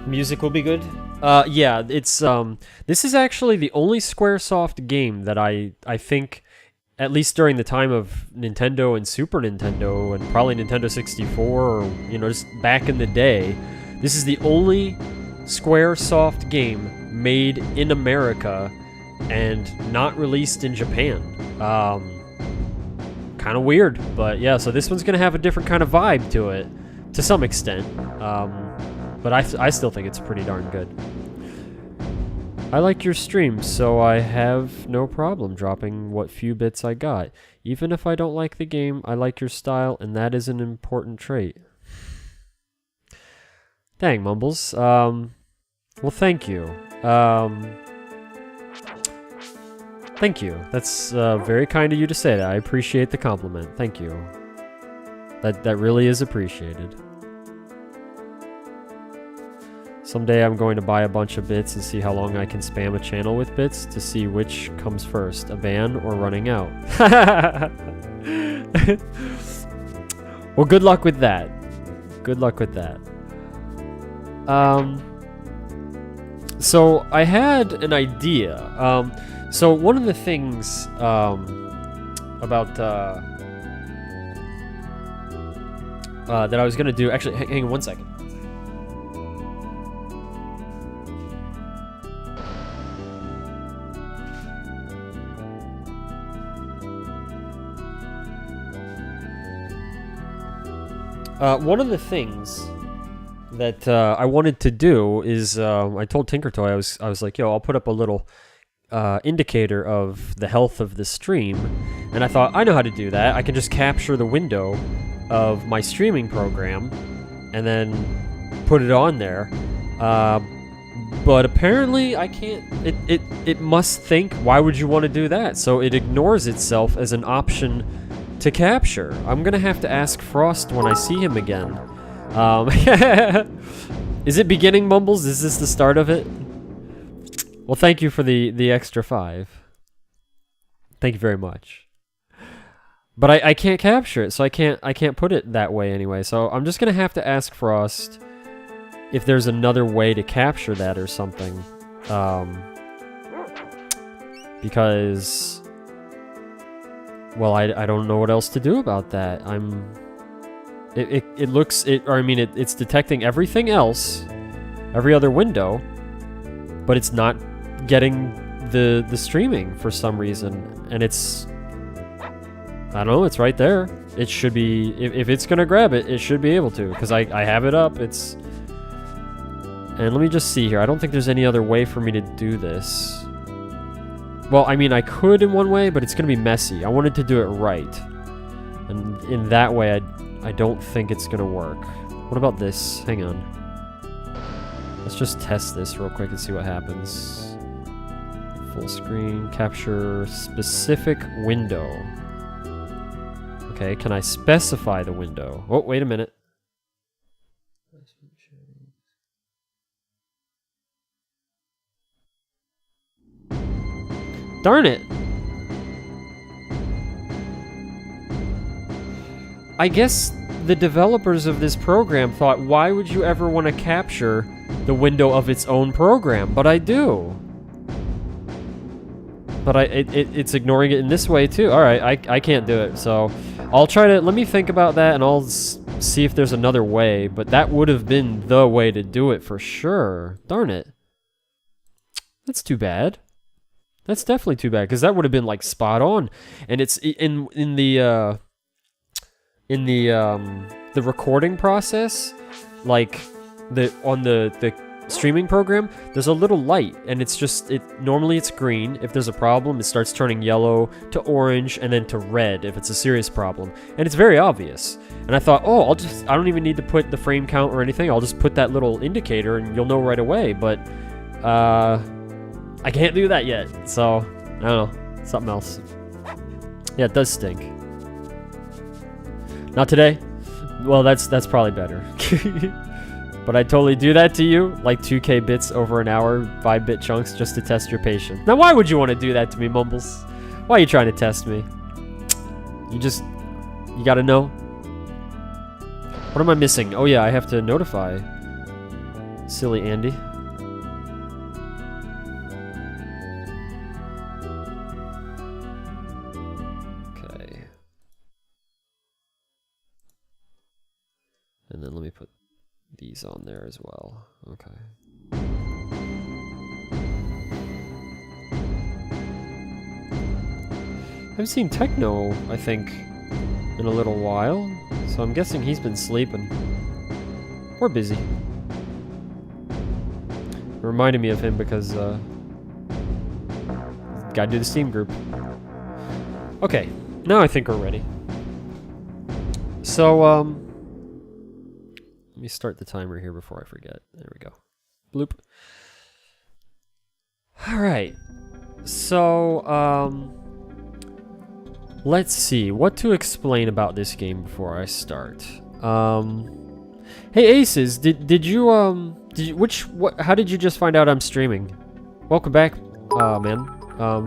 Music will be good. Yeah, it's this is actually the only SquareSoft game that I think, at least during the time of Nintendo and Super Nintendo and probably Nintendo 64, or just back in the day, this is the only SquareSoft game made in America and not released in Japan. Kind of weird, but yeah, so this one's gonna have a different kind of vibe to it, to some extent. But I still think it's pretty darn good. I like your streams, so I have no problem dropping what few bits I got. Even if I don't like the game, I like your style, and that is an important trait. Dang, Mumbles. Well, thank you. Thank you. That's very kind of you to say that. I appreciate the compliment. Thank you. That really is appreciated. Someday I'm going to buy a bunch of bits and see how long I can spam a channel with bits to see which comes first, a ban or running out. Well, good luck with that. Good luck with that. So I had an idea. So one of the things about that I was gonna do. Actually, hang on one second. One of the things that I wanted to do is I told Tinkertoy I was like, yo, I'll put up a little indicator of the health of the stream, and I thought, I know how to do that. I can just capture the window of my streaming program and then put it on there. But apparently I can't. It must think, why would you want to do that? So it ignores itself as an option to capture. I'm gonna have to ask Frost when I see him again. Is it beginning, Mumbles? Is this the start of it? Well, thank you for the extra 5. Thank you very much. But I can't capture it, so I can't put it that way anyway. So I'm just gonna have to ask Frost if there's another way to capture that or something. Because, well, I don't know what else to do about that. It's detecting everything else, every other window, but it's not getting the streaming for some reason, and it's, I don't know, it's right there. It should be, if it's gonna grab it, it should be able to, because I have it up. It's, and let me just see here. I don't think there's any other way for me to do this. Well, I mean, I could in one way, but it's gonna be messy. I wanted to do it right, and in that way, I don't think it's gonna work. What about this? Hang on. Let's just test this real quick and see what happens. Full screen, capture specific window. Okay, can I specify the window? Oh, wait a minute. Darn it! I guess the developers of this program thought, why would you ever want to capture the window of its own program? But I do. But it's ignoring it in this way too. Alright, I can't do it, so I'll try to, let me think about that and I'll see if there's another way, but that would have been the way to do it for sure. Darn it. That's too bad. That's definitely too bad, because that would have been like spot on. And it's in the recording process, like on the streaming program, there's a little light, and it's just, normally it's green. If there's a problem, it starts turning yellow to orange and then to red if it's a serious problem, and it's very obvious. And I thought, oh, I don't even need to put the frame count or anything. I'll just put that little indicator and you'll know right away. But I can't do that yet, so I don't know, something else. Yeah, it does stink. Not today? Well, that's probably better. But I totally do that to you, like 2k bits over an hour, 5-bit chunks, just to test your patience. Now, why would you want to do that to me, Mumbles? Why are you trying to test me? You gotta know. What am I missing? Oh yeah, I have to notify Silly Andy. Okay. And then let me put these on there as well. Okay. I haven't seen Techno, I think, in a little while, so I'm guessing he's been sleeping. Or busy. It reminded me of him because, gotta do the Steam group. Okay, now I think we're ready. So, let me start the timer here before I forget. There we go. Bloop. Alright. So, let's see what to explain about this game before I start. Hey Aces, did you how did you just find out I'm streaming? Welcome back, man.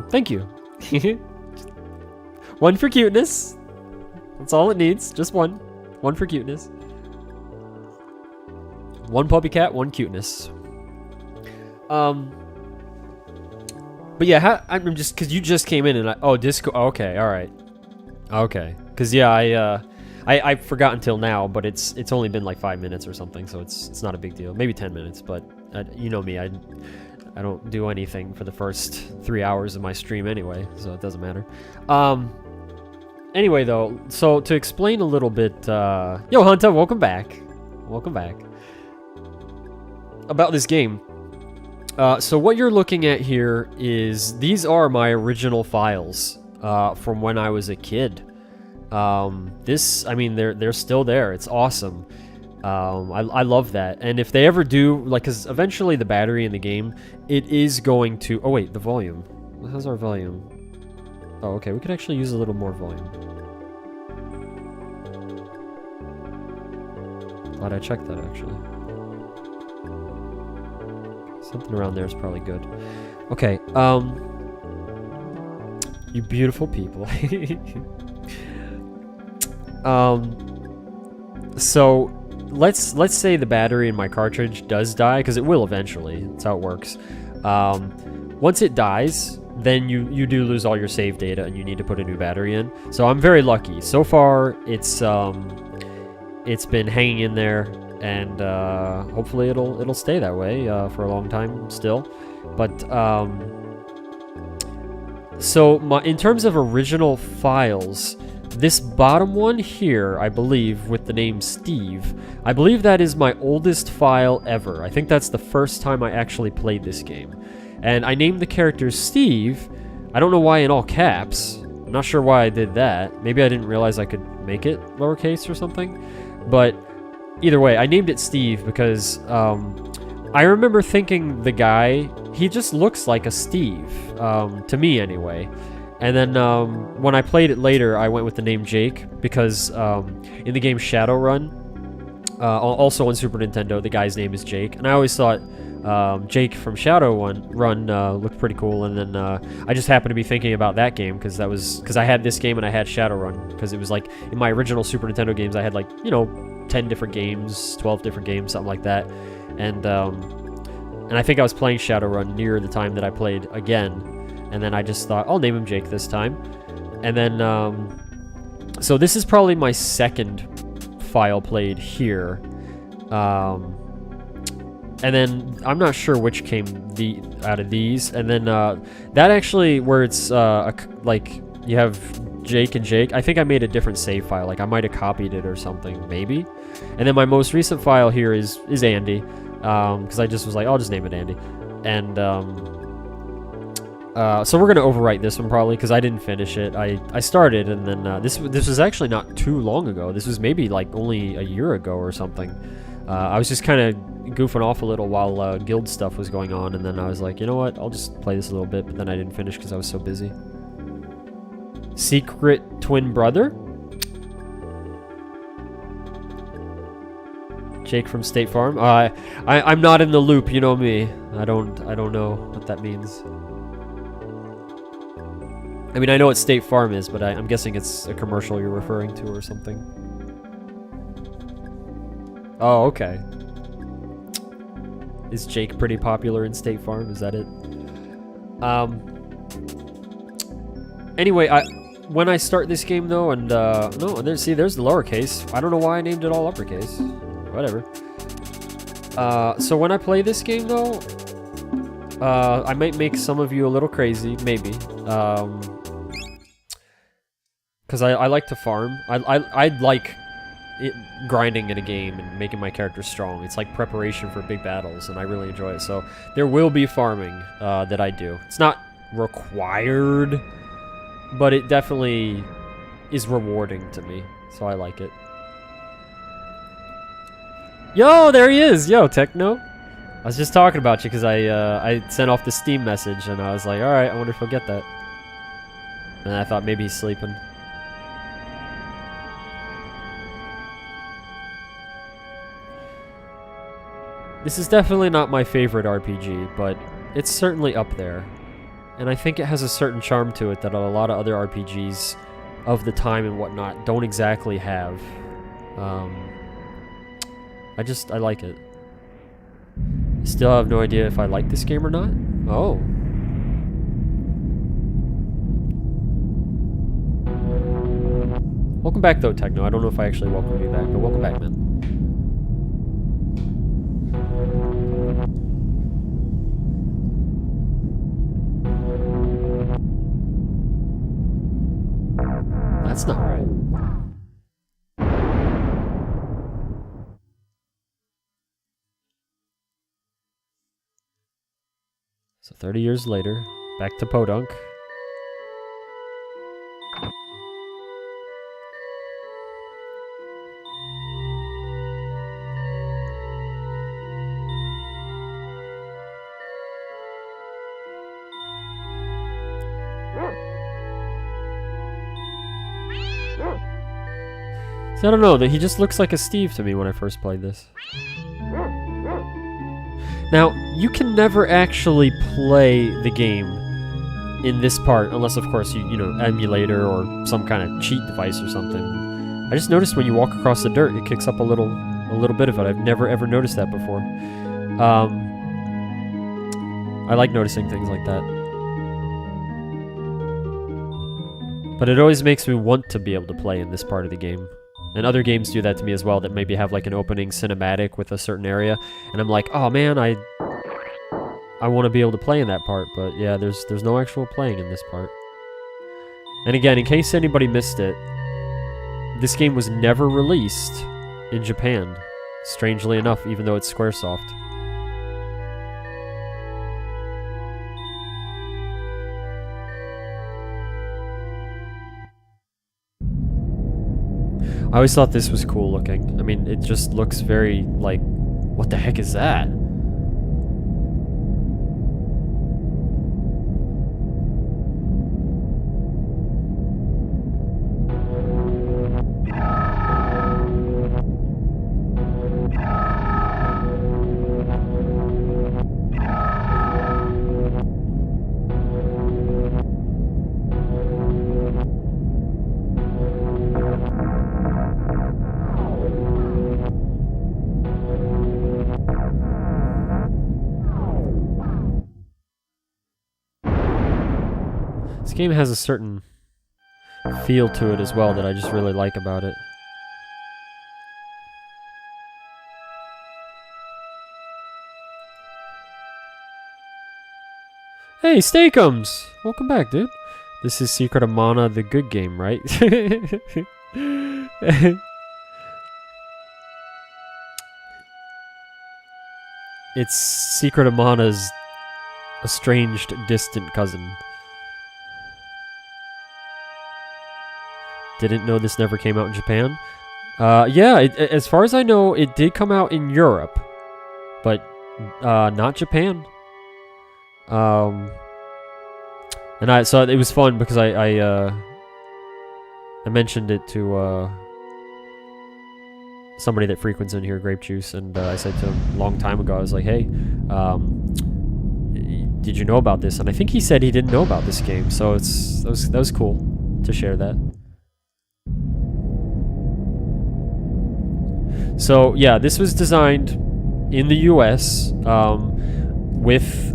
Thank you. One for cuteness. That's all it needs. Just one. One for cuteness. One puppy cat, one cuteness. But yeah, I'm just because you just came in and oh, Disco. Okay, all right. Okay, because yeah, I forgot until now, but it's only been like 5 minutes or something, so it's not a big deal. Maybe 10 minutes, but you know me, I don't do anything for the first 3 hours of my stream anyway, so it doesn't matter. Anyway though, so to explain a little bit, yo Hunter, welcome back, about this game. So what you're looking at here is these are my original files from when I was a kid. I mean, they're still there. It's awesome. I love that. And if they ever do, like, because eventually the battery in the game, it is going to. Oh wait, the volume. How's our volume? Oh, okay. We could actually use a little more volume. Glad I checked that actually. Something around there is probably good. Okay, you beautiful people. So let's say the battery in my cartridge does die, because it will eventually. That's how it works. Once it dies, then you do lose all your save data and you need to put a new battery in. So I'm very lucky. So far, it's been hanging in there. And hopefully it'll stay that way for a long time still. But so in terms of original files, this bottom one here, I believe, with the name Steve, I believe that is my oldest file ever. I think that's the first time I actually played this game. And I named the character Steve. I don't know why in all caps. I'm not sure why I did that. Maybe I didn't realize I could make it lowercase or something. But either way, I named it Steve because I remember thinking the guy, he just looks like a Steve, to me anyway. And then when I played it later, I went with the name Jake because in the game Shadowrun, also on Super Nintendo, the guy's name is Jake. And I always thought Jake from Shadowrun looked pretty cool. And then I just happened to be thinking about that game because I had this game and I had Shadowrun, because it was like in my original Super Nintendo games, I had like, you know, 10 different games, 12 different games, something like that. And I think I was playing Shadowrun near the time that I played again. And then I just thought, I'll name him Jake this time. And then, so this is probably my second file played here. And then I'm not sure which came out of these. And then that actually, where it's like you have Jake and Jake, I think I made a different save file. Like I might have copied it or something, maybe. And then my most recent file here is Andy, because I just was like, I'll just name it Andy. And so we're gonna overwrite this one probably because I didn't finish it. I started, and then this was actually not too long ago. This was maybe like only a year ago or something. I was just kind of goofing off a little while guild stuff was going on, and then I was like, you know what? I'll just play this a little bit, but then I didn't finish because I was so busy. Secret twin brother? Jake from State Farm? I'm not in the loop, you know me. I don't know what that means. I mean, I know what State Farm is, but I'm guessing it's a commercial you're referring to or something. Oh, okay. Is Jake pretty popular in State Farm? Is that it? Anyway, when I start this game though, and no, there's the lowercase. I don't know why I named it all uppercase. Whatever. So when I play this game though, I might make some of you a little crazy, maybe. Because I like to farm. I like grinding in a game and making my character strong. It's like preparation for big battles, and I really enjoy it. So there will be farming that I do. It's not required, but it definitely is rewarding to me. So I like it. Yo, there he is! Yo, Techno! I was just talking about you because I sent off the Steam message, and I was like, alright, I wonder if he'll get that. And I thought maybe he's sleeping. This is definitely not my favorite RPG, but it's certainly up there. And I think it has a certain charm to it that a lot of other RPGs of the time and whatnot don't exactly have. I like it. Still have no idea if I like this game or not. Oh. Welcome back though, Techno. I don't know if I actually welcomed you back, but welcome back, man. That's not right. So 30 years later, back to Podunk. So I don't know, that he just looks like a Steve to me when I first played this. Now, you can never actually play the game in this part, unless of course you know, emulator or some kind of cheat device or something. I just noticed when you walk across the dirt, it kicks up a little bit of it. I've never ever noticed that before. I like noticing things like that. But it always makes me want to be able to play in this part of the game. And other games do that to me as well, that maybe have like an opening cinematic with a certain area, and I'm like, oh man, I want to be able to play in that part, but yeah, there's no actual playing in this part. And again, in case anybody missed it, this game was never released in Japan, strangely enough, even though it's Squaresoft. I always thought this was cool looking. I mean, it just looks very, like, what the heck is that? This game has a certain feel to it as well that I just really like about it. Hey, Steakums! Welcome back, dude. This is Secret of Mana, the good game, right? It's Secret of Mana's estranged, distant cousin. Didn't know this never came out in Japan. Yeah, as far as I know, it did come out in Europe, but not Japan. And so it was fun because I mentioned it to somebody that frequents in here, Grape Juice, and I said to him a long time ago, I was like, hey, did you know about this? And I think he said he didn't know about this game, so that was cool to share that. So yeah, this was designed in the US with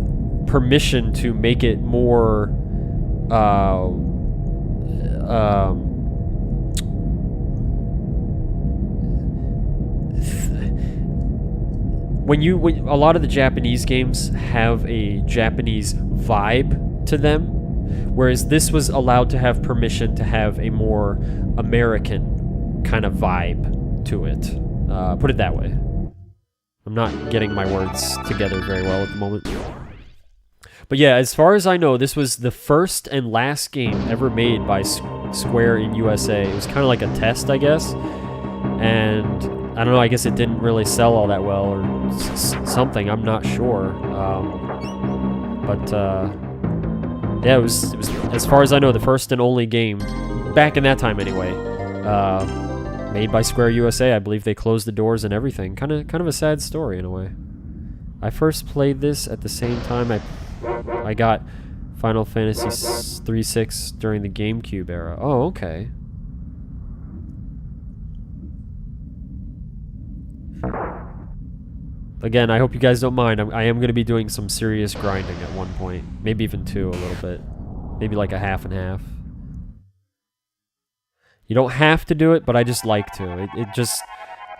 permission to make it more when a lot of the Japanese games have a Japanese vibe to them, whereas this was allowed to have permission to have a more American kind of vibe to it. Put it that way. I'm not getting my words together very well at the moment. But yeah, as far as I know, this was the first and last game ever made by Square in USA. It was kind of like a test, I guess. And I don't know, I guess it didn't really sell all that well or something, I'm not sure. Yeah, it was, as far as I know, the first and only game, back in that time anyway, made by Square USA. I believe they closed the doors and everything. Kind of a sad story in a way. I first played this at the same time I got Final Fantasy 3-6 during the GameCube era. Oh, okay. Again, I hope you guys don't mind. I am going to be doing some serious grinding at one point. Maybe even two a little bit. Maybe like a half and half. You don't have to do it, but I just like to. It just...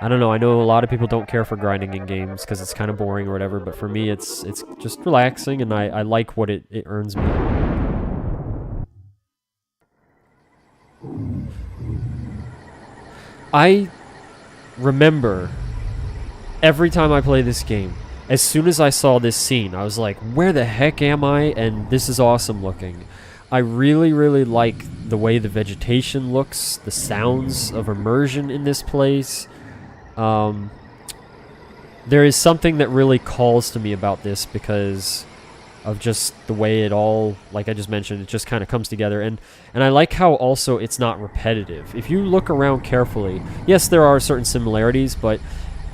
I don't know, I know a lot of people don't care for grinding in games because it's kind of boring or whatever, but for me it's just relaxing and I like what it earns me. I remember every time I play this game, as soon as I saw this scene, I was like, where the heck am I? And this is awesome looking. I really, really like the way the vegetation looks, the sounds of immersion in this place. There is something that really calls to me about this because of just the way it all, like I just mentioned, it just kind of comes together. And I like how also it's not repetitive. If you look around carefully, yes, there are certain similarities, but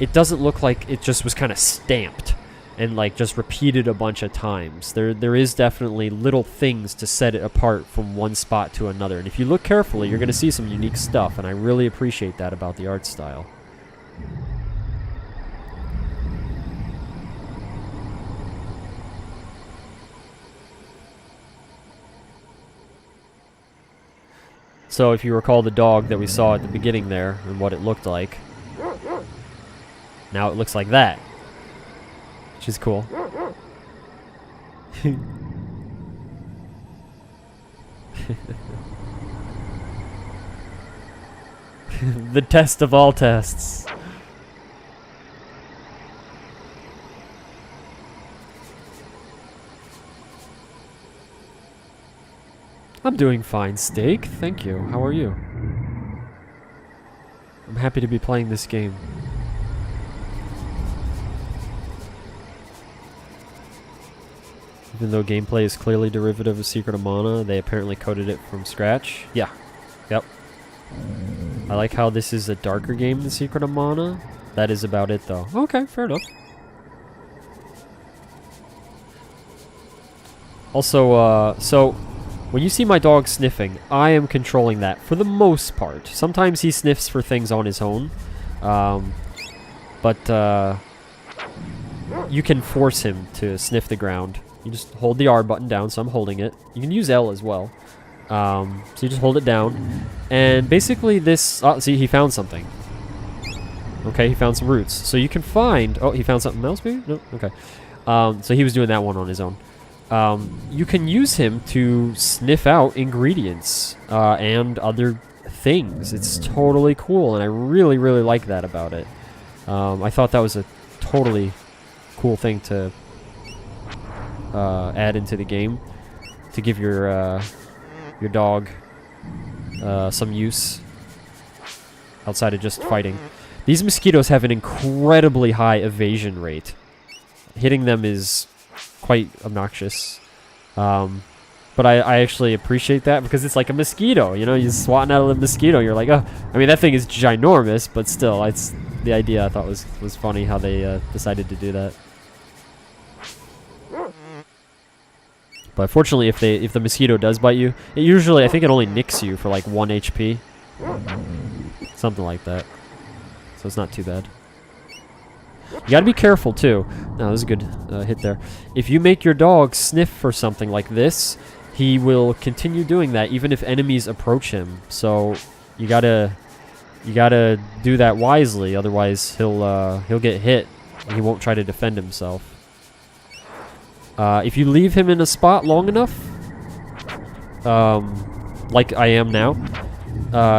it doesn't look like it just was kind of stamped and like just repeated a bunch of times. There is definitely little things to set it apart from one spot to another. And if you look carefully, you're going to see some unique stuff, and I really appreciate that about the art style. So if you recall the dog that we saw at the beginning there and what it looked like, now it looks like that, which is cool. The test of all tests. I'm doing fine, Steak. Thank you. How are you? I'm happy to be playing this game. Even though gameplay is clearly derivative of Secret of Mana, they apparently coded it from scratch. Yeah. Yep. I like how this is a darker game than Secret of Mana. That is about it, though. Okay, fair enough. Also, so when you see my dog sniffing, I am controlling that for the most part. Sometimes he sniffs for things on his own, but you can force him to sniff the ground. You just hold the R button down, so I'm holding it. You can use L as well. So you just hold it down, and basically this... Oh, see, he found something. Okay, he found some roots. So you can find... Oh, he found something else, maybe? No? Okay. So he was doing that one on his own. You can use him to sniff out ingredients and other things. It's totally cool, and I really, really like that about it. I thought that was a totally cool thing to add into the game to give your dog some use outside of just fighting. These mosquitoes have an incredibly high evasion rate. Hitting them is quite obnoxious, but I actually appreciate that because it's like a mosquito, you know, you're swatting out a mosquito, you're like, oh, I mean, that thing is ginormous, but still, it's the idea I thought was funny how they decided to do that. But fortunately, if the mosquito does bite you, it usually, I think it only nicks you for like 1 HP, something like that, so it's not too bad. You gotta be careful, too. No, that was a good hit there. If you make your dog sniff for something like this, he will continue doing that even if enemies approach him. So you gotta do that wisely, otherwise he'll get hit and he won't try to defend himself. If you leave him in a spot long enough, like I am now,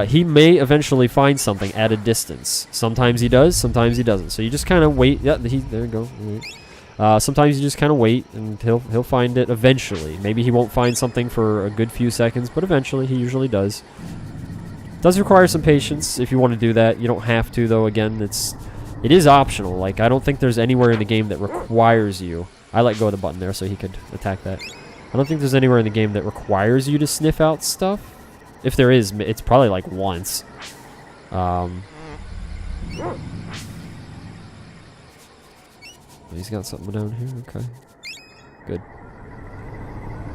he may eventually find something at a distance. Sometimes he does, sometimes he doesn't. So you just kind of wait. Yeah, there you go. Sometimes you just kind of wait, and he'll find it eventually. Maybe he won't find something for a good few seconds, but eventually he usually does. Does require some patience if you want to do that. You don't have to, though. Again, it is optional. Like, I don't think there's anywhere in the game that requires you. I let go of the button there so he could attack that. I don't think there's anywhere in the game that requires you to sniff out stuff. If there is, it's probably like once. He's got something down here. Okay. Good.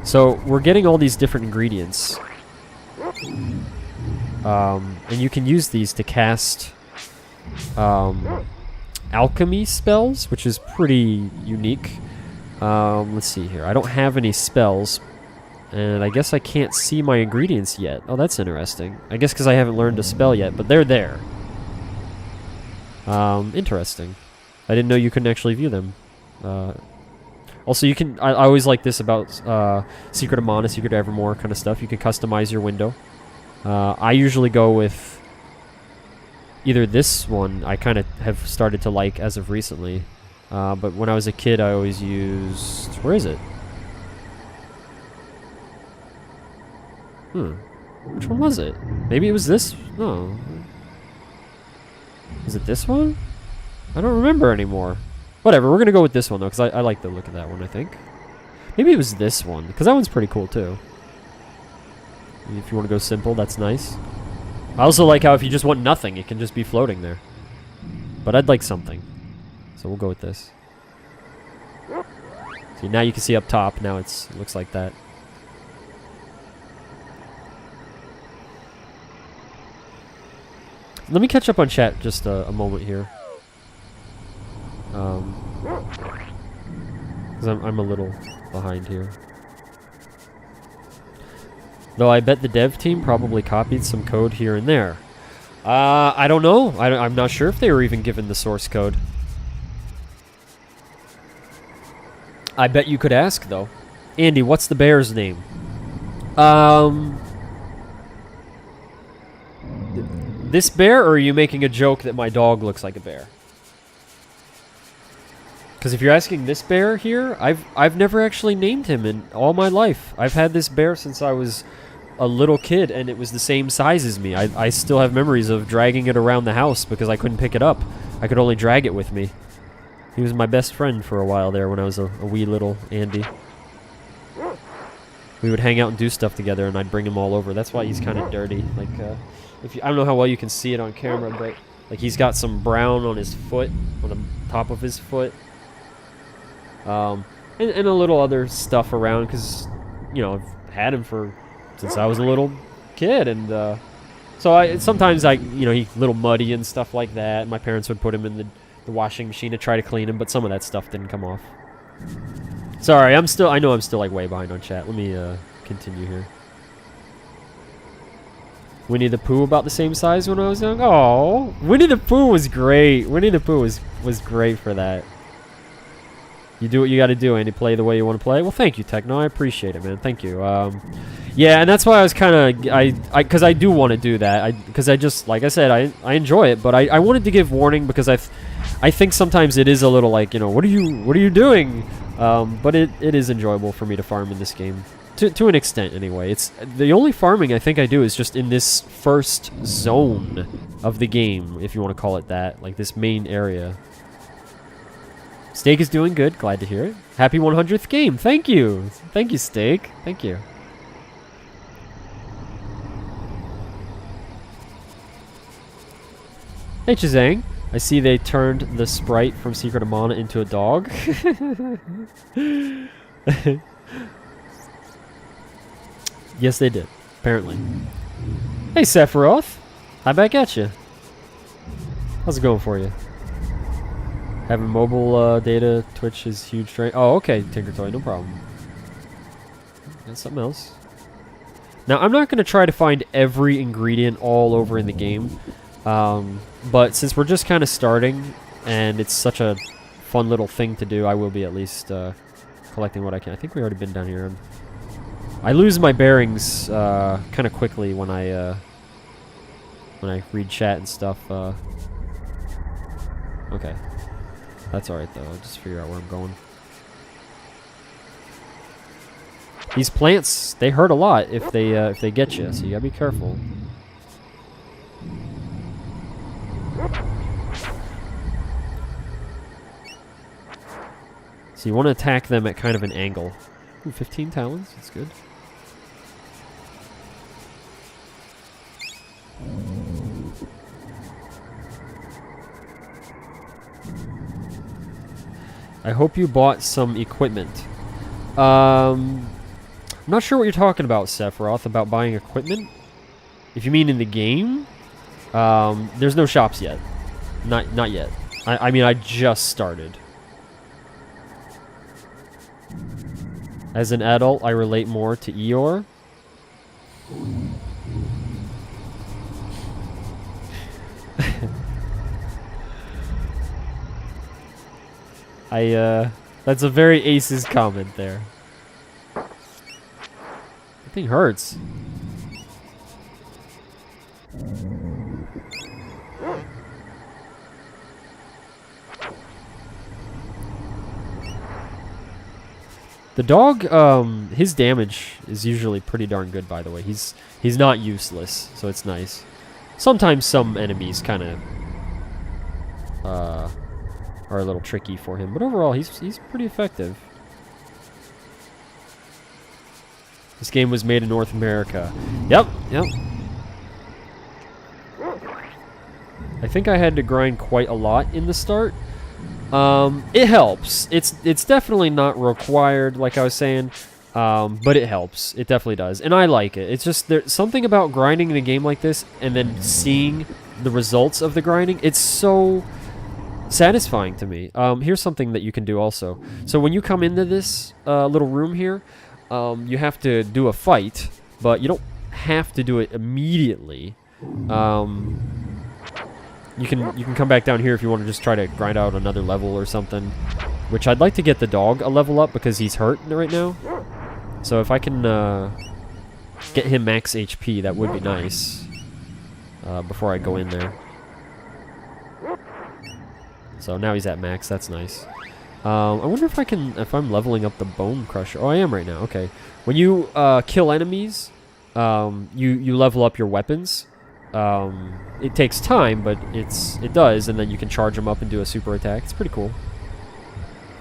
So, we're getting all these different ingredients. And you can use these to cast alchemy spells, which is pretty unique. Let's see here. I don't have any spells, and I guess I can't see my ingredients yet. Oh, that's interesting. I guess because I haven't learned a spell yet, but they're there. Interesting. I didn't know you couldn't actually view them. Also, you can... I always like this about Secret of Mana, Secret of Evermore kind of stuff. You can customize your window. I usually go with either this one I kind of have started to like as of recently. But when I was a kid, I always used... Where is it? Which one was it? Maybe it was this? No. Is it this one? I don't remember anymore. Whatever, we're going to go with this one, though, because I like the look of that one, I think. Maybe it was this one, because that one's pretty cool, too. If you want to go simple, that's nice. I also like how if you just want nothing, it can just be floating there. But I'd like something. So we'll go with this. See, now you can see up top. Now it looks like that. Let me catch up on chat just a moment here. Because I'm a little behind here. Though I bet the dev team probably copied some code here and there. I don't know. I'm not sure if they were even given the source code. I bet you could ask, though. Andy, what's the bear's name? This bear, or are you making a joke that my dog looks like a bear? Because if you're asking this bear here, I've never actually named him in all my life. I've had this bear since I was a little kid, and it was the same size as me. I still have memories of dragging it around the house because I couldn't pick it up. I could only drag it with me. He was my best friend for a while there when I was a wee little Andy. We would hang out and do stuff together, and I'd bring him all over. That's why he's kind of dirty. Like, I don't know how well you can see it on camera, but like he's got some brown on his foot, on the top of his foot, and a little other stuff around because, you know, I've had him since I was a little kid, and so sometimes he's a little muddy and stuff like that. My parents would put him in the washing machine to try to clean him, but some of that stuff didn't come off. Sorry, I know I'm still like way behind on chat. Let me continue here. Winnie the Pooh about the same size when I was young? Oh, Winnie the Pooh was great. Winnie the Pooh was great for that. You do what you got to do, Andy. Play the way you want to play. Well, thank you, Techno. I appreciate it, man. Thank you. Yeah, and that's why I was kind of because I do want to do that. Because I just, like I said, I enjoy it, but I wanted to give warning because I think sometimes it is a little like, you know, what are you doing? But it is enjoyable for me to farm in this game. To an extent, anyway. It's the only farming I think I do is just in this first zone of the game, if you want to call it that, like this main area. Steak is doing good. Glad to hear it. Happy 100th game. Thank you. Thank you, Steak. Thank you. Hey, Chizang. I see they turned the sprite from Secret of Mana into a dog. Yes, they did. Apparently. Hey, Sephiroth. Hi back at you. How's it going for you? Having mobile data, Twitch is huge drain. Oh, okay, Tinker Toy, no problem. That's something else. Now, I'm not going to try to find every ingredient all over in the game. But since we're just kind of starting, and it's such a fun little thing to do, I will be at least collecting what I can. I think we already been down here. I lose my bearings kind of quickly when I read chat and stuff. Okay. That's alright, though. I'll just figure out where I'm going. These plants, they hurt a lot if they get you, so you gotta be careful. So you want to attack them at kind of an angle. Ooh, 15 talons, that's good. I hope you bought some equipment. I'm not sure what you're talking about, Sephiroth, about buying equipment. If you mean in the game, there's no shops yet. Not yet. I mean, I just started. As an adult, I relate more to Eeyore. That's a very Aces comment there. That thing hurts. The dog, his damage is usually pretty darn good, by the way. He's not useless, so it's nice. Sometimes some enemies kind of are a little tricky for him, but overall he's pretty effective. This game was made in North America. Yep. I think I had to grind quite a lot in the start. It helps. It's definitely not required, like I was saying, but it helps. It definitely does, and I like it. It's just there's something about grinding in a game like this and then seeing the results of the grinding. It's so satisfying to me. Here's something that you can do also. So when you come into this little room here, you have to do a fight, but you don't have to do it immediately. You can come back down here if you want to just try to grind out another level or something. Which I'd like to get the dog a level up because he's hurt right now. So if I can get him max HP, that would be nice. Before I go in there. So now he's at max. That's nice. I wonder if I'm leveling up the Bone Crusher. Oh, I am right now. Okay. When you kill enemies, you level up your weapons. It takes time, but it does, and then you can charge them up and do a super attack. It's pretty cool.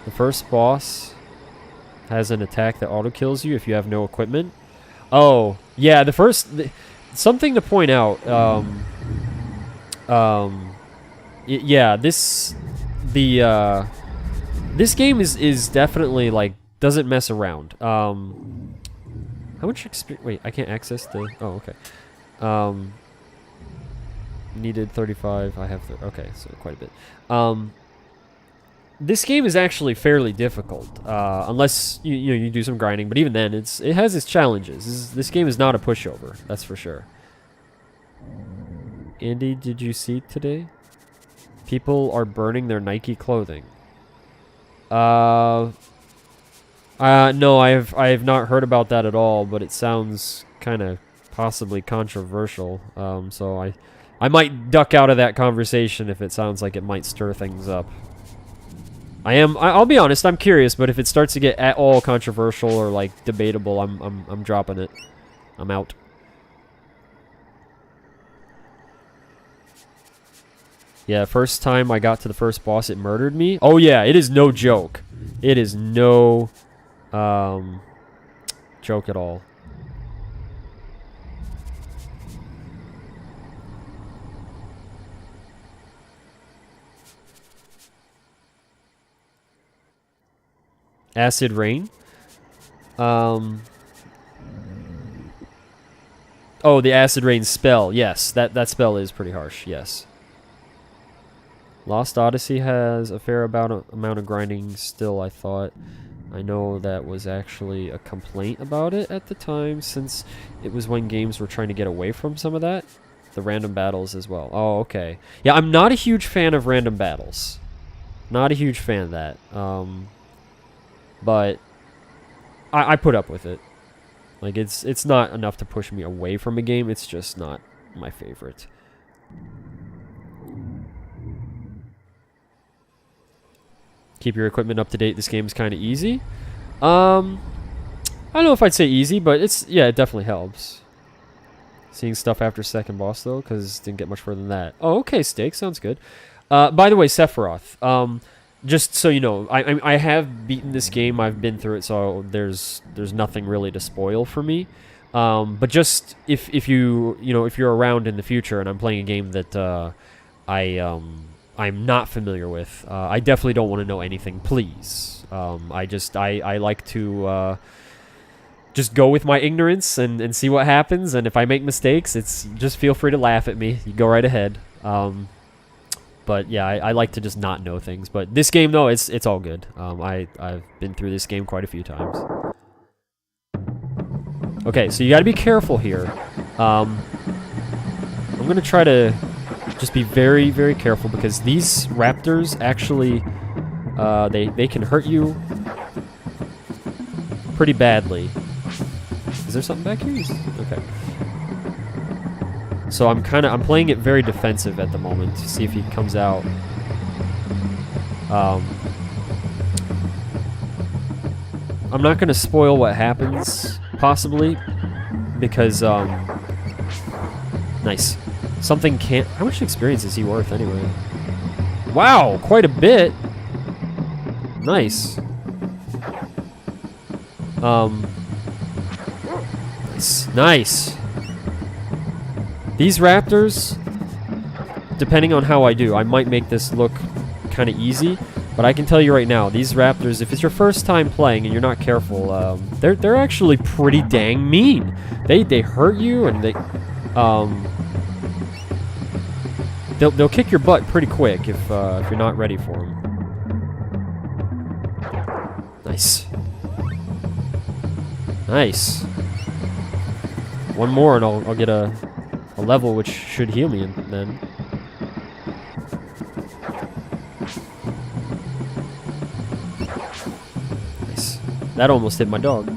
The first boss has an attack that auto kills you if you have no equipment. Oh, yeah. Something to point out. Yeah, this game is definitely like doesn't mess around. How much experience? Wait, I can't access the. Oh, okay. Needed 35. I have. Okay, so quite a bit. This game is actually fairly difficult, unless you do some grinding. But even then, it has its challenges. This game is not a pushover. That's for sure. Andy, did you see today? People are burning their Nike clothing. No, I have not heard about that at all. But it sounds kind of possibly controversial. So I might duck out of that conversation if it sounds like it might stir things up. I'll be honest, I'm curious, but if it starts to get at all controversial or like debatable, I'm dropping it. I'm out. Yeah, first time I got to the first boss, it murdered me. Oh yeah, it is no joke. It is no joke at all. Acid Rain. Oh, the Acid Rain spell. Yes, that spell is pretty harsh. Yes. Lost Odyssey has a fair amount of grinding still, I thought. I know that was actually a complaint about it at the time, since it was when games were trying to get away from some of that. The random battles as well. Oh, okay. Yeah, I'm not a huge fan of random battles. Not a huge fan of that. But I put up with it. Like, it's not enough to push me away from a game. It's just not my favorite. Keep your equipment up to date. This game is kind of easy. I don't know if I'd say easy, but yeah, it definitely helps. Seeing stuff after second boss, though, because didn't get much further than that. Oh, okay, Steak. Sounds good. By the way, Sephiroth. Just so you know, I have beaten this game. I've been through it, so there's nothing really to spoil for me. But just if you're around in the future and I'm playing a game that I'm not familiar with, I definitely don't want to know anything. Please, I like to just go with my ignorance and see what happens. And if I make mistakes, just feel free to laugh at me. You go right ahead. But yeah, I like to just not know things. But this game, though, it's all good. I've been through this game quite a few times. Okay, so you got to be careful here. I'm gonna try to just be very, very careful because these raptors actually they can hurt you pretty badly. Is there something back here? Okay. So I'm playing it very defensive at the moment to see if he comes out. I'm not gonna spoil what happens, possibly, because nice. Something can't. How much experience is he worth anyway? Wow, quite a bit. Nice. Nice. These raptors, depending on how I do, I might make this look kind of easy, but I can tell you right now, these raptors, if it's your first time playing and you're not careful, they're actually pretty dang mean. They hurt you, and they'll kick your butt pretty quick if you're not ready for them. Nice. Nice. One more and I'll get a level which should heal me then. Nice. That almost hit my dog.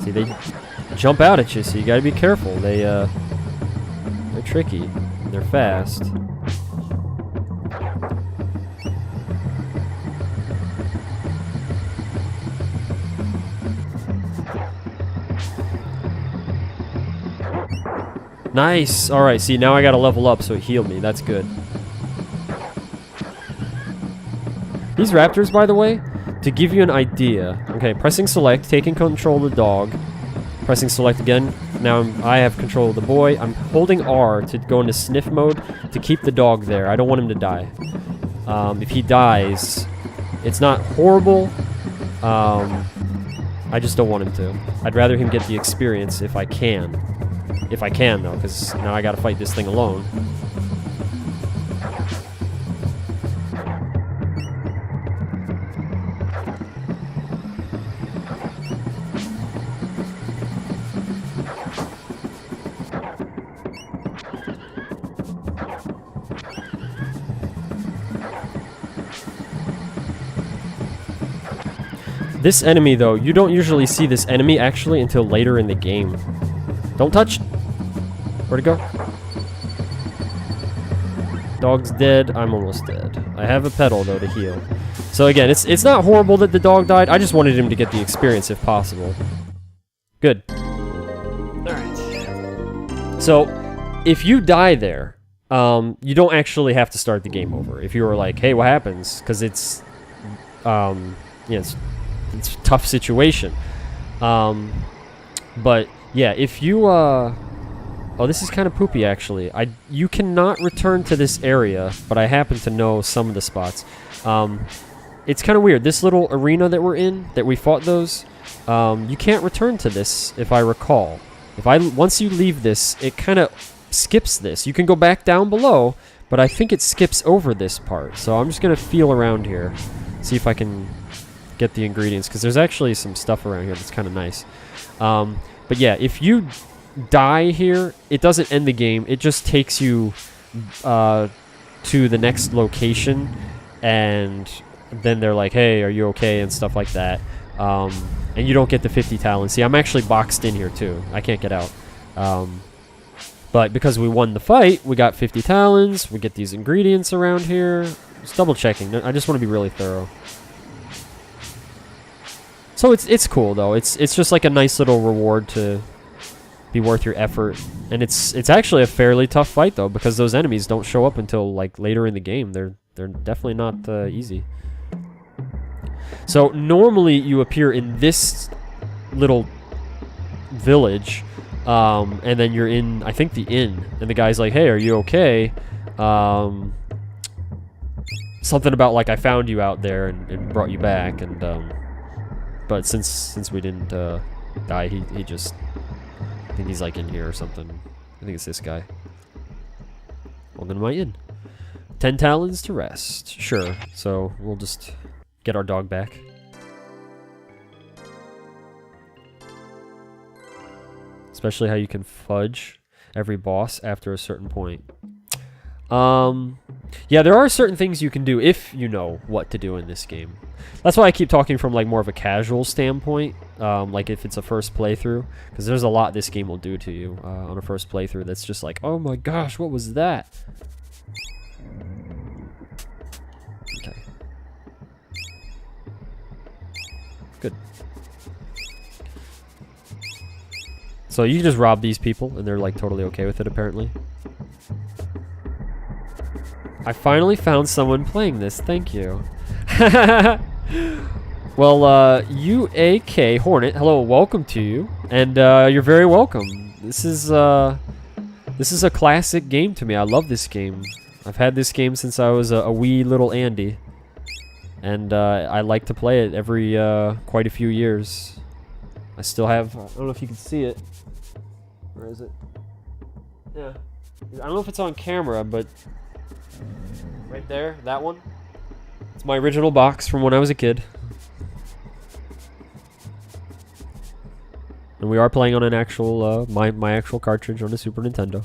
See, they jump out at you, so you gotta be careful. They're tricky. They're fast. Nice! Alright, see, now I gotta level up so it healed me. That's good. These raptors, by the way, to give you an idea... Okay, pressing select, taking control of the dog. Pressing select again. Now I have control of the boy. I'm holding R to go into sniff mode to keep the dog there. I don't want him to die. If he dies, it's not horrible. I just don't want him to. I'd rather him get the experience if I can. If I can, though, because now I gotta fight this thing alone. This enemy, though, you don't usually see this enemy actually until later in the game. Don't touch! Where'd it go? Dog's dead. I'm almost dead. I have a pedal, though, to heal. So again, it's not horrible that the dog died. I just wanted him to get the experience if possible. Good. Alright. So, if you die there, you don't actually have to start the game over. If you were like, hey, what happens? Because it's a tough situation. But, yeah, if you, oh, this is kind of poopy, actually. You cannot return to this area, but I happen to know some of the spots. It's kind of weird. This little arena that we're in, that we fought those, you can't return to this, if I recall. Once you leave this, it kind of skips this. You can go back down below, but I think it skips over this part. So I'm just gonna feel around here, see if I can get the ingredients, because there's actually some stuff around here that's kind of nice. But yeah, if you die here, it doesn't end the game. It just takes you to the next location, and then they're like, hey, are you okay, and stuff like that. And you don't get the 50 talents. See, I'm actually boxed in here too. I can't get out. But because we won the fight, we got 50 talents. We get these ingredients around here. Just double checking. I just want to be really thorough. So it's cool though. It's just like a nice little reward to be worth your effort. And it's actually a fairly tough fight though, because those enemies don't show up until like later in the game. They're definitely not easy. So normally you appear in this little village, and then you're in, I think, the inn, and the guy's like, hey, are you okay? Something about like, I found you out there and brought you back, and but since we didn't die, he just, I think he's like in here or something. I think it's this guy. Welcome to my inn. 10 talents to rest. Sure. So we'll just get our dog back. Especially how you can fudge every boss after a certain point. Yeah, there are certain things you can do if you know what to do in this game. That's why I keep talking from like more of a casual standpoint, like if it's a first playthrough, because there's a lot this game will do to you on a first playthrough that's just like, oh my gosh, what was that? Okay. Good. So you can just rob these people, and they're like totally okay with it, apparently. I finally found someone playing this. Thank you. Well, UAK Hornet, hello, welcome to you, and you're very welcome. This is a classic game to me. I love this game. I've had this game since I was a wee little Andy, and I like to play it every quite a few years. I still have, I don't know if you can see it. Where is it? Yeah. I don't know if it's on camera, but right there, that one. It's my original box from when I was a kid. And we are playing on an actual, my actual cartridge on a Super Nintendo.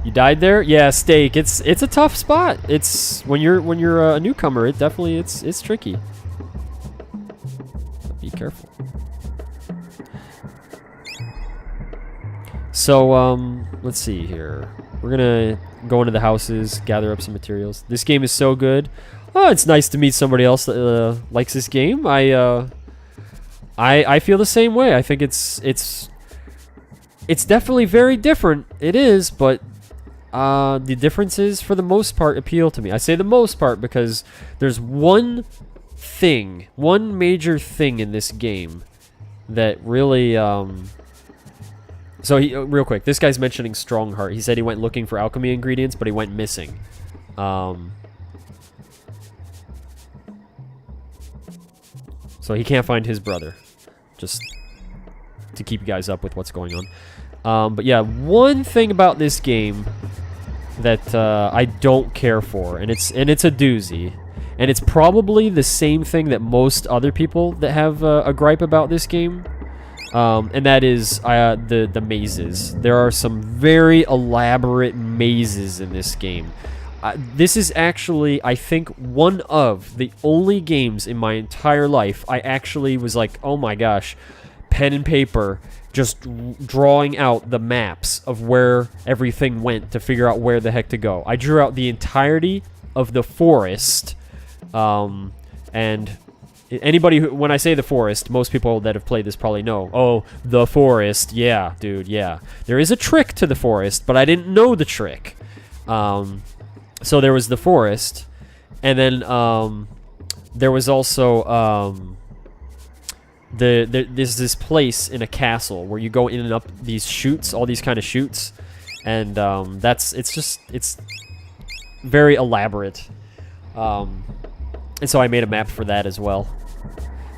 You died there? Yeah, Steak. It's a tough spot. It's when you're a newcomer. It definitely it's tricky. Be careful. So let's see here. We're gonna go into the houses, gather up some materials. This game is so good. Oh, it's nice to meet somebody else that likes this game. I feel the same way. I think it's definitely very different. It is, but the differences, for the most part, appeal to me. I say the most part because there's one major thing in this game that really, so real quick, this guy's mentioning Strongheart. He said he went looking for alchemy ingredients, but he went missing. So he can't find his brother, just to keep you guys up with what's going on. But yeah, one thing about this game that I don't care for, and it's a doozy, and it's probably the same thing that most other people that have a gripe about this game, and that is the mazes. There are some very elaborate mazes in this game. This is actually, I think, one of the only games in my entire life I actually was like, oh my gosh, pen and paper, just drawing out the maps of where everything went to figure out where the heck to go. I drew out the entirety of the forest, and anybody who, when I say the forest, most people that have played this probably know, oh, the forest, yeah, dude, yeah. There is a trick to the forest, but I didn't know the trick. So there was the forest, and then there was also there's this place in a castle where you go in and up these chutes, all these kind of chutes, and it's very elaborate, and so I made a map for that as well.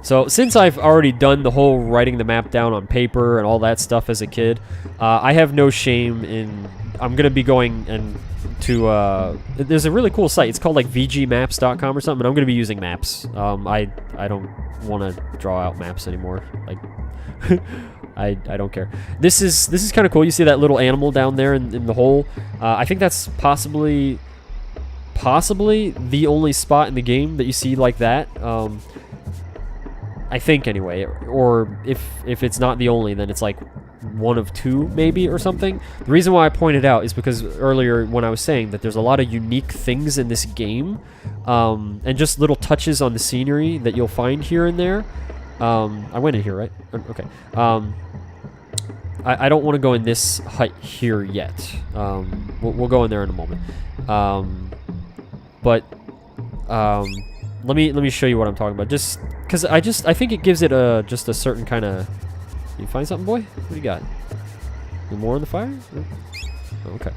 So since I've already done the whole writing the map down on paper and all that stuff as a kid, I have no shame in... I'm going to be going and to... there's a really cool site. It's called like vgmaps.com or something, and I'm going to be using maps. I don't want to draw out maps anymore. Like... I don't care. This is kind of cool. You see that little animal down there in the hole? I think that's possibly the only spot in the game that you see like that. I think anyway. Or if it's not the only, then it's like one of two maybe or something. The reason why I pointed out is because earlier when I was saying that there's a lot of unique things in this game, and just little touches on the scenery that you'll find here and there. I went in here, right? Okay. I don't want to go in this hut here yet. We'll go in there in a moment. But let me show you what I'm talking about. Just because I think it gives it just a certain kind of. You find something, boy? What do you got? Any more on the fire? Oh, okay.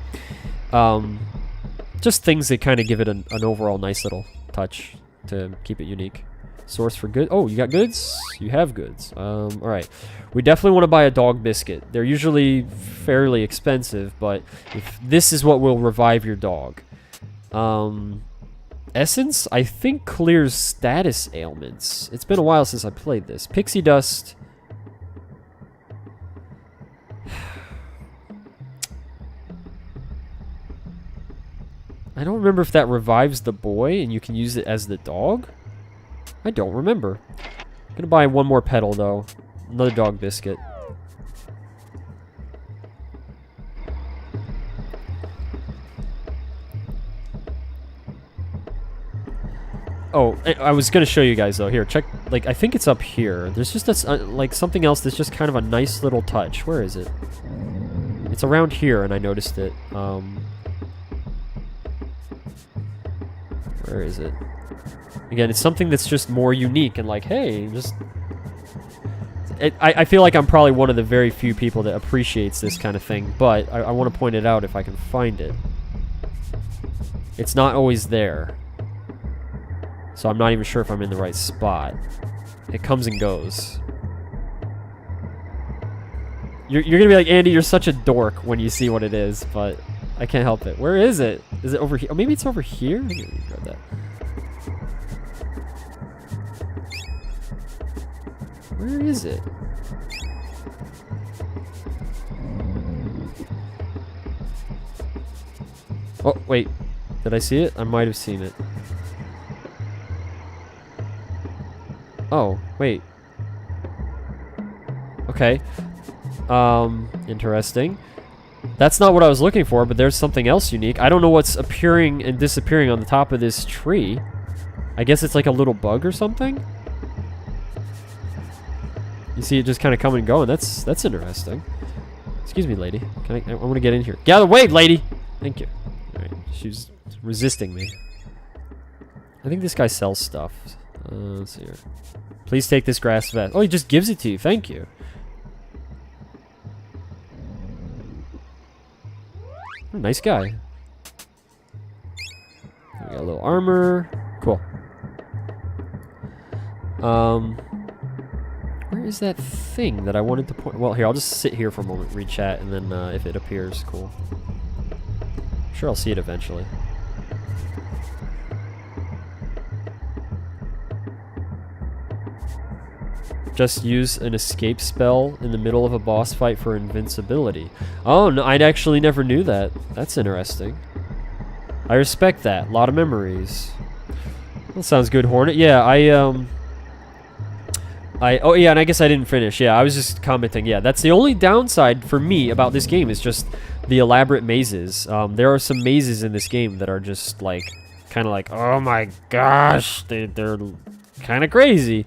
Just things that kind of give it an overall nice little touch to keep it unique. Source for good. Oh, you got goods? You have goods. All right. We definitely want to buy a dog biscuit. They're usually fairly expensive, but if this is what will revive your dog. Essence, I think, clears status ailments. It's been a while since I played this. Pixie dust. I don't remember if that revives the boy and you can use it as the dog. I don't remember. I'm gonna buy one more petal though. Another dog biscuit. Oh, I was gonna show you guys though. Here, check. Like, I think it's up here. There's just this, like something else that's just kind of a nice little touch. Where is it? It's around here, and I noticed it. Where is it? Again, it's something that's just more unique and like, hey, just... I feel like I'm probably one of the very few people that appreciates this kind of thing, but I want to point it out if I can find it. It's not always there. So I'm not even sure if I'm in the right spot. It comes and goes. You're gonna be like, Andy, you're such a dork when you see what it is, but I can't help it. Where is it? Is it over here? Oh, maybe it's over here? Let me grab that. Where is it? Oh, wait. Did I see it? I might have seen it. Oh, wait. Okay. Interesting. That's not what I was looking for, but there's something else unique. I don't know what's appearing and disappearing on the top of this tree. I guess it's like a little bug or something? You see it just kind of coming and going. That's interesting. Excuse me, lady. I want to get in here. Get out of the way, lady! Thank you. Alright, she's resisting me. I think this guy sells stuff. Let's see here. Please take this grass vest. Oh, he just gives it to you. Thank you. Oh, nice guy. We got a little armor. Cool. Where is that thing that I wanted to point? Well, here, I'll just sit here for a moment, read chat, and then if it appears, cool. I'm sure I'll see it eventually. Just use an escape spell in the middle of a boss fight for invincibility. Oh, no, I actually never knew that. That's interesting. I respect that. A lot of memories. That sounds good, Hornet. Yeah, oh yeah, and I guess I didn't finish. Yeah, I was just commenting. Yeah, that's the only downside for me about this game is just the elaborate mazes. There are some mazes in this game that are just like, kind of like, oh my gosh, they're kind of crazy.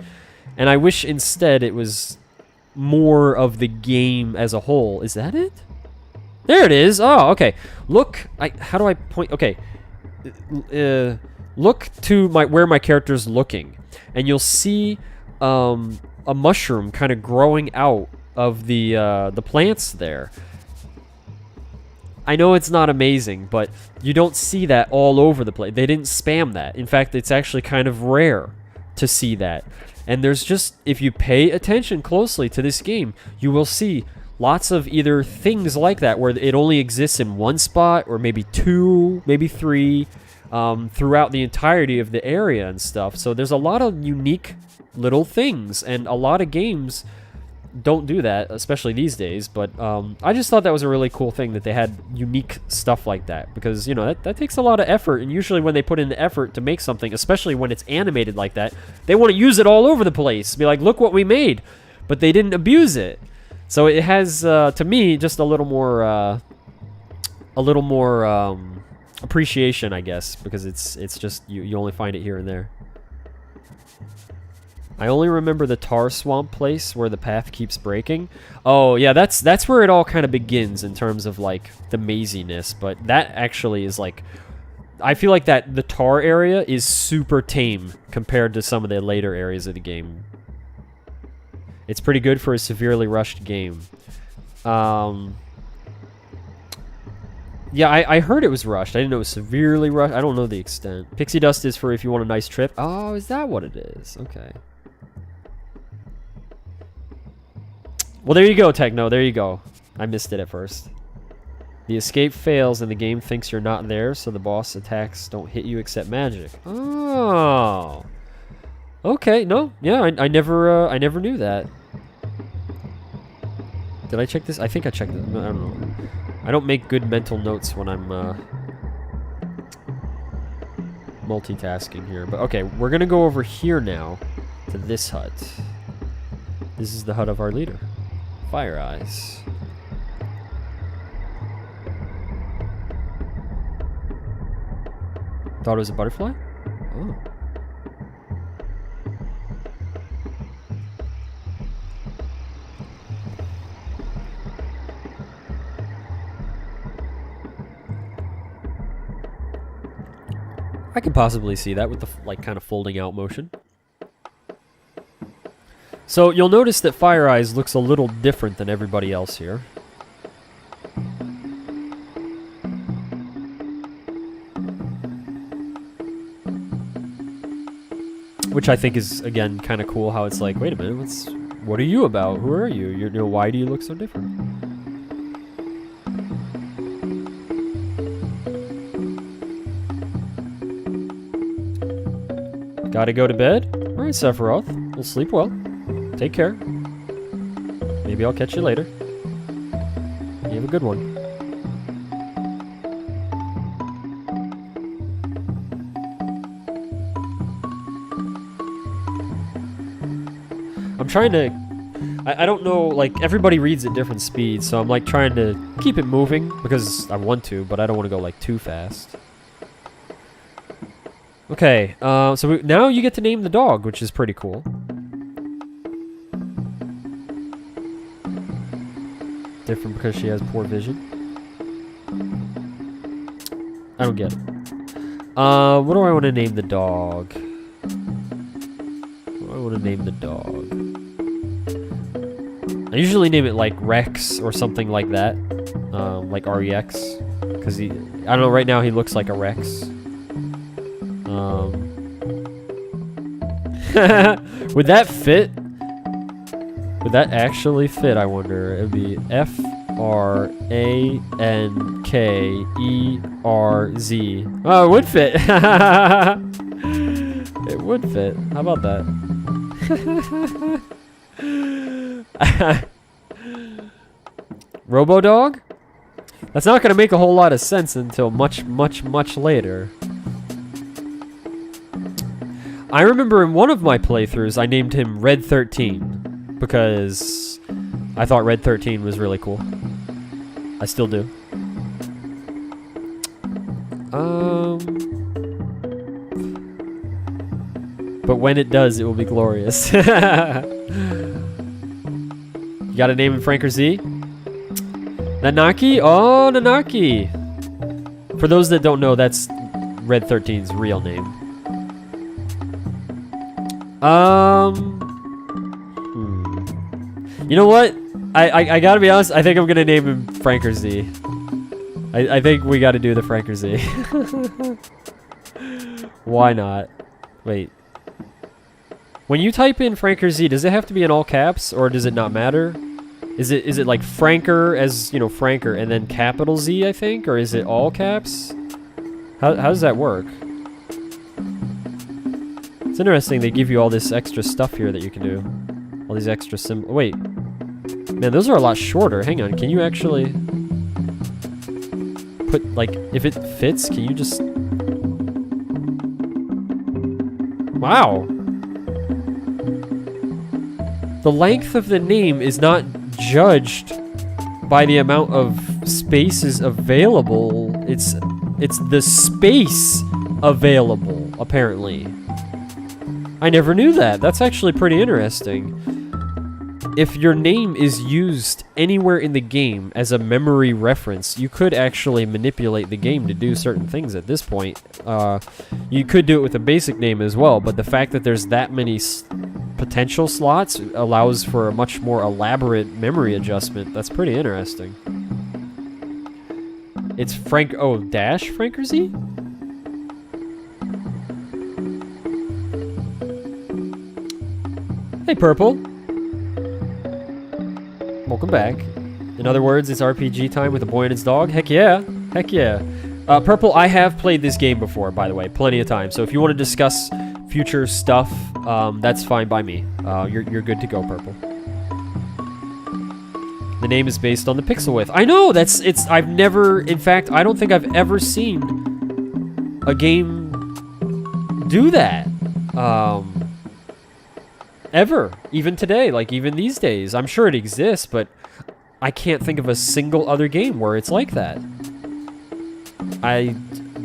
And I wish instead it was more of the game as a whole. Is that it? There it is. Oh, okay. Look, how do I point? Okay. Look to where my character's looking, and you'll see a mushroom kind of growing out of the plants there. I know it's not amazing, but you don't see that all over the place. They didn't spam that. In fact, it's actually kind of rare to see that. And there's just, if you pay attention closely to this game, you will see lots of either things like that where it only exists in one spot or maybe two, maybe three, throughout the entirety of the area and stuff. So there's a lot of unique little things, and a lot of games don't do that, especially these days. But I just thought that was a really cool thing that they had unique stuff like that, because, you know, that takes a lot of effort, and usually when they put in the effort to make something, especially when it's animated like that, they want to use it all over the place, be like, look what we made, but they didn't abuse it. So it has, to me, just a little more appreciation, I guess, because it's just, you only find it here and there. I only remember the tar swamp place where the path keeps breaking. Oh, yeah, that's where it all kind of begins in terms of, like, the maziness. But that actually is, like... I feel like the tar area is super tame compared to some of the later areas of the game. It's pretty good for a severely rushed game. Yeah, I heard it was rushed. I didn't know it was severely rushed. I don't know the extent. Pixie dust is for if you want a nice trip. Oh, is that what it is? Okay. Well, there you go, Techno. There you go. I missed it at first. The escape fails and the game thinks you're not there, so the boss attacks don't hit you except magic. Oh. Okay, no. Yeah, I never knew that. Did I check this? I think I checked it. I don't know. I don't make good mental notes when I'm multitasking here. But okay, we're gonna go over here now to this hut. This is the hut of our leader. Fire Eyes. Thought it was a butterfly? Oh. I can possibly see that with the, like, kind of folding out motion. So you'll notice that Fire Eyes looks a little different than everybody else here. Which I think is, again, kind of cool how it's like, wait a minute, what are you about? Who are you? You know, why do you look so different? Gotta go to bed? Alright, Sephiroth. We'll sleep well. Take care. Maybe I'll catch you later. You have a good one. I'm trying to... I don't know, like, everybody reads at different speeds, so I'm, like, trying to keep it moving, because I want to, but I don't want to go, like, too fast. Okay, so now you get to name the dog, which is pretty cool. Different because she has poor vision. I don't get it. What do I want to name the dog? What do I want to name the dog? I usually name it like Rex or something like that. Like REX. Because I don't know, right now he looks like a Rex. Would that fit? Would that actually fit, I wonder? It would be F-R-A-N-K-E-R-Z. Oh, it would fit. It would fit. How about that? Robo-Dog? That's not going to make a whole lot of sense until much, much, much later. I remember in one of my playthroughs, I named him Red 13 because I thought Red 13 was really cool. I still do. But when it does, it will be glorious. You gotta name him Frank or Z? Nanaki? Oh, Nanaki! For those that don't know, that's Red 13's real name. You know what? I gotta be honest, I think I'm gonna name him Frank or Z. I think we gotta do the Frank or Z. Why not? Wait. When you type in Franker Z, does it have to be in all caps, or does it not matter? Is it like Franker as, you know, Franker, and then capital Z, I think? Or is it all caps? How does that work? It's interesting they give you all this extra stuff here that you can do. All these extra wait. Man, those are a lot shorter. Hang on, can you actually... put, like, if it fits, can you just... Wow! The length of the name is not judged by the amount of spaces available. It's the space available, apparently. I never knew that. That's actually pretty interesting. If your name is used anywhere in the game as a memory reference, you could actually manipulate the game to do certain things at this point. You could do it with a basic name as well, but the fact that there's that many potential slots allows for a much more elaborate memory adjustment. That's pretty interesting. It's Frank... Oh, dash Franker Z? Hey, Purple. Welcome back. In other words, it's RPG time with a boy and his dog. Heck yeah. Heck yeah. Purple, I have played this game before, by the way. Plenty of times. So if you want to discuss future stuff, that's fine by me. You're good to go, Purple. The name is based on the pixel width. I know! I've never... In fact, I don't think I've ever seen a game do that. Ever. Even today. Like, even these days. I'm sure it exists, but I can't think of a single other game where it's like that.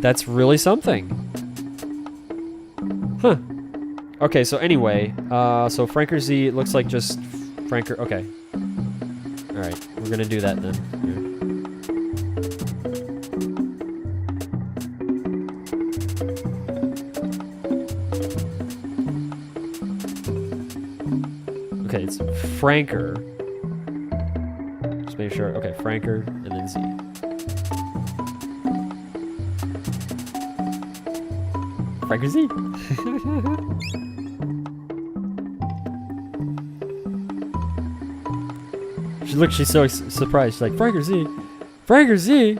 That's really something. Huh. Okay, so anyway, so Franker Z, it looks like just Franker, okay. Alright, we're gonna do that then. Okay, it's Franker. Just make sure, okay, Franker, and then Z. Franker Z. She's so surprised. She's like, Franker Z? Franker Z?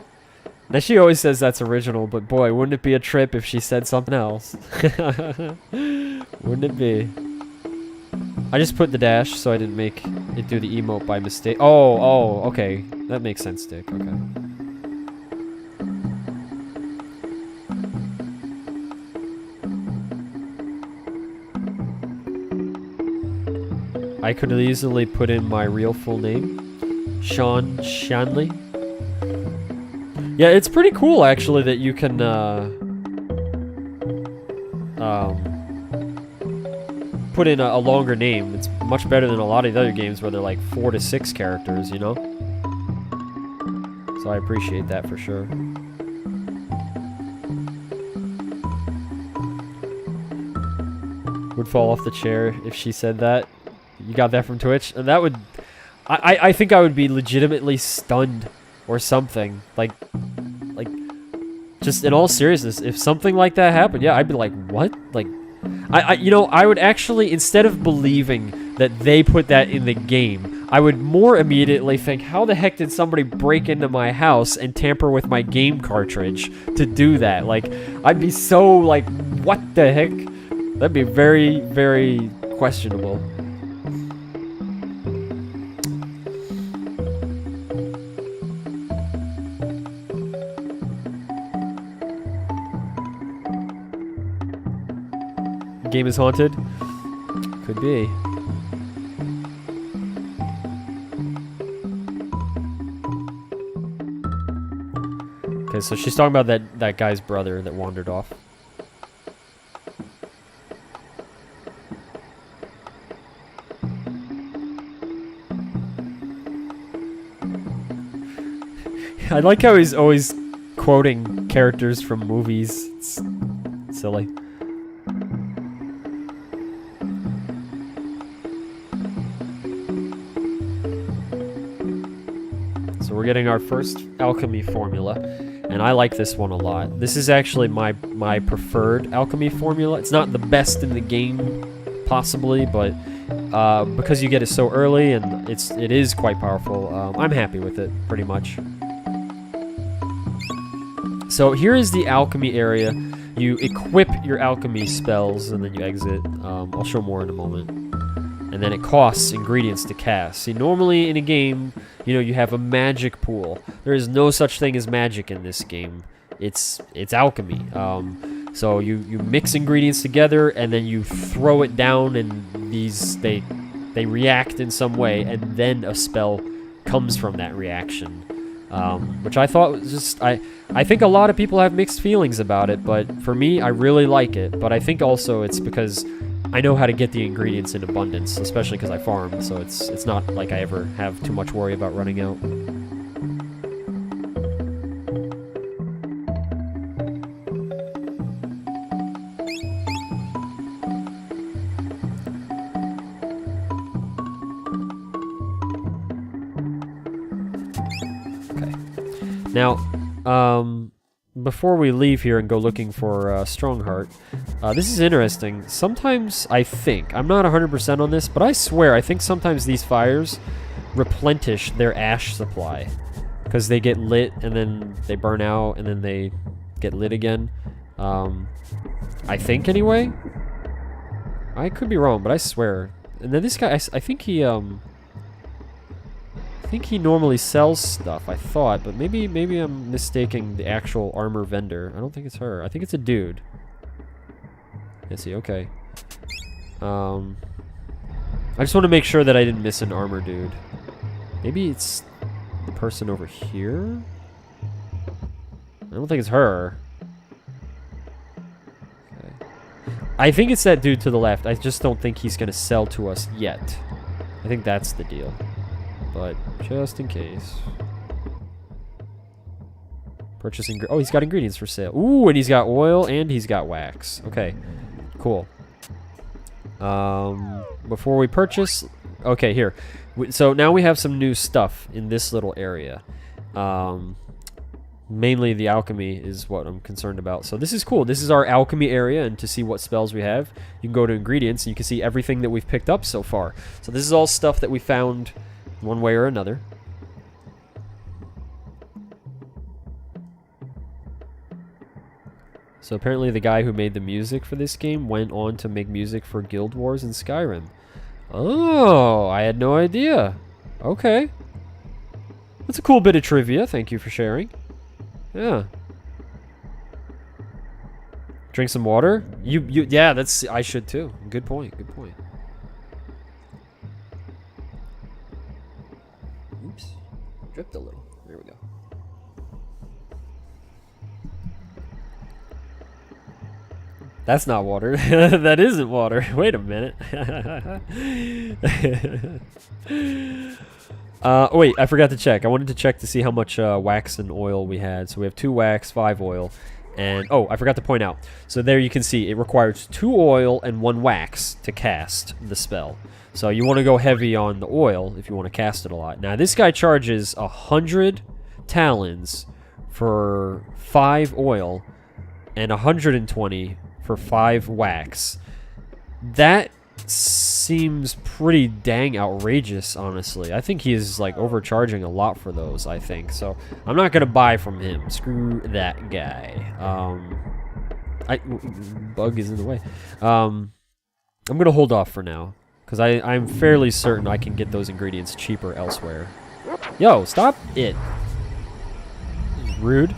Now, she always says that's original, but boy, wouldn't it be a trip if she said something else? Wouldn't it be? I just put the dash so I didn't make it do the emote by mistake. Oh, okay. That makes sense, Dick. Okay. I could easily put in my real full name, Sean Shanley. Yeah, it's pretty cool actually that you can put in a longer name. It's much better than a lot of the other games where they're like 4 to 6 characters, you know? So I appreciate that for sure. Would fall off the chair if she said that. You got that from Twitch? And that would... I think I would be legitimately stunned or something. Like, just in all seriousness, if something like that happened, yeah, I'd be like, what? Like, you know, I would actually, instead of believing that they put that in the game, I would more immediately think, how the heck did somebody break into my house and tamper with my game cartridge to do that? Like, I'd be so like, what the heck? That'd be very, very questionable. Game is haunted? Could be. Okay, so she's talking about that guy's brother that wandered off. I like how he's always quoting characters from movies. It's silly. So we're getting our first alchemy formula, and I like this one a lot. This is actually my preferred alchemy formula. It's not the best in the game possibly, but because you get it so early and it is quite powerful, I'm happy with it, pretty much. So here is the alchemy area. You equip your alchemy spells, and then you exit. I'll show more in a moment. And then it costs ingredients to cast. See, normally in a game, you know, you have a magic pool. There is no such thing as magic in this game. It's alchemy. So you mix ingredients together, and then you throw it down, and they react in some way, and then a spell comes from that reaction. Which I thought was just, I think a lot of people have mixed feelings about it, but for me, I really like it. But I think also it's because I know how to get the ingredients in abundance, especially because I farm, so it's not like I ever have too much worry about running out. Now, before we leave here and go looking for Strongheart, this is interesting. Sometimes I think, I'm not 100% on this, but I swear I think sometimes these fires replenish their ash supply. Because they get lit and then they burn out and then they get lit again. I think anyway. I could be wrong, but I swear. And then this guy, I think he normally sells stuff, I thought, but maybe I'm mistaking the actual armor vendor. I don't think it's her. I think it's a dude. Let's see, okay. I just want to make sure that I didn't miss an armor dude. Maybe it's the person over here? I don't think it's her. Okay. I think it's that dude to the left. I just don't think he's going to sell to us yet. I think that's the deal. But just in case. Purchasing. Oh, he's got ingredients for sale. Ooh, and he's got oil and he's got wax. Okay, cool. Before we purchase, okay, here. So now we have some new stuff in this little area. Mainly the alchemy is what I'm concerned about. So this is cool. This is our alchemy area, and to see what spells we have, you can go to ingredients and you can see everything that we've picked up so far. So this is all stuff that we found one way or another. So apparently the guy who made the music for this game went on to make music for Guild Wars and Skyrim. Oh, I had no idea. Okay. That's a cool bit of trivia. Thank you for sharing. Yeah. Drink some water? Yeah, that's, I should too. Good point, good point. Oops. Dripped a little. There we go. That's not water. That isn't water. Wait a minute. Wait, I forgot to check. I wanted to check to see how much wax and oil we had. So we have 2 wax, 5 oil. And, oh, I forgot to point out. So there you can see it requires 2 oil and 1 wax to cast the spell. So you want to go heavy on the oil if you want to cast it a lot. Now, this guy charges 100 talons for 5 oil and 120 for 5 wax. That seems pretty dang outrageous, honestly. I think he is like overcharging a lot for those, I think. So I'm not gonna buy from him. Screw that guy. Bug is in the way. I'm gonna hold off for now because I'm fairly certain I can get those ingredients cheaper elsewhere. Yo, stop it. Rude.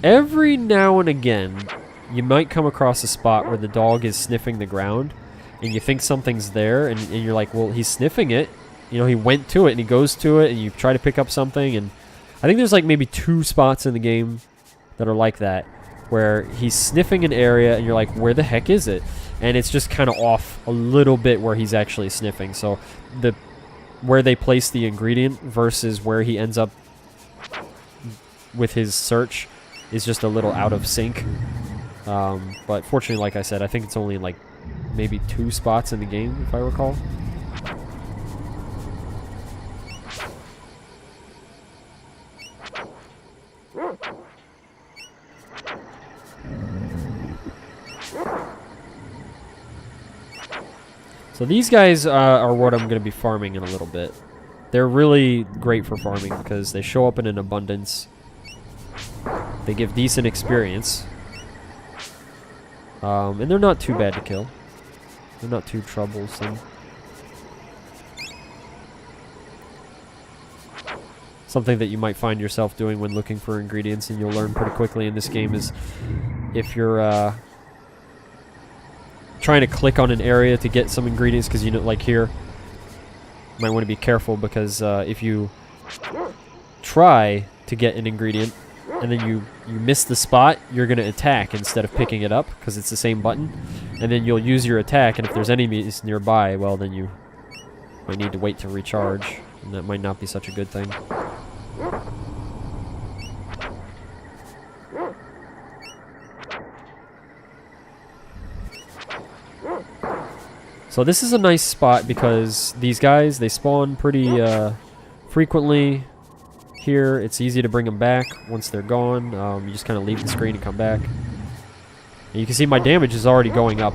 Every now and again, you might come across a spot where the dog is sniffing the ground, and you think something's there, and you're like, well, he's sniffing it. You know, he went to it, and he goes to it, and you try to pick up something, and I think there's like maybe 2 spots in the game that are like that, where he's sniffing an area, and you're like, where the heck is it? And it's just kind of off a little bit where he's actually sniffing. So where they place the ingredient versus where he ends up with his search is just a little out of sync. But fortunately, like I said, I think it's only like maybe 2 spots in the game, if I recall. So these guys are what I'm going to be farming in a little bit. They're really great for farming because they show up in an abundance. They give decent experience. And they're not too bad to kill. They're not too troublesome. Something that you might find yourself doing when looking for ingredients, and you'll learn pretty quickly in this game, is if you're trying to click on an area to get some ingredients, because you know, like here, you might want to be careful because if you try to get an ingredient and then you miss the spot, you're going to attack instead of picking it up because it's the same button, and then you'll use your attack, and if there's enemies nearby, well, then you might need to wait to recharge, and that might not be such a good thing. So this is a nice spot because these guys, they spawn pretty frequently here. It's easy to bring them back once they're gone. You just kind of leave the screen and come back. And you can see my damage is already going up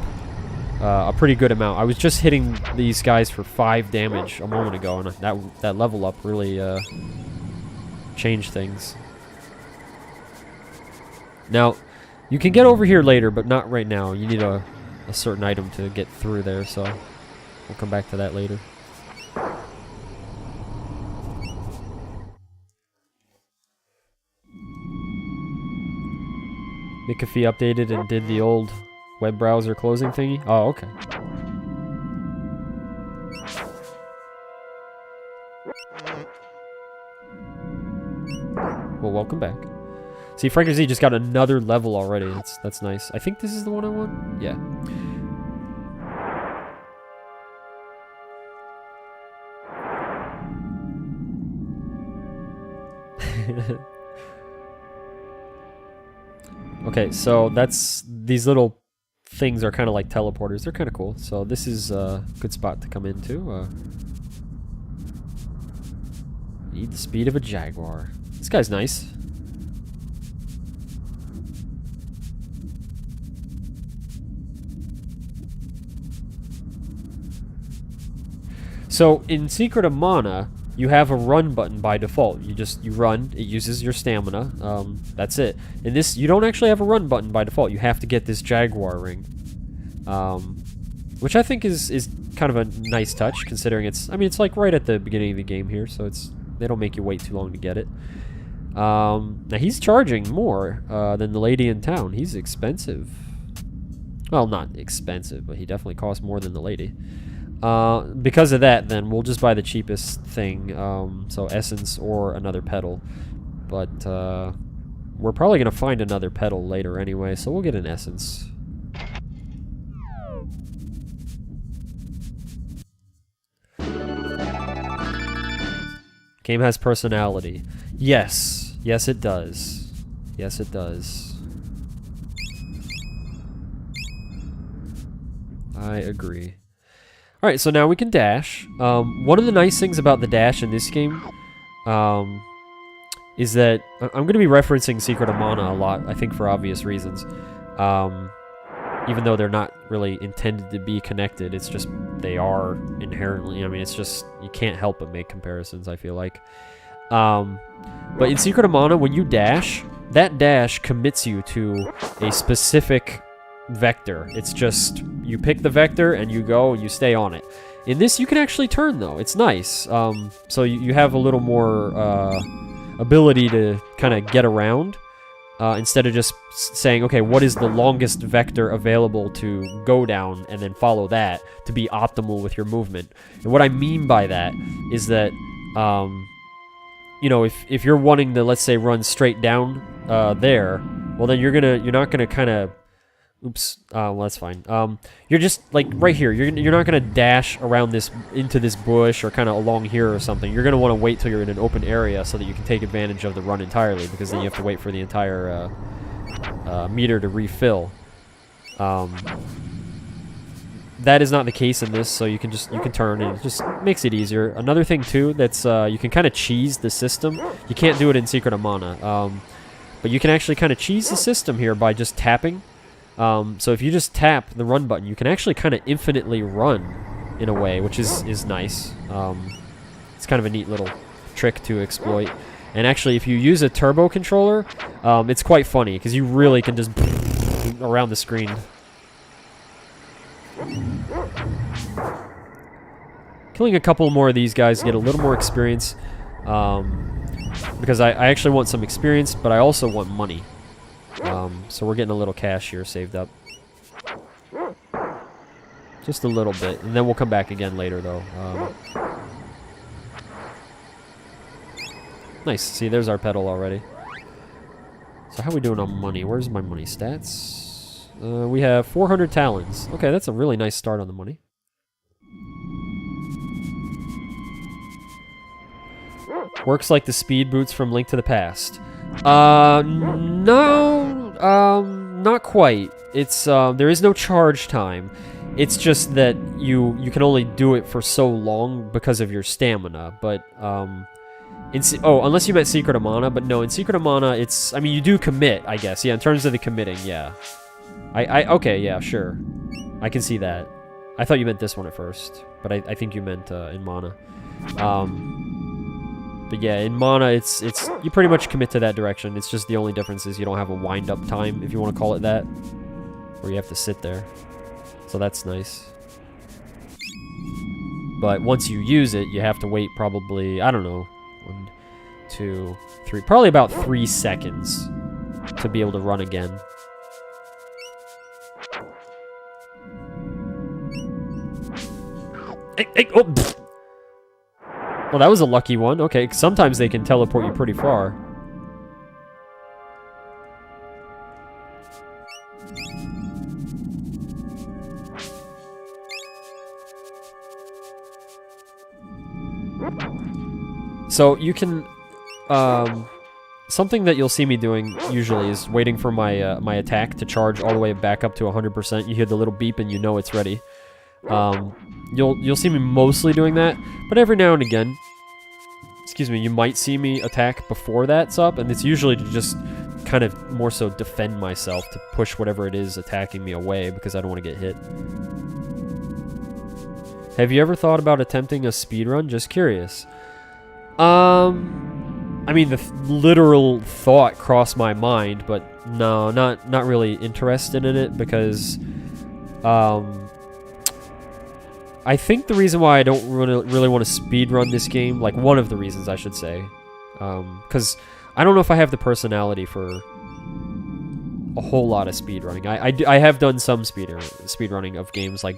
a pretty good amount. I was just hitting these guys for 5 damage a moment ago, and that level up really changed things. Now, you can get over here later, but not right now. You need a certain item to get through there, so we'll come back to that later. McAfee updated and did the old web browser closing thingy? Oh, okay. Well, welcome back. See, Frank Z just got another level already. That's nice. I think this is the one I want. Yeah. Okay, so these little things are kind of like teleporters. They're kind of cool. So this is a good spot to come into. Need the speed of a jaguar. This guy's nice. So in Secret of Mana, you have a run button by default. You run, it uses your stamina, that's it. In this, you don't actually have a run button by default. You have to get this Jaguar ring. Which I think is kind of a nice touch, considering it's like right at the beginning of the game here, so they don't make you wait too long to get it. Now he's charging more than the lady in town. He's expensive. Well, not expensive, but he definitely costs more than the lady. Because of that, then, we'll just buy the cheapest thing, so essence or another petal. But, we're probably going to find another petal later anyway, so we'll get an essence. Game has personality. Yes. Yes, it does. Yes, it does. I agree. Alright, so now we can dash. One of the nice things about the dash in this game is that I'm going to be referencing Secret of Mana a lot, I think for obvious reasons. Even though they're not really intended to be connected, it's just they are inherently. It's just, you can't help but make comparisons, I feel like. But in Secret of Mana, when you dash, that dash commits you to a specific vector. It's just, you pick the vector and you go and you stay on it. In this, you can actually turn, though. It's nice. So you have a little more ability to kind of get around instead of just saying, okay, what is the longest vector available to go down and then follow that to be optimal with your movement. And what I mean by that is that you know, if you're wanting to, let's say, run straight down there, well, then you're not gonna kind of, oops, well, that's fine. You're just, like, right here. You're not going to dash around this, into this bush or kind of along here or something. You're going to want to wait till you're in an open area so that you can take advantage of the run entirely, because then you have to wait for the entire meter to refill. That is not the case in this, so you can turn, and it just makes it easier. Another thing, too, that's, you can kind of cheese the system. You can't do it in Secret of Mana, but you can actually kind of cheese the system here by just tapping. So if you just tap the run button, you can actually kind of infinitely run in a way, which is nice. It's kind of a neat little trick to exploit. And actually, if you use a turbo controller, it's quite funny, because you really can just around the screen. Killing a couple more of these guys to get a little more experience, because I actually want some experience, but I also want money. So we're getting a little cash here saved up. Just a little bit, and then we'll come back again later, though. Nice. See, there's our pedal already. So how are we doing on money? Where's my money stats? We have 400 talons. Okay, that's a really nice start on the money. Works like the speed boots from Link to the Past. No, not quite. It's there is no charge time. It's just that you can only do it for so long because of your stamina. But unless you meant Secret of Mana, but no, in Secret of Mana, it's, I mean, you do commit, I guess. Yeah, in terms of the committing, yeah. Okay, yeah, sure. I can see that. I thought you meant this one at first, but I think you meant in Mana. But yeah, in Mana, it's you pretty much commit to that direction. It's just the only difference is you don't have a wind-up time, if you want to call it that, where you have to sit there. So that's nice. But once you use it, you have to wait probably, I don't know, 1, 2, 3, probably about 3 seconds to be able to run again. Hey, oh! Well, that was a lucky one. Okay, sometimes they can teleport you pretty far. So you can, something that you'll see me doing usually is waiting for my my attack to charge all the way back up to 100%. You hear the little beep and you know it's ready. You'll see me mostly doing that, but every now and again, excuse me, you might see me attack before that's up, and it's usually to just kind of more so defend myself, to push whatever it is attacking me away because I don't want to get hit. Have you ever thought about attempting a speedrun? Just curious. I mean, the literal thought crossed my mind, but no, not really interested in it because, I think the reason why I don't really want to speedrun this game, like one of the reasons I should say, because I don't know if I have the personality for a whole lot of speedrunning. I have done some speedrunning of games like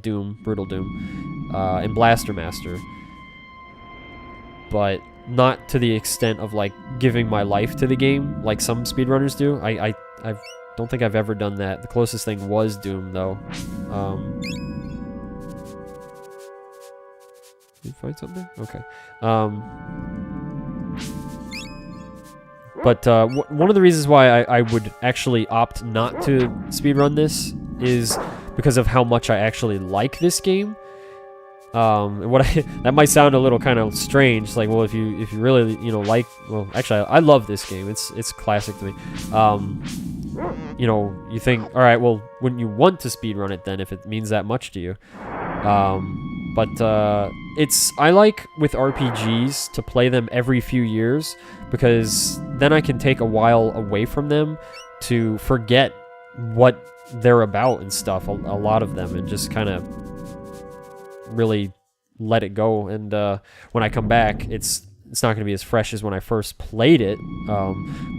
Doom, Brutal Doom, and Blaster Master, but not to the extent of like giving my life to the game like some speedrunners do. I don't think I've ever done that. The closest thing was Doom though. Did you find something? Okay. But one of the reasons why I would actually opt not to speedrun this is because of how much I actually like this game. That might sound a little kind of strange. Like, well, if you really like, well, actually, I love this game. It's classic to me. You think, all right, well, wouldn't you want to speedrun it then if it means that much to you? But I like with RPGs to play them every few years because then I can take a while away from them to forget what they're about and stuff, a lot of them, and just kind of really let it go. And when I come back, it's not going to be as fresh as when I first played it,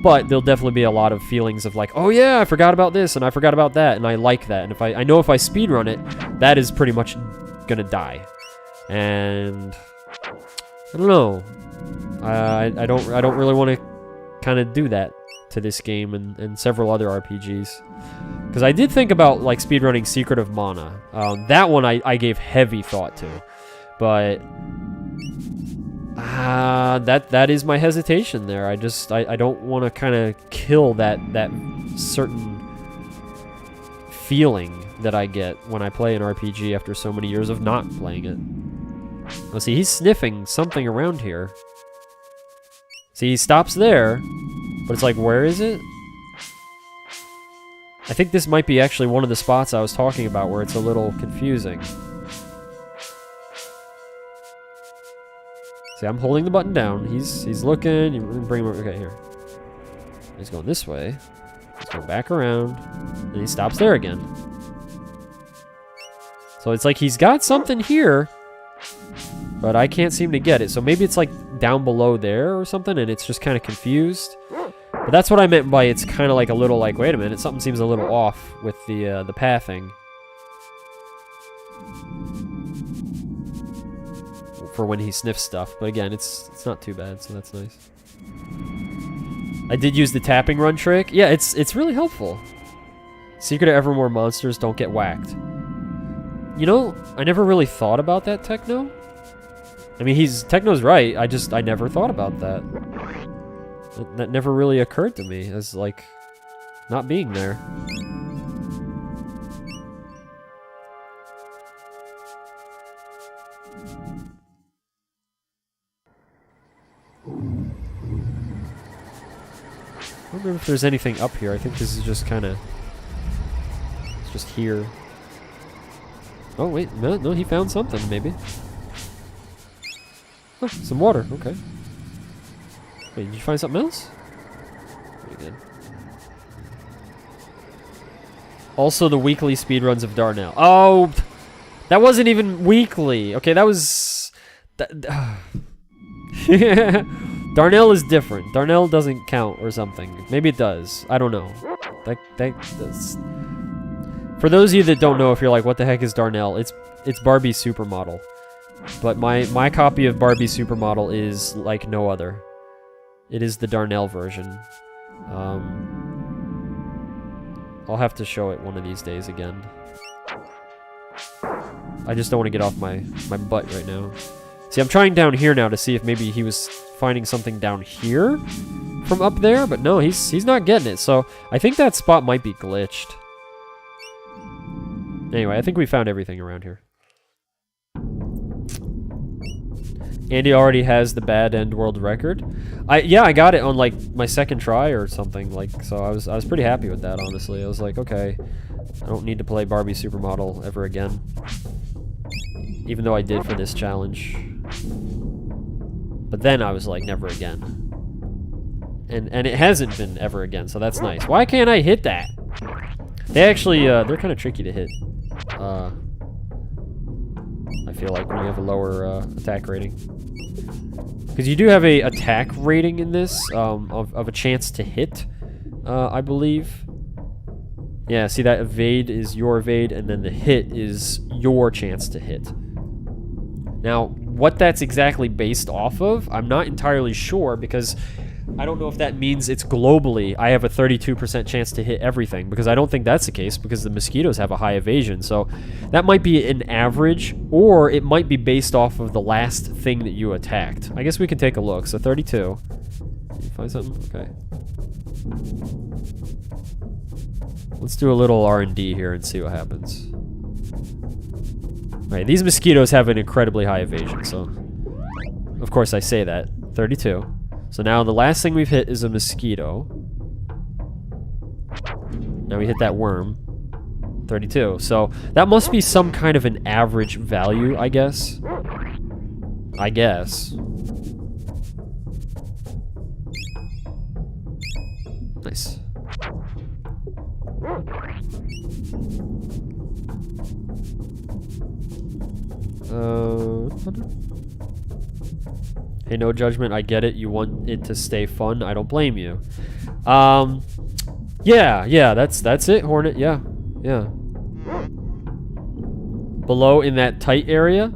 but there'll definitely be a lot of feelings of like, oh yeah, I forgot about this and I forgot about that, and I like that. And I know if I speedrun it, that is pretty much gonna die. And I don't know, I don't really want to kind of do that to this game and several other RPGs, because I did think about like speedrunning Secret of Mana. That one I gave heavy thought to, but that is my hesitation there. I don't want to kind of kill that certain feeling that I get when I play an RPG after so many years of not playing it. Let's see, he's sniffing something around here. See, he stops there, but it's like, where is it? I think this might be actually one of the spots I was talking about where it's a little confusing. See, I'm holding the button down. He's looking. You bring him over. Okay, here. He's going this way. He's going back around. And he stops there again. So it's like he's got something here, but I can't seem to get it. So maybe it's like down below there or something, and it's just kind of confused. But that's what I meant by it's kind of like a little like, wait a minute, something seems a little off with the pathing. For when he sniffs stuff, but again, it's not too bad, so that's nice. I did use the tapping run trick. Yeah, it's really helpful. Secret of Evermore monsters don't get whacked. You know, I never really thought about that, Techno. I mean, Techno's right. I never thought about that. That never really occurred to me as like not being there. I don't remember if there's anything up here. I think this is just kind of... It's just here. Oh, wait. No, he found something, maybe. Oh, some water. Okay. Wait, did you find something else? Pretty good. Also, the weekly speedruns of Darnell. Oh! That wasn't even weekly. Okay, that was... Darnell is different. Darnell doesn't count or something. Maybe it does. I don't know. That's... For those of you that don't know, if you're like, what the heck is Darnell? It's Barbie Supermodel. But my copy of Barbie Supermodel is like no other. It is the Darnell version. I'll have to show it one of these days again. I just don't want to get off my butt right now. See, I'm trying down here now to see if maybe he was finding something down here from up there, but no, he's not getting it. So I think that spot might be glitched. Anyway, I think we found everything around here. Andy already has the bad end world record. Yeah, I got it on like my second try or something. Like, so I was pretty happy with that. Honestly, I was like, okay, I don't need to play Barbie Supermodel ever again. Even though I did for this challenge. But then I was like, never again. And it hasn't been ever again, so that's nice. Why can't I hit that? They actually, they're kind of tricky to hit. I feel like when you have a lower attack rating. Because you do have a attack rating in this, of a chance to hit, I believe. Yeah, see that evade is your evade, and then the hit is your chance to hit. Now, what that's exactly based off of, I'm not entirely sure, because I don't know if that means it's globally. I have a 32% chance to hit everything, because I don't think that's the case, because the mosquitoes have a high evasion. So that might be an average, or it might be based off of the last thing that you attacked. I guess we can take a look. So 32. Did you find something? Okay. Let's do a little R&D here and see what happens. Alright, these mosquitoes have an incredibly high evasion, so... Of course I say that. 32. So now the last thing we've hit is a mosquito. Now we hit that worm. 32. So that must be some kind of an average value, I guess. I guess. Nice. Hey, no judgment. I get it. You want it to stay fun. I don't blame you. Yeah. That's it, Hornet. Yeah. Below in that tight area.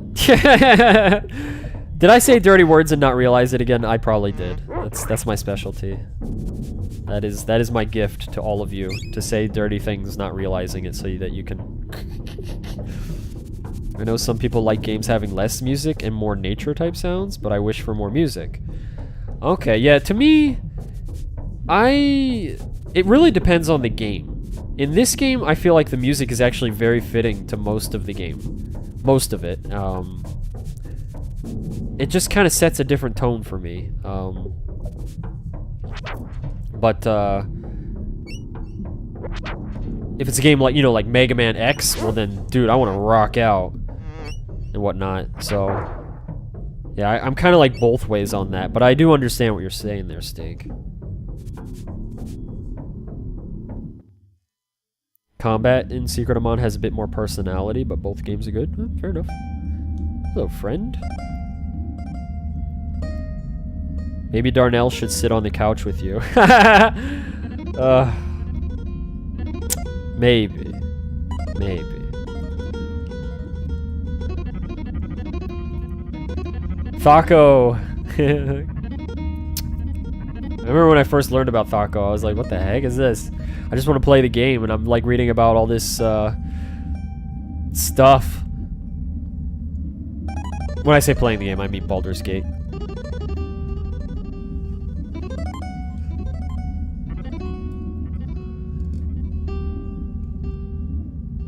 Did I say dirty words and not realize it again? I probably did. That's my specialty. That is my gift to all of you, to say dirty things not realizing it so that you can... I know some people like games having less music and more nature type sounds, but I wish for more music. Okay, yeah, to me, it really depends on the game. In this game, I feel like the music is actually very fitting to most of the game. Most of it. It just kind of sets a different tone for me. If it's a game like, like Mega Man X, well then, dude, I want to rock out and whatnot. So, Yeah, I'm kind of like both ways on that, but I do understand what you're saying there, Steak. Combat in Secret of Mana has a bit more personality, but both games are good. Fair enough. Hello, friend. Maybe Darnell should sit on the couch with you. Maybe. Maybe. Thaco. I remember when I first learned about Thaco, I was like, what the heck is this? I just want to play the game, and I'm like reading about all this stuff. When I say playing the game, I mean Baldur's Gate.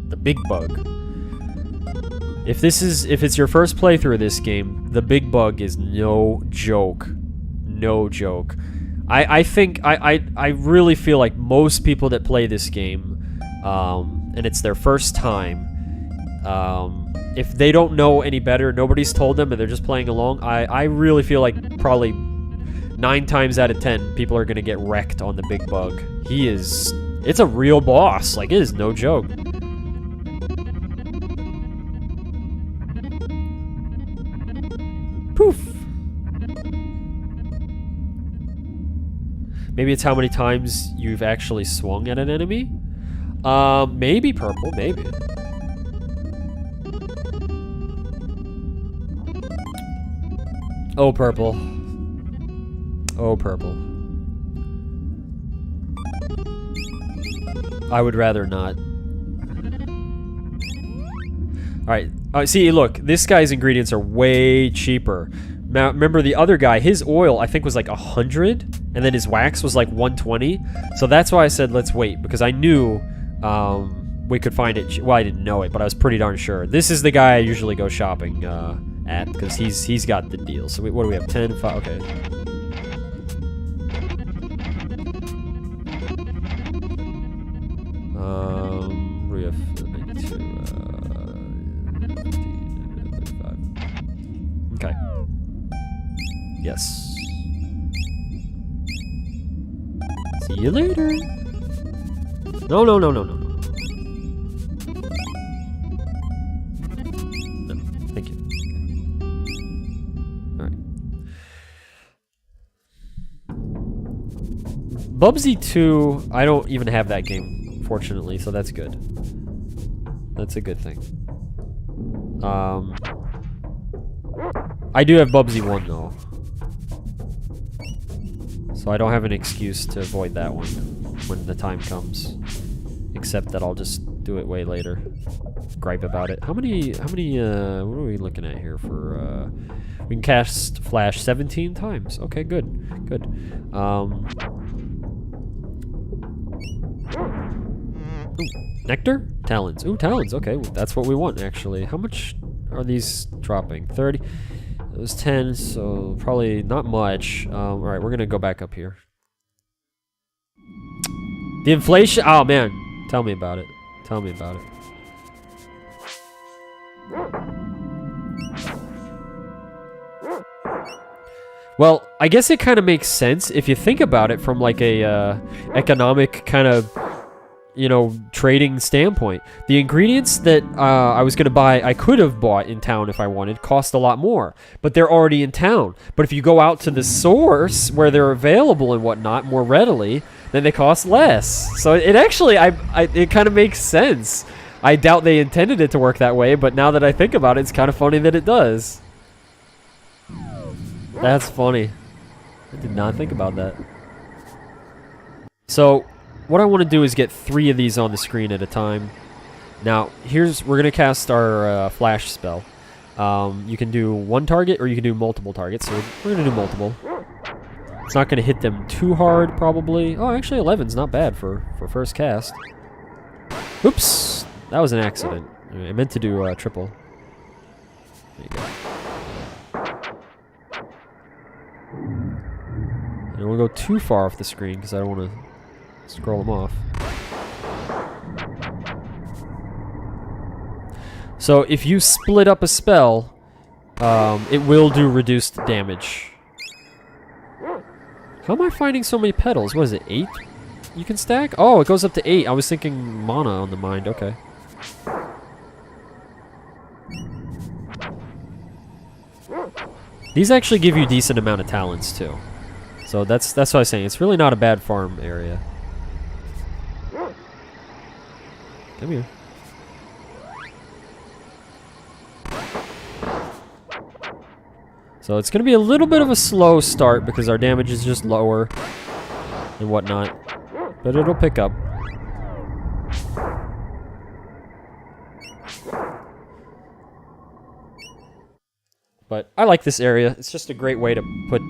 The big bug. If it's your first playthrough of this game, the big bug is no joke. No joke. I think I really feel like most people that play this game, and it's their first time, if they don't know any better, nobody's told them, and they're just playing along, I really feel like probably 9 times out of 10, people are gonna get wrecked on the big bug. It's a real boss. Like, it is no joke. Poof. Maybe it's how many times you've actually swung at an enemy? Maybe purple, maybe. Oh, purple. Oh, purple. I would rather not. Alright, see, look, this guy's ingredients are way cheaper. Now, remember the other guy, his oil, I think, was like 100, and then his wax was like 120. So that's why I said let's wait, because I knew we could find it. Well, I didn't know it, but I was pretty darn sure. This is the guy I usually go shopping at, because he's got the deal. So what do we have? 10, 5, okay. What do we have? 92, 15, 35. Okay. Yes. See you later. No, no, no, no, no, no. No, thank you. Alright. Bubsy 2, I don't even have that game, fortunately, so that's good. That's a good thing. I do have Bubsy 1, though. So I don't have an excuse to avoid that one when the time comes. Except that I'll just do it way later. Gripe about it. How many, what are we looking at here for, we can cast Flash 17 times. Okay, good, good. Ooh, Nectar? Talons. Ooh, Talons, okay, that's what we want, actually. How much are these dropping? 30? It was 10, so probably not much. Alright, we're gonna go back up here. The inflation? Oh, man. Tell me about it. Tell me about it. Well, I guess it kind of makes sense if you think about it from like a economic kind of, you know, trading standpoint. The ingredients that I was going to buy, I could have bought in town if I wanted, cost a lot more. But they're already in town. But if you go out to the source where they're available and whatnot more readily, then they cost less. So it actually, it kind of makes sense. I doubt they intended it to work that way, but now that I think about it, it's kind of funny that it does. That's funny. I did not think about that. So what I want to do is get 3 of these on the screen at a time. Now, we're going to cast our flash spell. You can do 1 target or you can do multiple targets, so we're going to do multiple. It's not going to hit them too hard, probably. Oh, actually 11's not bad for first cast. Oops! That was an accident. I meant to do triple. There you go. I don't want to go too far off the screen because I don't want to scroll them off. So if you split up a spell, it will do reduced damage. How am I finding so many petals? What is it, 8 you can stack? Oh, it goes up to 8. I was thinking mana on the mind. Okay. These actually give you a decent amount of talents too. So that's what I was saying. It's really not a bad farm area. Come here. So it's going to be a little bit of a slow start because our damage is just lower and whatnot. But it'll pick up. But I like this area. It's just a great way to put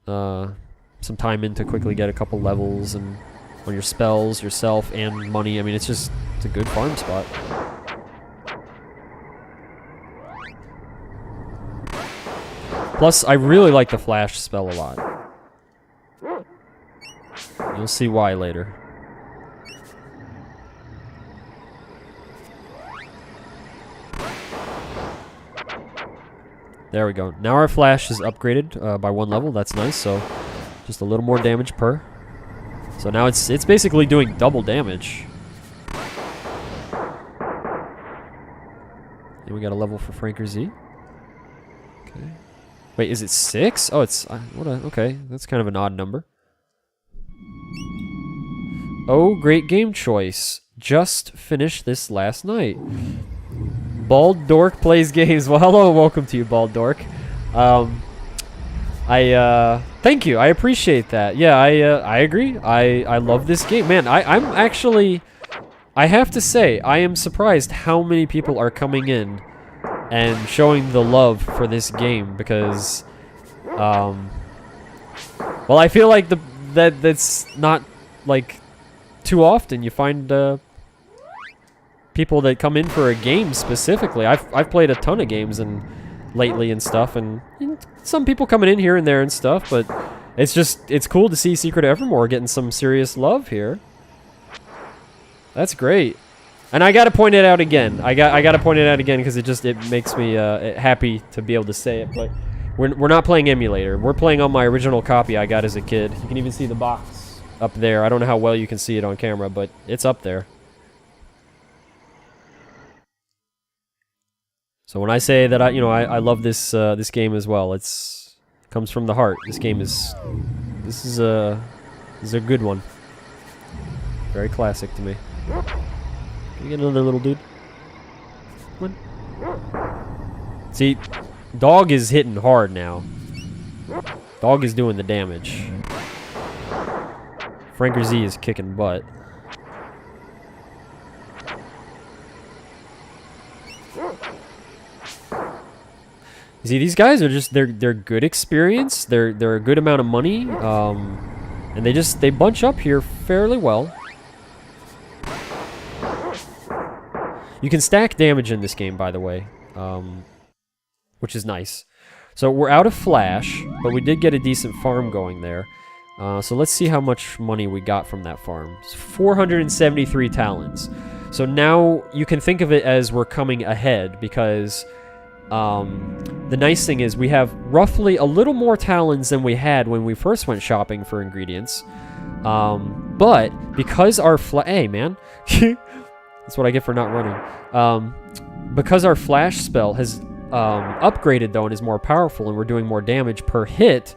some time in to quickly get a couple levels and on your spells, yourself, and money. I mean, it's a good farm spot. Plus, I really like the flash spell a lot. You'll see why later. There we go. Now our flash is upgraded by 1 level. That's nice. So just a little more damage per. So now it's basically doing double damage. And we got a level for Franker Z. Okay. Wait, is it 6? Oh, it's okay. That's kind of an odd number. Oh, great game choice. Just finished this last night. Bald Dork plays games. Well, hello and welcome to you, Bald Dork. Thank you. I appreciate that. Yeah, I agree. I love this game. Man, I'm actually, I have to say, I am surprised how many people are coming in and showing the love for this game because, well, I feel like that's not, like, too often you find, people that come in for a game specifically. I've played a ton of games lately and stuff, and some people coming in here and there and stuff, but it's cool to see Secret of Evermore getting some serious love here. That's great. And I gotta point it out again. I gotta point it out again because it makes me happy to be able to say it. But we're not playing Emulator. We're playing on my original copy I got as a kid. You can even see the box up there. I don't know how well you can see it on camera, but it's up there. So when I say that I love this this game as well, it comes from the heart. This game is a good one. Very classic to me. Can you get another little dude? Come on. See, dog is hitting hard now. Dog is doing the damage. Franker Z is kicking butt. You see, these guys are just they're good experience. They're a good amount of money, and they bunch up here fairly well. You can stack damage in this game, by the way, which is nice. So we're out of flash, but we did get a decent farm going there. So let's see how much money we got from that farm. It's 473 talents. So now you can think of it as we're coming ahead because. The nice thing is we have roughly a little more talons than we had when we first went shopping for ingredients. But because our hey man, that's what I get for not running. Because our flash spell has upgraded though and is more powerful and we're doing more damage per hit,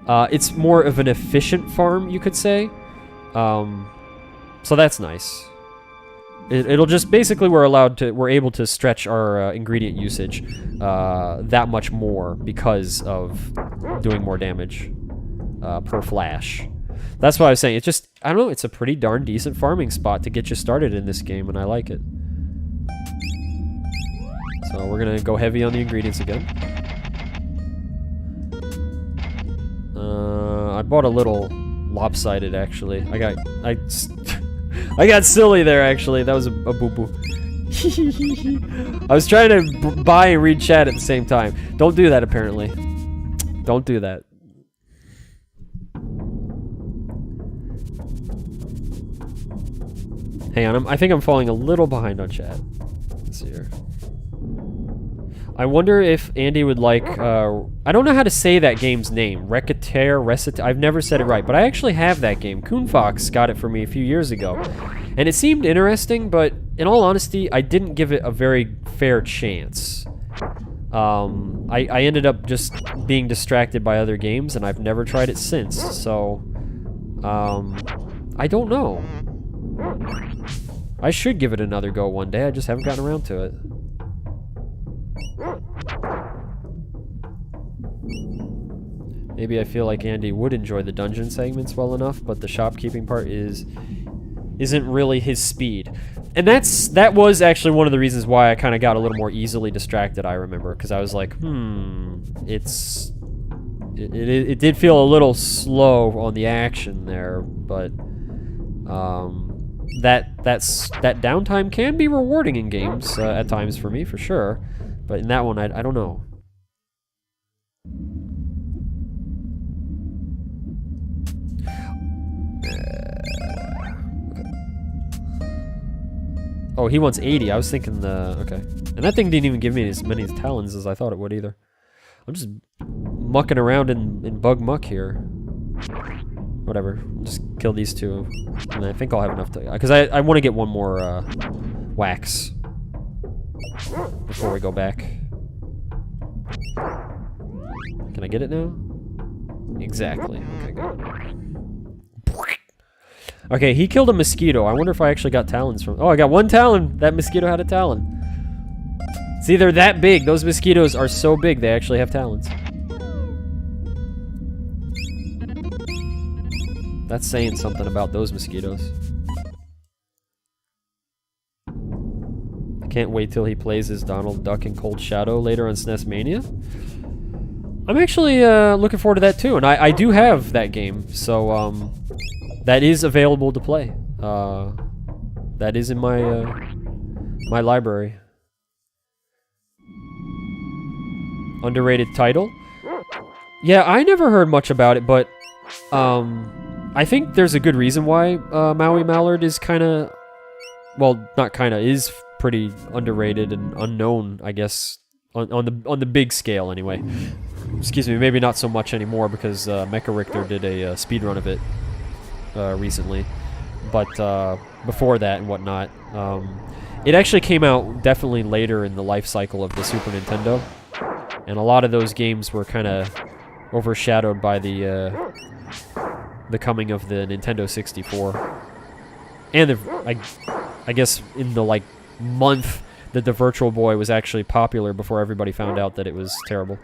it's more of an efficient farm, you could say. So that's nice. It'll just basically we're able to stretch our ingredient usage that much more because of doing more damage per flash. That's what I was saying. It's just, I don't know, it's a pretty darn decent farming spot to get you started in this game, and I like it. So we're gonna go heavy on the ingredients again. I bought a little lopsided actually. I got silly there, actually. That was a boo-boo. I was trying to buy and read chat at the same time. Don't do that, apparently. Don't do that. Hang on, I think I'm falling a little behind on chat. Let's see here. I wonder if Andy would like, I don't know how to say that game's name. Recite. I've never said it right, but I actually have that game. Coonfox got it for me a few years ago. And it seemed interesting, but in all honesty, I didn't give it a very fair chance. I ended up just being distracted by other games, and I've never tried it since, so... I don't know. I should give it another go one day, I just haven't gotten around to it. Maybe I feel like Andy would enjoy the dungeon segments well enough, but the shopkeeping part isn't really his speed. And that was actually one of the reasons why I kind of got a little more easily distracted, I remember, because I was like, it did feel a little slow on the action there, but that downtime can be rewarding in games at times for me, for sure. But in that one, I don't know. Oh, he wants 80. I was thinking okay. And that thing didn't even give me as many talons as I thought it would either. I'm just mucking around in bug muck here. Whatever. I'll just kill these two. And I think I'll have enough to... Because I want to get one more wax before we go back. Can I get it now? Exactly. Okay, good. Okay, he killed a mosquito. I wonder if I actually got talons from... Oh, I got one talon! That mosquito had a talon. See, they're that big. Those mosquitoes are so big, they actually have talons. That's saying something about those mosquitoes. I can't wait till he plays as Donald Duck in Cold Shadow later on SNES Mania. I'm actually looking forward to that too, and I do have that game, so that is available to play. That is in my my library. Underrated title? Yeah, I never heard much about it, but I think there's a good reason why Maui Mallard is kind of, well, not kind of, is pretty underrated and unknown, I guess, on the big scale anyway. Excuse me, maybe not so much anymore because Mecha Richter did a speedrun of it recently, but before that and whatnot, it actually came out definitely later in the life cycle of the Super Nintendo, and a lot of those games were kind of overshadowed by the coming of the Nintendo 64, and I guess in the like month that the Virtual Boy was actually popular before everybody found out that it was terrible.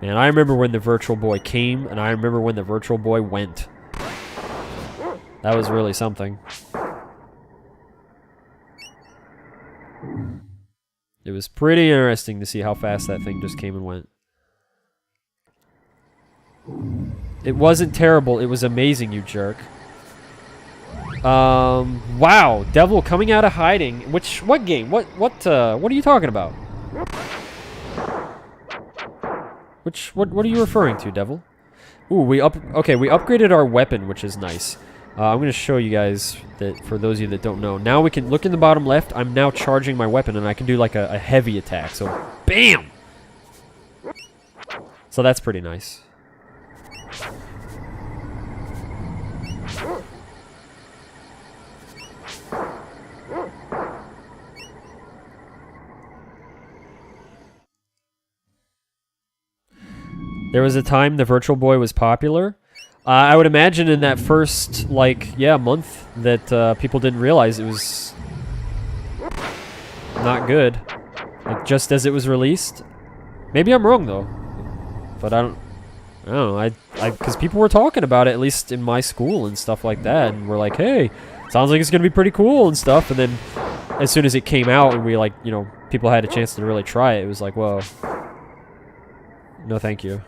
Man, I remember when the Virtual Boy came, and I remember when the Virtual Boy went. That was really something. It was pretty interesting to see how fast that thing just came and went. It wasn't terrible, it was amazing, you jerk. Wow, Devil coming out of hiding. What game? What are you talking about? What are you referring to, Devil? Ooh, we upgraded our weapon, which is nice. I'm gonna show you guys that, for those of you that don't know. Now we can look in the bottom left. I'm now charging my weapon, and I can do like a heavy attack. So, BAM! So that's pretty nice. There was a time the Virtual Boy was popular. I would imagine in that first, month that people didn't realize it was not good. Like, just as it was released. Maybe I'm wrong, though. But I don't know. Because people were talking about it, at least in my school and stuff like that. And we're like, hey, sounds like it's going to be pretty cool and stuff. And then as soon as it came out and we, people had a chance to really try it, it was like, whoa. No, thank you.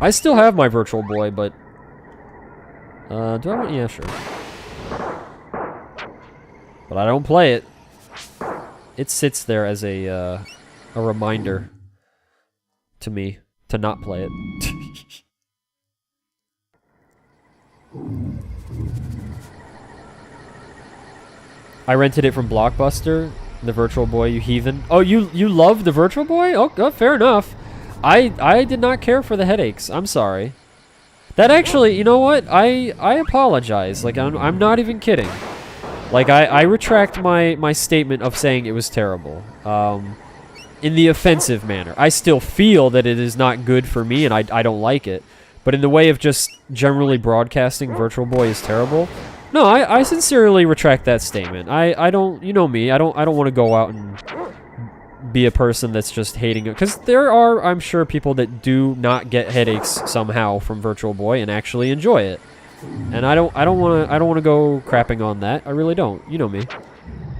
I still have my Virtual Boy, but... do I want... Yeah, sure. But I don't play it. It sits there as a reminder to me to not play it. I rented it from Blockbuster. The Virtual Boy, you heathen. Oh, you love the Virtual Boy? Oh, fair enough. I did not care for the headaches. I'm sorry. That actually, you know what? I apologize. Like, I'm not even kidding. Like, I retract my statement of saying it was terrible. In the offensive manner. I still feel that it is not good for me, and I don't like it. But in the way of just generally broadcasting Virtual Boy is terrible, no, I sincerely retract that statement. I don't, you know me, I don't want to go out and be a person that's just hating it, because there are, I'm sure, people that do not get headaches somehow from Virtual Boy and actually enjoy it. And I don't want to go crapping on that. I really don't. You know me.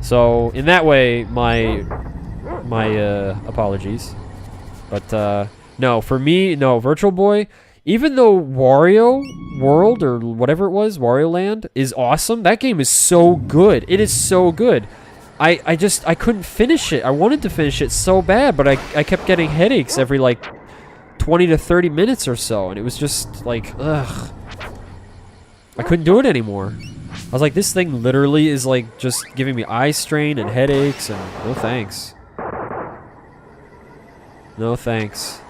So in that way, my apologies. But no, for me, no, Virtual Boy, even though Wario World or whatever it was, Wario Land is awesome. That game is so good. It is so good. I couldn't finish it. I wanted to finish it so bad, but I kept getting headaches every like 20 to 30 minutes or so, and it was just like, ugh. I couldn't do it anymore. I was like, this thing literally is like just giving me eye strain and headaches, and no thanks. No thanks.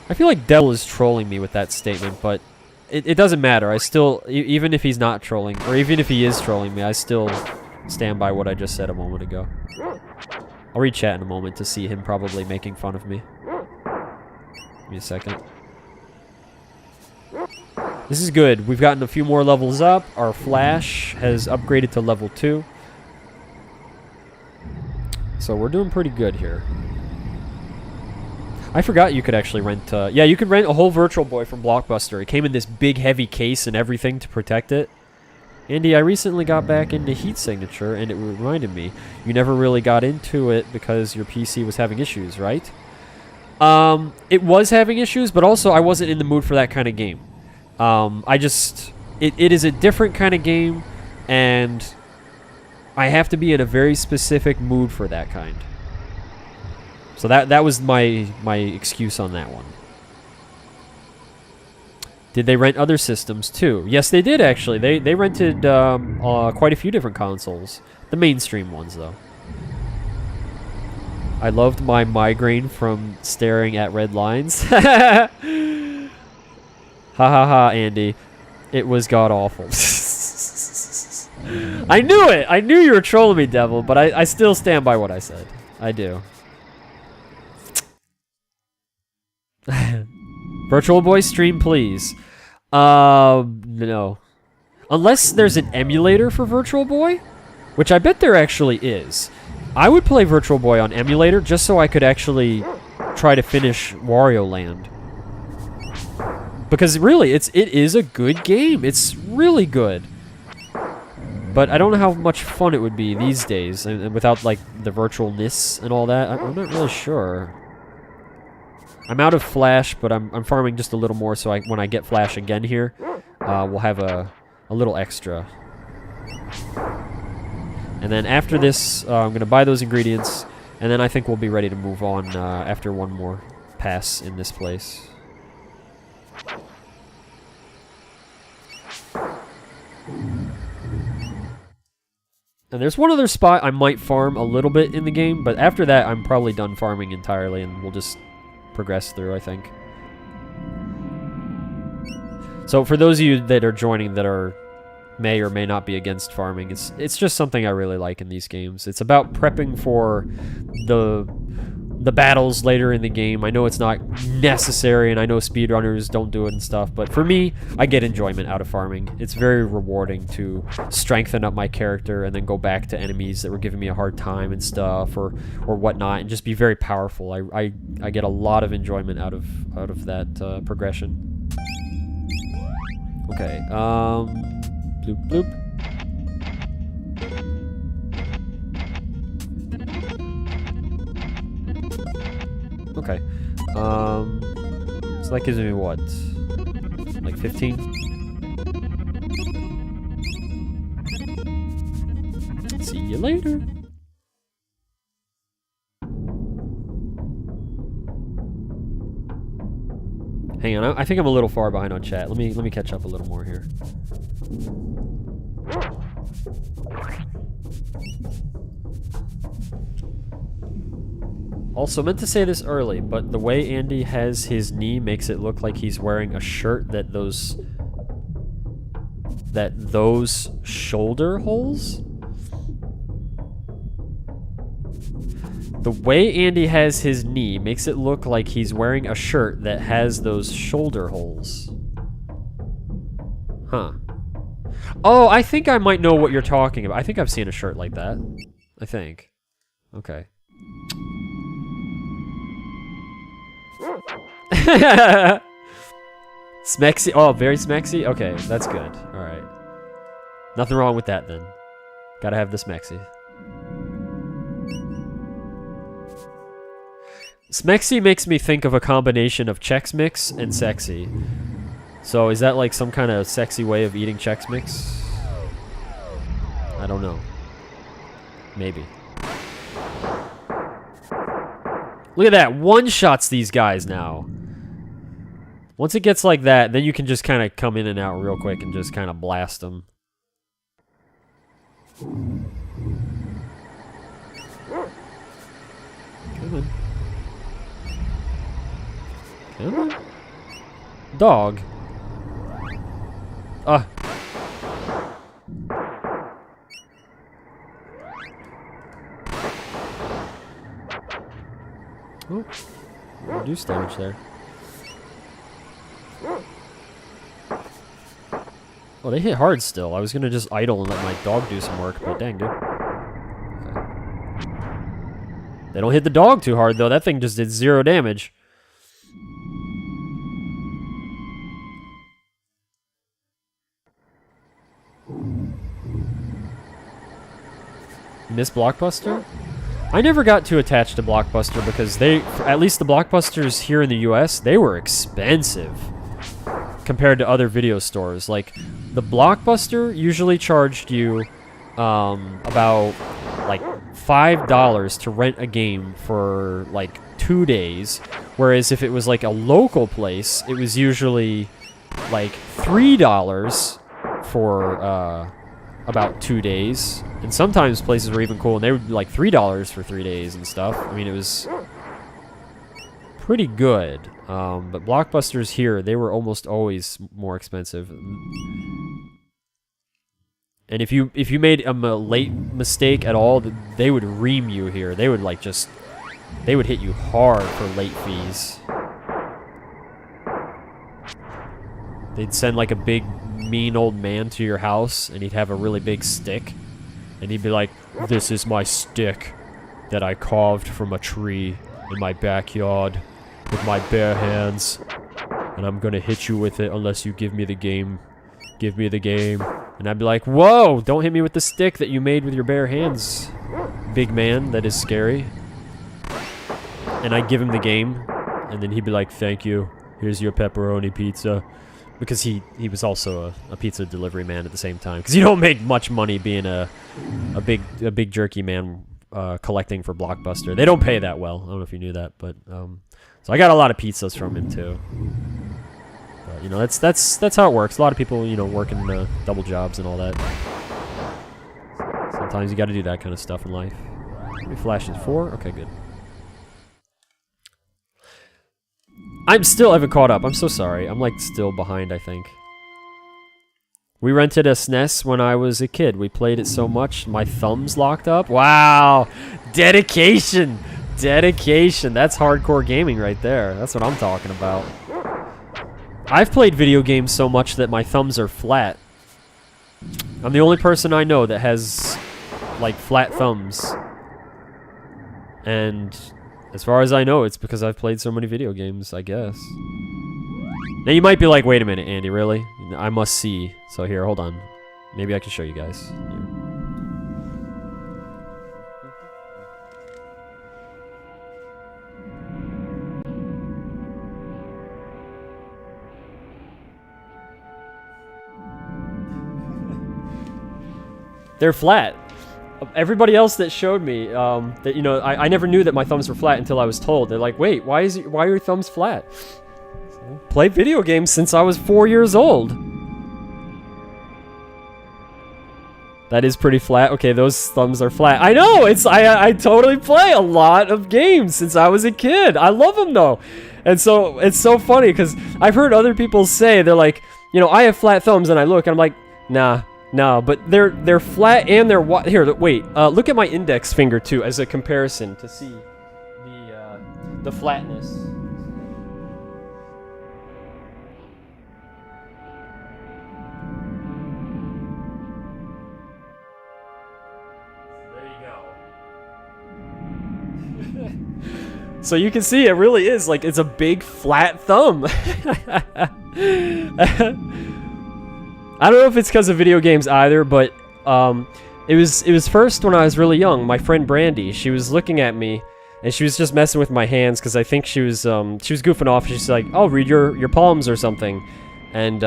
I feel like Devil is trolling me with that statement, but it doesn't matter. I still, even if he's not trolling, or even if he is trolling me, I still stand by what I just said a moment ago. I'll read chat in a moment to see him probably making fun of me. Give me a second. This is good. We've gotten a few more levels up. Our flash has upgraded to level 2. So we're doing pretty good here. I forgot you could actually rent... yeah, you could rent a whole Virtual Boy from Blockbuster. It came in this big, heavy case and everything to protect it. Andy, I recently got back into Heat Signature, and it reminded me, you never really got into it because your PC was having issues, right? It was having issues, but also I wasn't in the mood for that kind of game. It is a different kind of game, and I have to be in a very specific mood for that kind. So that was my excuse on that one. Did they rent other systems too? Yes, they did actually. They rented quite a few different consoles. The mainstream ones, though. I loved my migraine from staring at red lines. Ha ha ha, Andy. It was god-awful. I knew it! I knew you were trolling me, Devil, but I still stand by what I said. I do. Virtual Boy stream, please. No. Unless there's an emulator for Virtual Boy, which I bet there actually is. I would play Virtual Boy on emulator just so I could actually try to finish Wario Land. Because really, it is a good game. It's really good. But I don't know how much fun it would be these days, and without like the virtualness and all that. I'm not really sure. I'm out of Flash, but I'm farming just a little more, so when I get Flash again here, we'll have a little extra. And then after this, I'm going to buy those ingredients, and then I think we'll be ready to move on after one more pass in this place. And there's one other spot I might farm a little bit in the game, but after that, I'm probably done farming entirely, and we'll just progress through, I think. So for those of you that are joining that may or may not be against farming, it's just something I really like in these games. It's about prepping for the battles later in the game. I know it's not necessary, and I know speedrunners don't do it and stuff, but for me, I get enjoyment out of farming. It's very rewarding to strengthen up my character and then go back to enemies that were giving me a hard time and stuff, or whatnot, and just be very powerful. I get a lot of enjoyment out of that progression. Okay, bloop bloop. Okay. So that gives me what? Like 15? See you later. Hang on, I think I'm a little far behind on chat. Let me catch up a little more here. Also, meant to say this early, but the way Andy has his knee makes it look like he's wearing a shirt that those shoulder holes? The way Andy has his knee makes it look like he's wearing a shirt that has those shoulder holes. Huh. Oh, I think I might know what you're talking about. I think I've seen a shirt like that. I think. Okay. Smexy. Oh, very smexy? Okay, that's good. Alright. Nothing wrong with that then. Gotta have the smexy. Smexy makes me think of a combination of Chex Mix and sexy. So is that like some kind of sexy way of eating Chex Mix? I don't know. Maybe. Look at that. One-shots these guys now. Once it gets like that, then you can just kind of come in and out real quick and just kind of blast them. Come on. Come on. Dog. Ah. Oh. Reduce damage there. Oh, they hit hard still. I was gonna just idle and let my dog do some work, but dang, dude. Okay. They don't hit the dog too hard, though. That thing just did 0 damage. Miss Blockbuster? I never got too attached to Blockbuster because they, at least the Blockbusters here in the US, they were expensive compared to other video stores. Like, the Blockbuster usually charged you about like $5 to rent a game for like 2 days, whereas if it was like a local place, it was usually like $3 for about 2 days. And sometimes places were even cool, and they would be like $3 for 3 days and stuff. I mean, it was pretty good. But Blockbusters here, they were almost always more expensive. And if you made a late mistake at all, they would ream you here. They would like just, they would hit you hard for late fees. They'd send like a big mean old man to your house, and he'd have a really big stick, and he'd be like, "This is my stick that I carved from a tree in my backyard with my bare hands, and I'm gonna hit you with it unless you give me the game. Give me the game." And I'd be like, "Whoa, don't hit me with the stick that you made with your bare hands, big man, that is scary." And I'd give him the game, and then he'd be like, "Thank you, here's your pepperoni pizza." Because he was also a pizza delivery man at the same time. Because you don't make much money being a big jerky man collecting for Blockbuster. They don't pay that well. I don't know if you knew that, but so I got a lot of pizzas from him too. But, you know, that's how it works. A lot of people, you know, working double jobs and all that. Sometimes you got to do that kind of stuff in life. How many flashes? 4? Okay, good. I haven't caught up. I'm so sorry. I'm like still behind, I think. We rented a SNES when I was a kid. We played it so much, my thumbs locked up. Wow. Dedication. Dedication. That's hardcore gaming right there. That's what I'm talking about. I've played video games so much that my thumbs are flat. I'm the only person I know that has like flat thumbs. And as far as I know, it's because I've played so many video games, I guess. Now you might be like, wait a minute, Andy, really? I must see. So here, hold on. Maybe I can show you guys. Here. They're flat. Everybody else that showed me, that, you know, I never knew that my thumbs were flat until I was told. They're like, wait, why are your thumbs flat? So, play video games since I was 4 years old. That is pretty flat. Okay, those thumbs are flat. I know. I totally play a lot of games since I was a kid. I love them though, and so it's so funny because I've heard other people say they're like, you know, I have flat thumbs, and I look and I'm like, nah. No, but they're flat and they're wide. Here, wait. Look at my index finger too as a comparison to see the flatness. There you go. So you can see it really is like it's a big flat thumb. I don't know if it's because of video games either, but it was first when I was really young. My friend Brandy, she was looking at me, and she was just messing with my hands because I think she was goofing off. She's like, "Oh, read your palms or something," and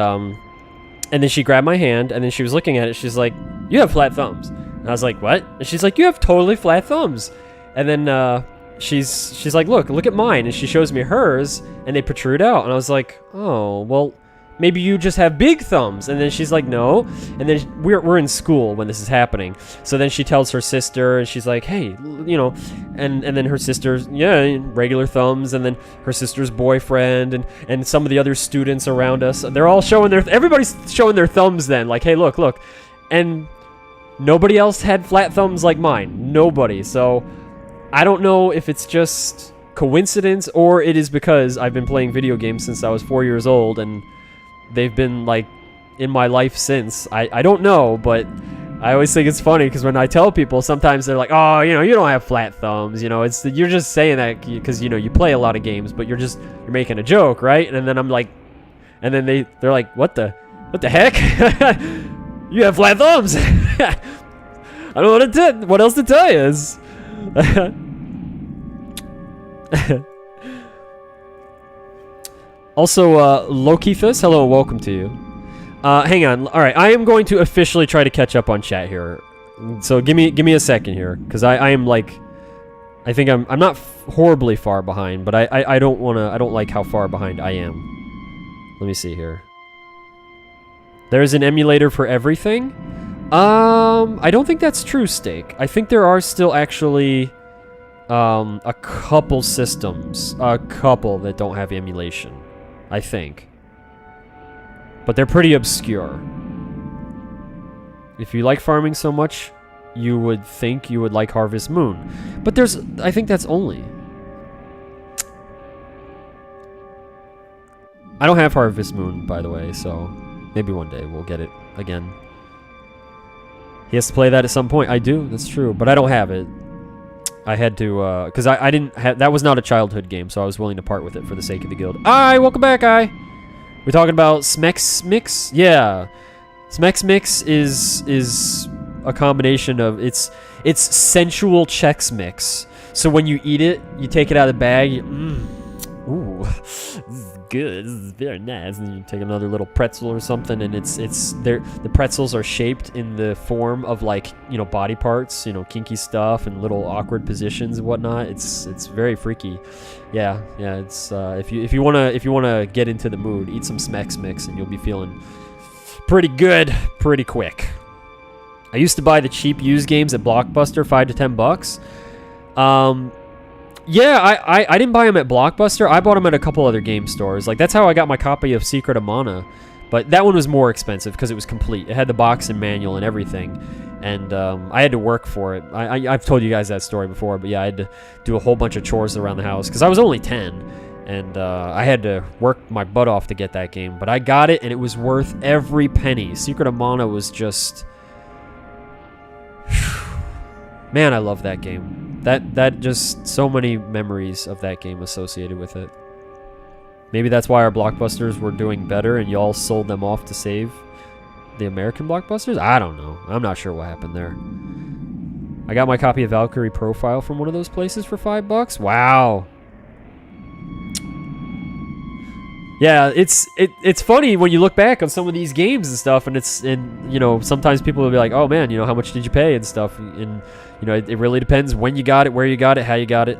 then she grabbed my hand, and then she was looking at it. She's like, "You have flat thumbs," and I was like, "What?" And she's like, "You have totally flat thumbs," and then she's like, "Look at mine," and she shows me hers, and they protrude out, and I was like, "Oh, well. Maybe you just have big thumbs." And then she's like, "No." And then we're in school when this is happening. So then she tells her sister, and she's like, "Hey, you know," and then her sister's, yeah, regular thumbs, and then her sister's boyfriend, and some of the other students around us, they're all showing everybody's showing their thumbs then, like, "Hey, look." And nobody else had flat thumbs like mine. Nobody. So I don't know if it's just coincidence or it is because I've been playing video games since I was 4 years old, and they've been like in my life since. I don't know, but I always think it's funny because when I tell people, sometimes they're like, "Oh, you know, you don't have flat thumbs, you know, you're just saying that because you know you play a lot of games, but you're making a joke, right?" And then I'm like, and then they're like, what the heck? You have flat thumbs." I don't know what else to tell you. Also, Lokithus, hello and welcome to you. Hang on. All right, I am going to officially try to catch up on chat here. So give me a second here, because I am like, I think I'm not horribly far behind, but I don't like how far behind I am. Let me see here. There's an emulator for everything. I don't think that's true, Steak. I think there are still actually a couple systems, that don't have emulation. I think. But they're pretty obscure. If you like farming so much, you would think you would like Harvest Moon. But I think that's only. I don't have Harvest Moon, by the way, so maybe one day we'll get it again. He has to play that at some point. I do, that's true, but I don't have it. I had to, because I didn't have, that was not a childhood game, so I was willing to part with it for the sake of the guild. Aye, welcome back, Aye. We're talking about Smex Mix? Yeah. Smex Mix is a combination of, it's sensual Chex Mix. So when you eat it, you take it out of the bag, ooh, this is good, this is very nice, and you take another little pretzel or something, and the pretzels are shaped in the form of, like, you know, body parts, you know, kinky stuff and little awkward positions and whatnot. It's very freaky. Yeah, it's if you wanna get into the mood, eat some Smex Mix and you'll be feeling pretty good pretty quick. I used to buy the cheap used games at Blockbuster, $5 to $10. Yeah, I didn't buy them at Blockbuster. I bought them at a couple other game stores. Like, that's how I got my copy of Secret of Mana. But that one was more expensive because it was complete. It had the box and manual and everything. And I had to work for it. I've told you guys that story before, but yeah, I had to do a whole bunch of chores around the house because I was only 10. And I had to work my butt off to get that game. But I got it, and it was worth every penny. Secret of Mana was just... Man, I love that game. That just, so many memories of that game associated with it. Maybe that's why our Blockbusters were doing better and y'all sold them off to save the American Blockbusters? I don't know. I'm not sure what happened there. I got my copy of Valkyrie Profile from one of those places for $5. Wow. Yeah, it's funny when you look back on some of these games and stuff, and you know, sometimes people will be like, "Oh man, you know, how much did you pay?" and stuff, and you know, it really depends when you got it, where you got it, how you got it.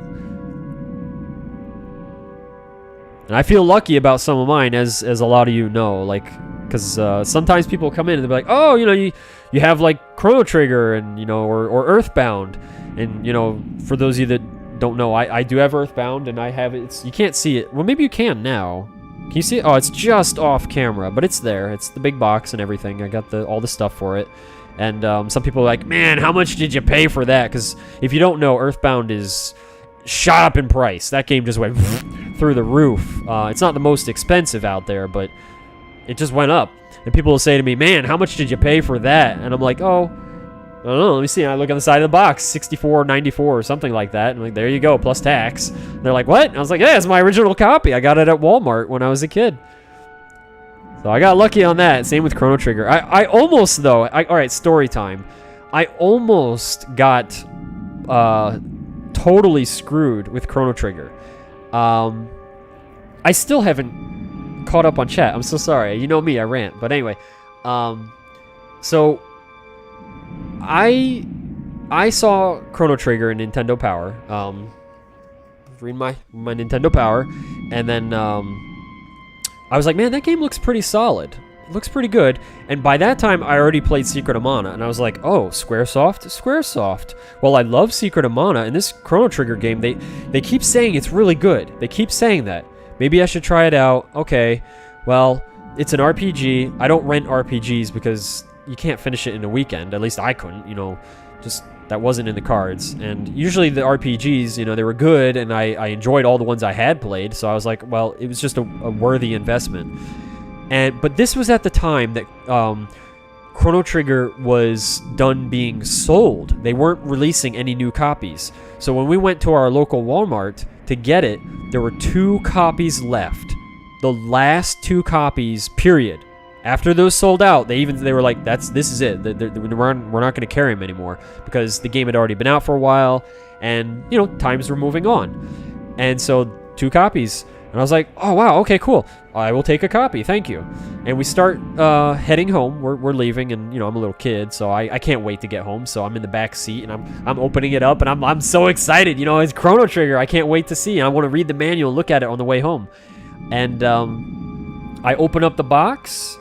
And I feel lucky about some of mine, as a lot of you know, like, because sometimes people come in and they're like, "Oh, you know, you you have like Chrono Trigger and, you know, or Earthbound. And, you know, for those of you that don't know, I do have Earthbound, and I have it. You can't see it. Well, maybe you can now. Can you see it? Oh, it's just off camera, but it's there. It's the big box and everything. I got all the stuff for it. And some people are like, man, how much did you pay for that? Because if you don't know, Earthbound is shot up in price. That game just went through the roof. It's not the most expensive out there, but it just went up. And people will say to me, man, how much did you pay for that? And I'm like, oh, I don't know. Let me see. And I look on the side of the box, $64.94 or something like that. And I'm like, there you go, plus tax. And they're like, what? And I was like, yeah, it's my original copy. I got it at Walmart when I was a kid. So I got lucky on that. Same with Chrono Trigger. I almost, though. All right, story time. I almost got totally screwed with Chrono Trigger. I still haven't caught up on chat. I'm so sorry. You know me, I rant. But anyway, so I saw Chrono Trigger in Nintendo Power. Reading my Nintendo Power, and then I was like, man, that game looks pretty solid. It looks pretty good. And by that time, I already played Secret of Mana, and I was like, oh, Squaresoft. Well, I love Secret of Mana, and this Chrono Trigger game, they keep saying it's really good. They keep saying that. Maybe I should try it out. Okay, well, it's an RPG. I don't rent RPGs because you can't finish it in a weekend. At least I couldn't, you know, just that wasn't in the cards. And usually the RPGs, you know, they were good, and I enjoyed all the ones I had played, so I was like, well, it was just a worthy investment. But this was at the time that Chrono Trigger was done being sold. They weren't releasing any new copies. So when we went to our local Walmart to get it, there were 2 copies left. The last 2 copies, period. After those sold out, they were like, this is it. We're not going to carry them anymore, because the game had already been out for a while, and, you know, times were moving on. And so 2 copies. And I was like, oh, wow, okay, cool. I will take a copy, thank you. And we start heading home. We're leaving, and, you know, I'm a little kid, so I can't wait to get home. So I'm in the back seat, and I'm opening it up, and I'm so excited. You know, it's Chrono Trigger. I can't wait to see. And I want to read the manual and look at it on the way home. And I open up the box,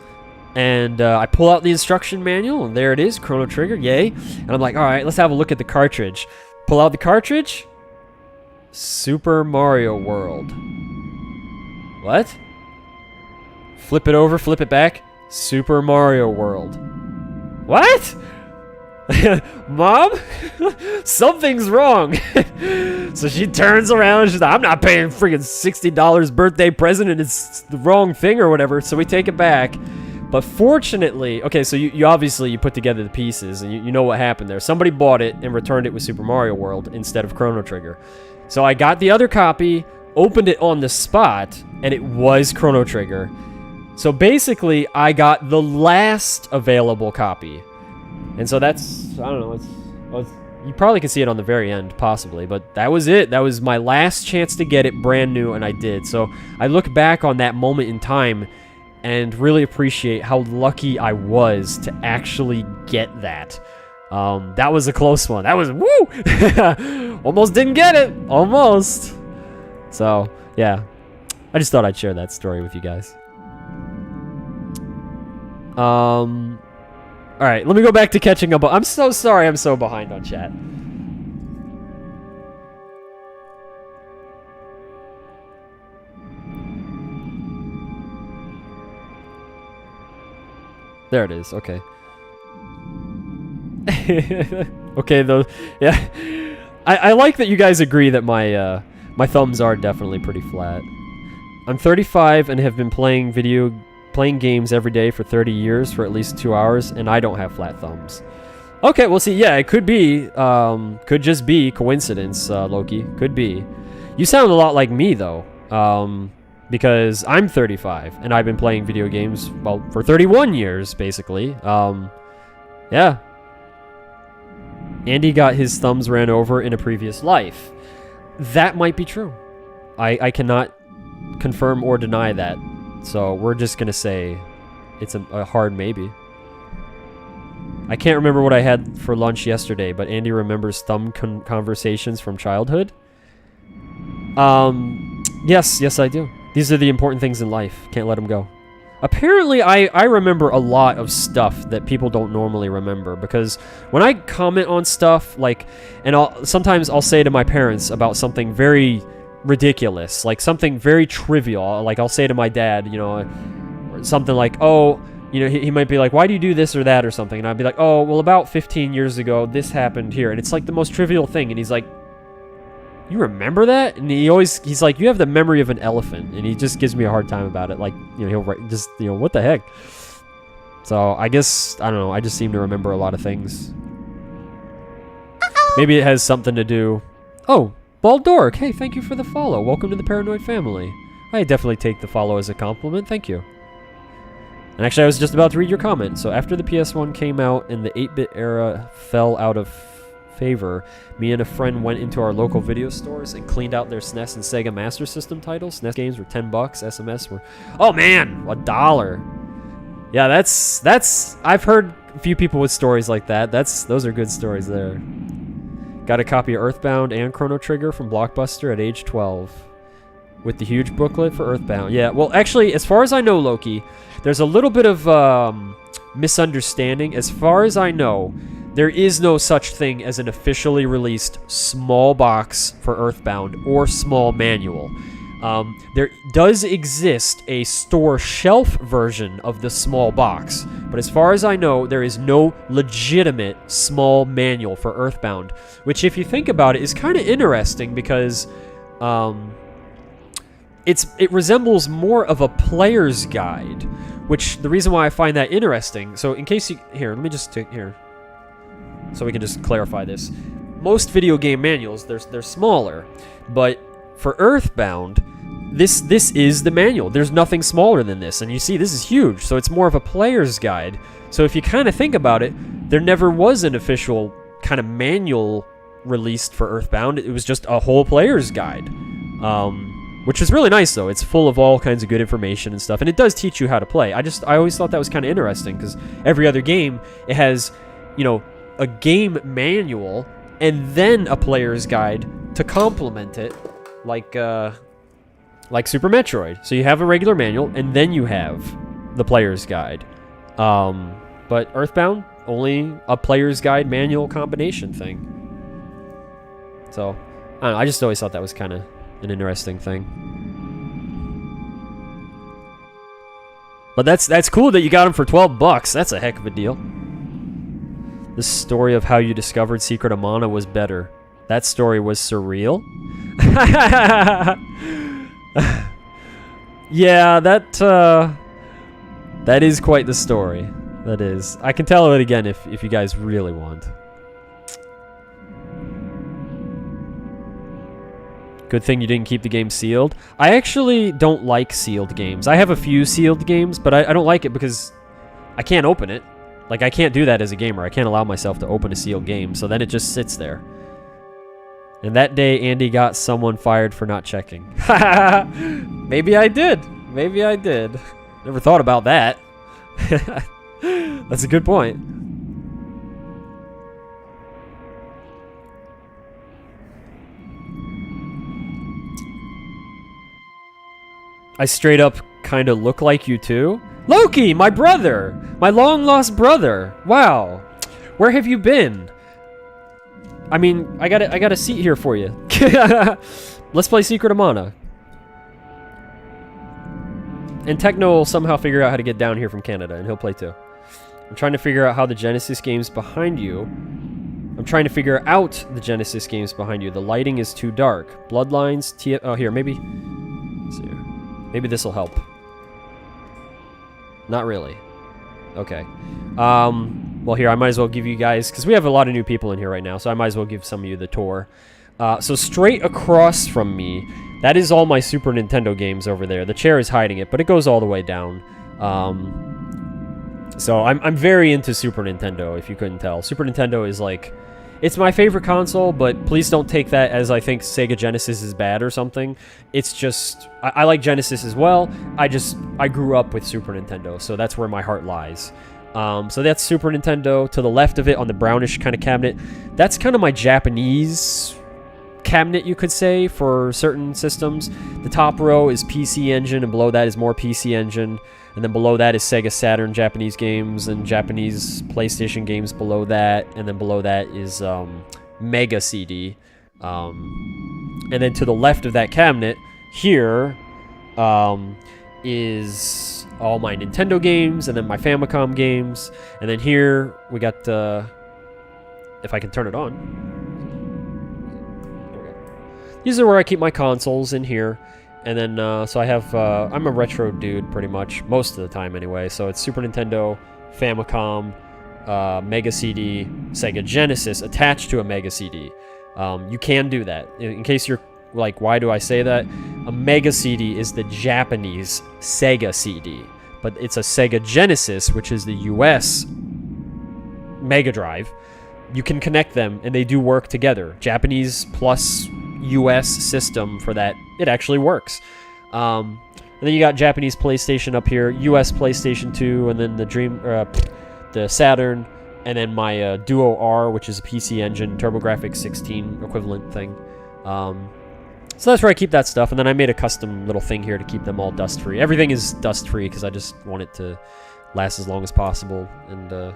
and I pull out the instruction manual, and there it is, Chrono Trigger, yay. And I'm like, all right, let's have a look at the cartridge. Pull out the cartridge. Super Mario World. What? Flip it over, flip it back. Super Mario World. What? Mom? Something's wrong. So she turns around and she's like, I'm not paying freaking $60 birthday present, and it's the wrong thing or whatever. So we take it back. But fortunately, okay, so you obviously you put together the pieces, and you know what happened there. Somebody bought it and returned it with Super Mario World instead of Chrono Trigger. So I got the other copy, opened it on the spot, and it was Chrono Trigger. So basically, I got the last available copy. And so that's, I don't know, you probably can see it on the very end, possibly, but that was it. That was my last chance to get it brand new, and I did. So I look back on that moment in time and really appreciate how lucky I was to actually get that. That was a close one. That was, woo! Almost didn't get it. Almost. So, yeah. I just thought I'd share that story with you guys. Alright, let me go back to catching up. I'm so sorry I'm so behind on chat. There it is, okay. Okay, though, yeah. I like that you guys agree that my thumbs are definitely pretty flat. I'm 35 and have been playing games every day for 30 years for at least 2 hours, and I don't have flat thumbs. Okay, well, see, yeah, it could be, could just be coincidence, Loki. Could be. You sound a lot like me, though, because I'm 35, and I've been playing video games, well, for 31 years, basically. Yeah. Andy got his thumbs ran over in a previous life. That might be true. I cannot confirm or deny that. So we're just going to say it's a hard maybe. I can't remember what I had for lunch yesterday, but Andy remembers thumb conversations from childhood. Yes, I do. These are the important things in life. Can't let them go. Apparently, I remember a lot of stuff that people don't normally remember, because when I comment on stuff, like, and sometimes I'll say to my parents about something very ridiculous, like something very trivial, like I'll say to my dad, you know, something like, oh, you know, he might be like, why do you do this or that or something, and I'd be like, oh, well, about 15 years ago, this happened here, and it's like the most trivial thing, and he's like, you remember that? And he's like, you have the memory of an elephant, and he just gives me a hard time about it, like, you know, he'll write, just, you know, what the heck? So, I guess, I don't know, I just seem to remember a lot of things. Maybe it has something to do... Oh, Baldork, hey, thank you for the follow. Welcome to the Paranoid family. I definitely take the follow as a compliment, thank you. And actually, I was just about to read your comment. So, after the PS1 came out and the 8-bit era fell out of favor, me and a friend went into our local video stores and cleaned out their SNES and Sega Master System titles. SNES games were $10, SMS were, oh man, $1. Yeah, that's I've heard a few people with stories like that. Those are good stories there. Got a copy of Earthbound and Chrono Trigger from Blockbuster at age 12 with the huge booklet for Earthbound. Yeah, well, actually, as far as I know, Loki, there's a little bit of misunderstanding. As far as I know, there is no such thing as an officially released small box for Earthbound or small manual. There does exist a store shelf version of the small box, but as far as I know, there is no legitimate small manual for Earthbound, which, if you think about it, is kind of interesting because it resembles more of a player's guide, which the reason why I find that interesting, so in case you, here, let me just take, here, so we can just clarify this. Most video game manuals, they're smaller, but for Earthbound, this is the manual. There's nothing smaller than this, and you see this is huge, so it's more of a player's guide. So if you kind of think about it, there never was an official kind of manual released for Earthbound. It was just a whole player's guide, which is really nice though. It's full of all kinds of good information and stuff, and it does teach you how to play. I always thought that was kind of interesting because every other game, it has, you know, a game manual and then a player's guide to complement it, like Super Metroid. So you have a regular manual and then you have the player's guide. But Earthbound, only a player's guide manual combination thing. So I don't know, I just always thought that was kind of an interesting thing. But that's cool that you got them for $12. That's a heck of a deal. The story of how you discovered Secret of Mana was better. That story was surreal. Yeah, that is quite the story. That is. I can tell it again if you guys really want. Good thing you didn't keep the game sealed. I actually don't like sealed games. I have a few sealed games, but I don't like it because I can't open it. Like, I can't do that as a gamer. I can't allow myself to open a sealed game, so then it just sits there. And that day, Andy got someone fired for not checking. Maybe I did. Maybe I did. Never thought about that. That's a good point. I straight up kind of look like you too. Loki, my brother! My long-lost brother! Wow. Where have you been? I mean, I got a seat here for you. Let's play Secret of Mana. And Techno will somehow figure out how to get down here from Canada, and he'll play too. I'm trying to figure out how the Genesis games behind you... I'm trying to figure out the Genesis games behind you. The lighting is too dark. Bloodlines, oh, here, maybe... Let's see here. Maybe this will help. Not really. Okay. Well, here, I might as well give you guys... Because we have a lot of new people in here right now, so I might as well give some of you the tour. So straight across from me, that is all my Super Nintendo games over there. The chair is hiding it, but it goes all the way down. So I'm very into Super Nintendo, if you couldn't tell. Super Nintendo is like... It's my favorite console, but please don't take that as I think Sega Genesis is bad or something. It's just... I like Genesis as well. I grew up with Super Nintendo, so that's where my heart lies. So that's Super Nintendo. To the left of it, on the brownish kind of cabinet, that's kind of my Japanese cabinet, you could say, for certain systems. The top row is PC Engine, and below that is more PC Engine. and then below that is Sega Saturn Japanese games and Japanese PlayStation games below that, and then below that is Mega CD. And then to the left of that cabinet, here, is all my Nintendo games, and then my Famicom games, and then here we got, if I can turn it on. These are where I keep my consoles in here. And then, so I have, I'm a retro dude pretty much, most of the time anyway. So it's Super Nintendo, Famicom, Mega CD, Sega Genesis attached to a Mega CD. You can do that. In case you're like, why do I say that? A Mega CD is the Japanese Sega CD. But it's a Sega Genesis, which is the US Mega Drive. You can connect them, and they do work together. Japanese plus US system for that, it actually works. And then you got Japanese PlayStation up here, US PlayStation 2, and then the Saturn, and then my Duo R, which is a PC Engine, TurboGrafx 16 equivalent thing. So that's where I keep that stuff, and then I made a custom little thing here to keep them all dust-free. Everything is dust-free because I just want it to last as long as possible and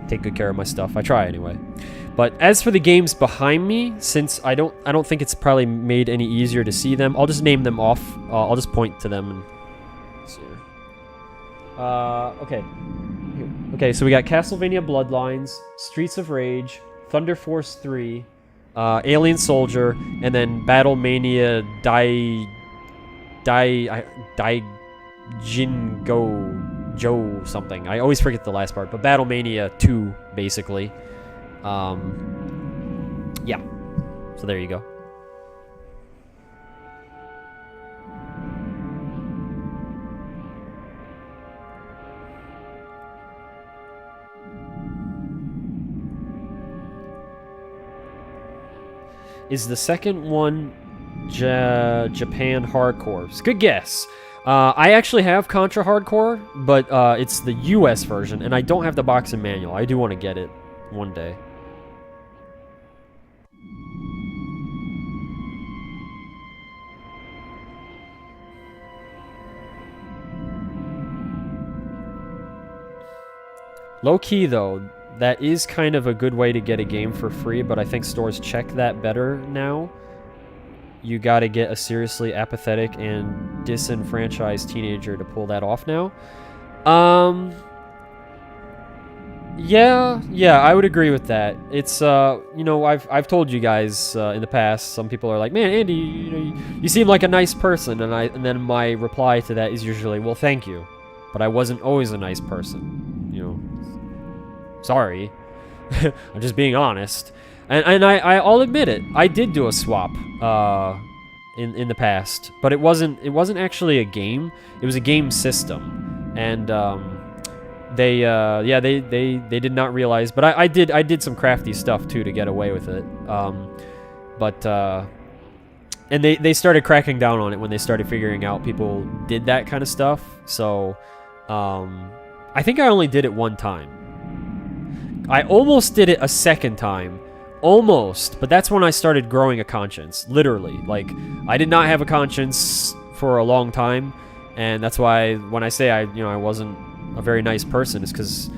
take good care of my stuff. I try anyway. But as for the games behind me, since I don't think it's probably made any easier to see them, I'll just name them off. I'll just point to them and see. Okay. Okay, so we got Castlevania Bloodlines, Streets of Rage, Thunder Force 3, Alien Soldier, and then Battlemania Jingo Joe something. I always forget the last part, but Battlemania 2, basically. Yeah. So there you go. Is the second one Japan Hardcore? It's a good guess. I actually have Contra Hardcore, but it's the US version, and I don't have the box and manual. I do want to get it one day. Low-key, though, that is kind of a good way to get a game for free, but I think stores check that better now. You gotta get a seriously apathetic and disenfranchised teenager to pull that off now. Yeah, I would agree with that. It's, you know, I've told you guys in the past, some people are like, man, Andy, you seem like a nice person, and then my reply to that is usually, well, thank you, but I wasn't always a nice person, you know. Sorry. I'm just being honest. And I'll admit it. I did do a swap in the past, but it wasn't actually a game. It was a game system. And they did not realize, but I did some crafty stuff too to get away with it. And they started cracking down on it when they started figuring out people did that kind of stuff. So I think I only did it one time. I almost did it a second time. Almost. But that's when I started growing a conscience. Literally. Like, I did not have a conscience for a long time. And that's why when I say I wasn't a very nice person, is because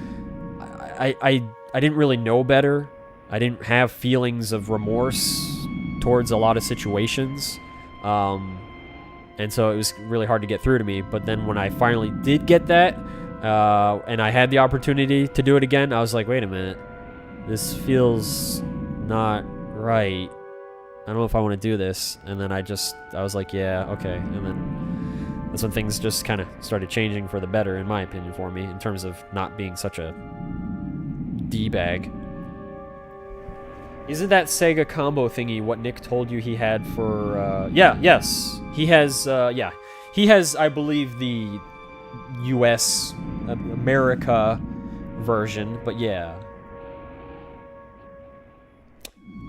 I didn't really know better. I didn't have feelings of remorse towards a lot of situations. And so it was really hard to get through to me. But then when I finally did get that, and I had the opportunity to do it again, I was like, wait a minute, this feels not right. I don't know if I want to do this. And then I was like, yeah, okay. And then that's when things just kind of started changing for the better, in my opinion, for me, in terms of not being such a D-bag. Isn't that Sega combo thingy what Nick told you he had for, yes. He has, He has, I believe, the US America version, but yeah.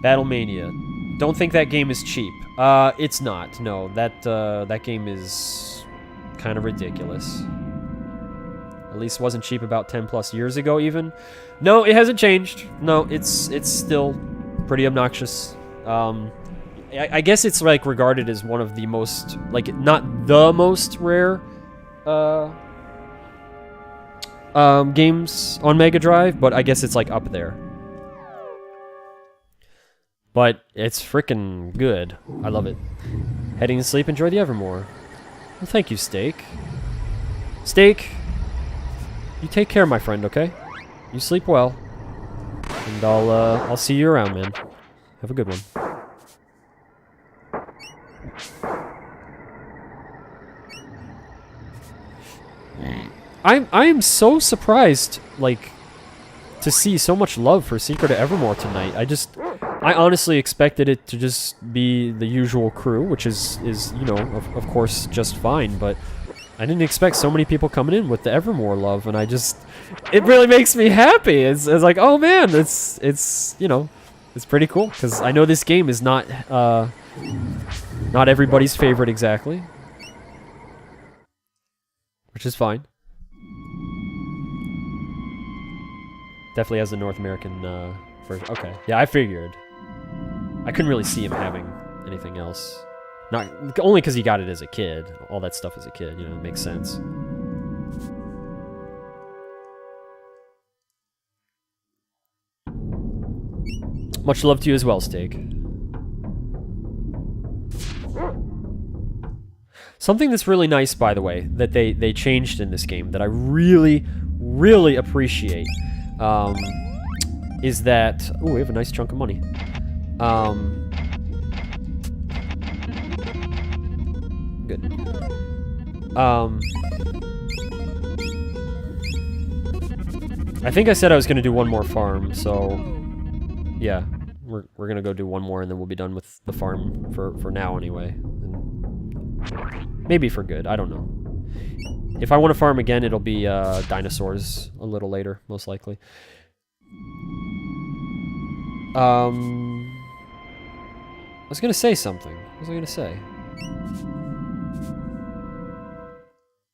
Battlemania. Don't think that game is cheap. It's not. No, that game is kind of ridiculous. At least wasn't cheap about 10 plus years ago even. No, it hasn't changed. No, it's still pretty obnoxious. I guess it's like regarded as one of the most, like, not the most rare games on Mega Drive, but I guess it's like up there. But it's freaking good. I love it. Heading to sleep, enjoy the Evermore. Well, thank you, Steak. Steak, you take care, my friend, okay? You sleep well. And I'll see you around, man. Have a good one. I am so surprised, like, to see so much love for Secret of Evermore tonight. I honestly expected it to just be the usual crew, which is you know, of course, just fine, but I didn't expect so many people coming in with the Evermore love, and it really makes me happy. It's like, oh man, it's you know, it's pretty cool, because I know this game is not everybody's favorite exactly, which is fine. Definitely has the North American version. Okay, yeah, I figured. I couldn't really see him having anything else. Not only because he got it as a kid. All that stuff as a kid, you know, it makes sense. Much love to you as well, Steak. Something that's really nice, by the way, that they changed in this game that I really, really appreciate, is that... Ooh, we have a nice chunk of money. Good. I think I said I was going to do one more farm, so... Yeah, we're going to go do one more and then we'll be done with the farm for now anyway. And maybe for good, I don't know. If I want to farm again, it'll be dinosaurs a little later, most likely. I was gonna say something. What was I gonna say?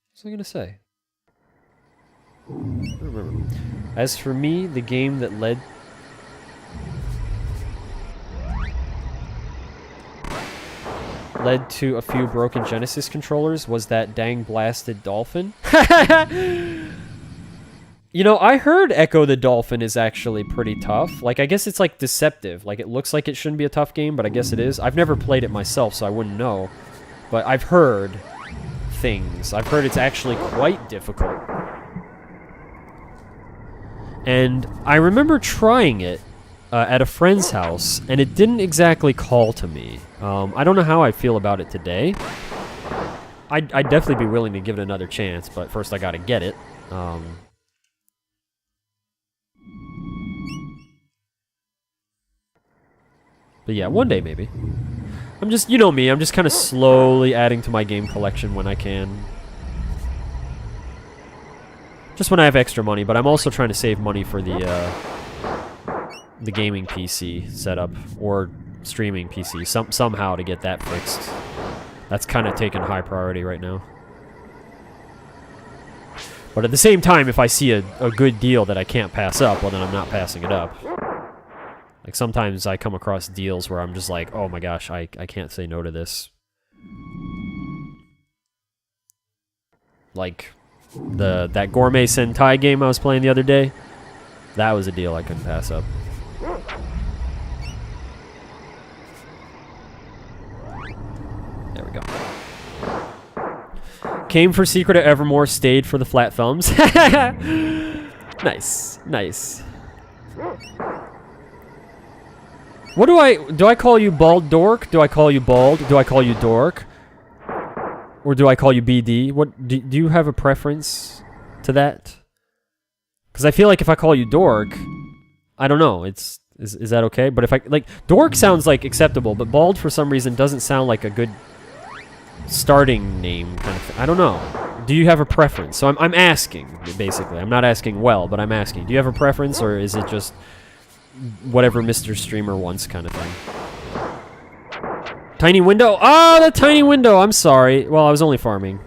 What was I gonna say? I don't remember. As for me, the game that led to a few broken Genesis controllers was that dang blasted dolphin. You know, I heard Echo the Dolphin is actually pretty tough. Like, I guess it's, like, deceptive. Like, it looks like it shouldn't be a tough game, but I guess it is. I've never played it myself, so I wouldn't know. But I've heard things. I've heard it's actually quite difficult. And I remember trying it at a friend's house, and it didn't exactly call to me. I don't know how I feel about it today. I'd definitely be willing to give it another chance, but first I gotta get it. But yeah, one day maybe. I'm just, you know me, I'm just kind of slowly adding to my game collection when I can. Just when I have extra money, but I'm also trying to save money for the gaming PC setup, or streaming PC, somehow to get that fixed. That's kind of taking high priority right now. But at the same time, if I see a good deal that I can't pass up, well then I'm not passing it up. Like, sometimes I come across deals where I'm just like, oh my gosh, I can't say no to this. Like, that Gourmet Sentai game I was playing the other day, that was a deal I couldn't pass up. There we go. Came for Secret of Evermore, stayed for the flat thumbs. Nice, nice. What do I call you bald dork? Do I call you bald? Do I call you dork? Or do I call you BD? What do you have a preference to that? Because I feel like if I call you dork, I don't know. Is that okay? But if I like dork sounds like acceptable, but bald for some reason doesn't sound like a good starting name kind of thing. I don't know. Do you have a preference? So I'm asking basically. I'm not asking well, but I'm asking. Do you have a preference, or is it just whatever Mr. Streamer wants kind of thing? Tiny window? Oh, the tiny window! I'm sorry. Well, I was only farming.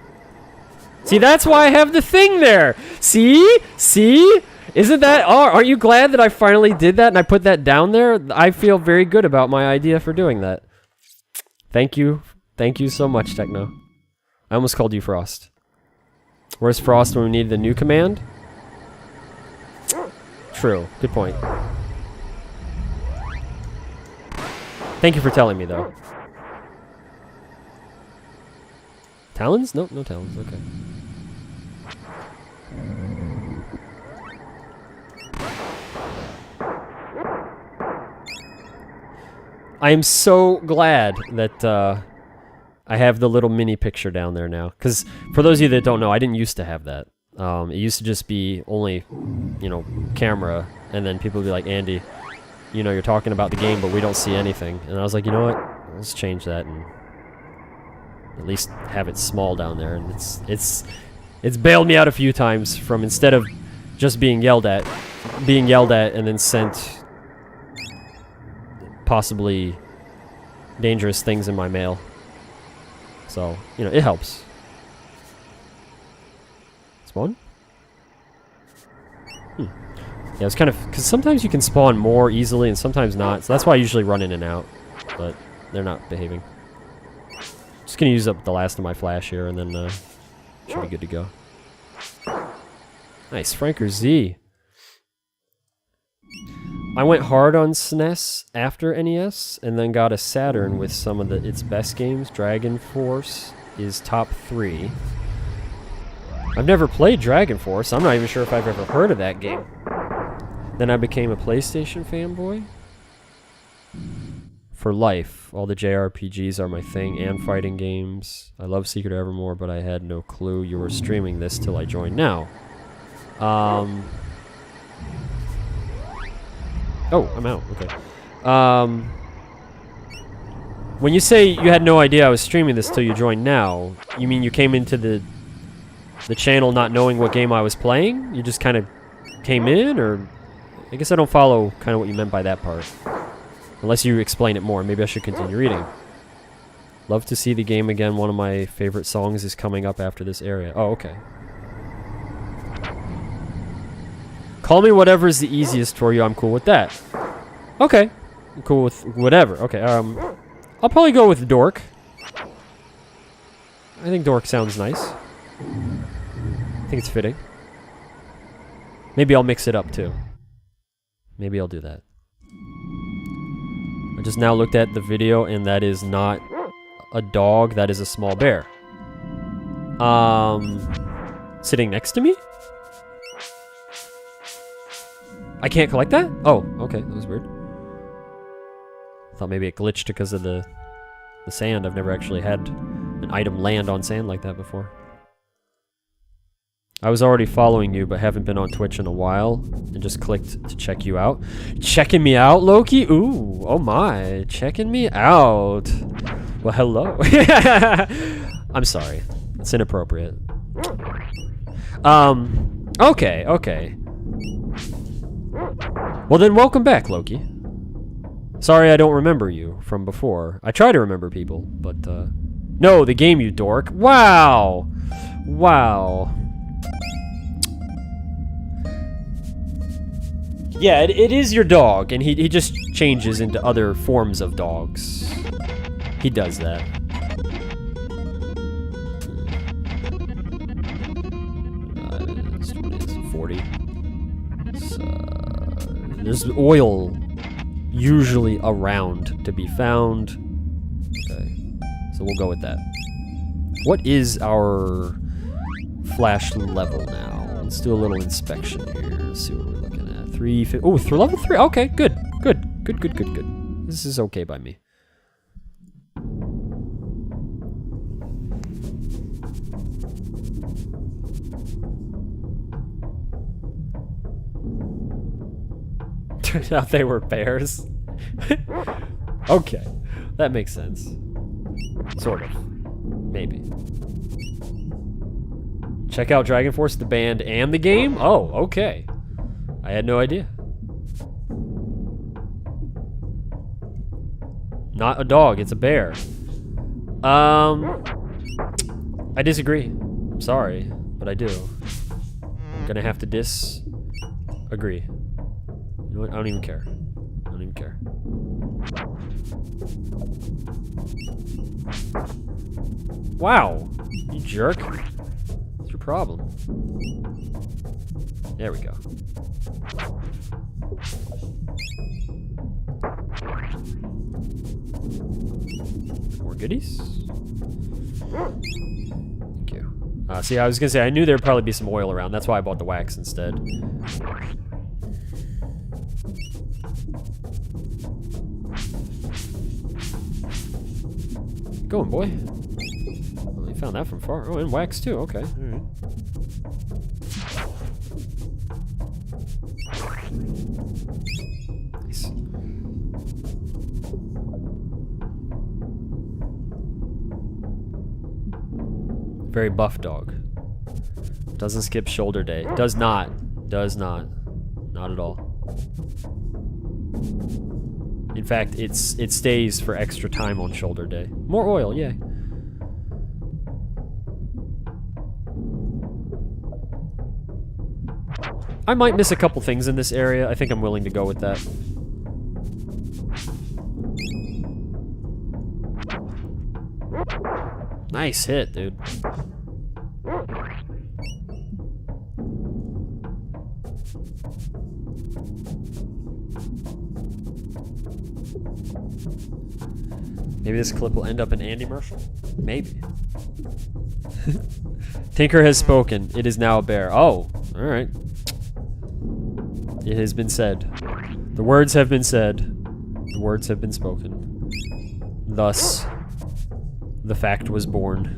See, that's why I have the thing there! See? See? Isn't that... Oh, aren't you glad that I finally did that and I put that down there? I feel very good about my idea for doing that. Thank you. Thank you so much, Techno. I almost called you Frost. Where's Frost when we needed a new command? True. Good point. Thank you for telling me, though. Talons? Nope, no talons. Okay. I am so glad that I have the little mini picture down there now. Because for those of you that don't know, I didn't used to have that. It used to just be only, you know, camera, and then people would be like, Andy, you know, you're talking about the game, but we don't see anything. And I was like, you know what? Let's change that and at least have it small down there. And it's bailed me out a few times from, instead of just being yelled at and then sent possibly dangerous things in my mail. So, you know, it helps. Spawn? Yeah, it's kind of, because sometimes you can spawn more easily and sometimes not, so that's why I usually run in and out, but they're not behaving. Just gonna use up the last of my flash here and then should be good to go. Nice, Franker Z. I went hard on SNES after NES and then got a Saturn with some of its best games. Dragon Force is top 3. I've never played Dragon Force. I'm not even sure if I've ever heard of that game. Then I became a PlayStation fanboy. For life. All the JRPGs are my thing, and fighting games. I love Secret Evermore, but I had no clue you were streaming this till I joined now. Oh, I'm out. Okay. When you say you had no idea I was streaming this till you joined now, you mean you came into the channel not knowing what game I was playing? You just kind of came in, or... I guess I don't follow kind of what you meant by that part. Unless you explain it more. Maybe I should continue reading. Love to see the game again. One of my favorite songs is coming up after this area. Oh, okay. Call me whatever's the easiest for you. I'm cool with that. Okay. I'm cool with whatever. Okay, I'll probably go with Dork. I think Dork sounds nice. I think it's fitting. Maybe I'll mix it up too. Maybe I'll do that. I just now looked at the video and that is not a dog, that is a small bear. Sitting next to me? I can't collect that? Oh, okay, that was weird. Thought maybe it glitched because of the sand. I've never actually had an item land on sand like that before. I was already following you, but haven't been on Twitch in a while, and just clicked to check you out. Checking me out, Loki? Ooh, oh my, checking me out. Well, hello. I'm sorry, it's inappropriate. Okay, okay. Well then, welcome back, Loki. Sorry I don't remember you from before. I try to remember people, but, no, the game, you dork. Wow! Wow. Yeah, it is your dog, and he just changes into other forms of dogs. He does that. It's 40. There's oil usually around to be found. Okay, so we'll go with that. What is our flash level now? Let's do a little inspection here. Let's see what we're looking at. 350. Oh, through level 3. Okay, good. Good. Good, good, good, good. This is okay by me. Turned out they were bears. Okay. That makes sense. Sort of. Maybe. Check out Dragon Force, the band, and the game? Oh, okay. I had no idea. Not a dog, it's a bear. I disagree. I'm sorry, but I do. I'm gonna have to disagree. You know what? I don't even care. I don't even care. Wow! You jerk. What's your problem? There we go. More goodies. Thank you. See, I was gonna say, I knew there'd probably be some oil around. That's why I bought the wax instead. Going, boy. Well, you found that from far. Oh, and wax too. Okay. All right. Nice. Very buff dog. Doesn't skip shoulder day. Does not. Does not. Not at all. In fact, it stays for extra time on shoulder day. More oil, yay. I might miss a couple things in this area. I think I'm willing to go with that. Nice hit, dude. Maybe this clip will end up in Andy Marshall? Maybe. Tinker has spoken. It is now a bear. Oh, alright. It has been said. The words have been said. The words have been spoken. Thus, the fact was born.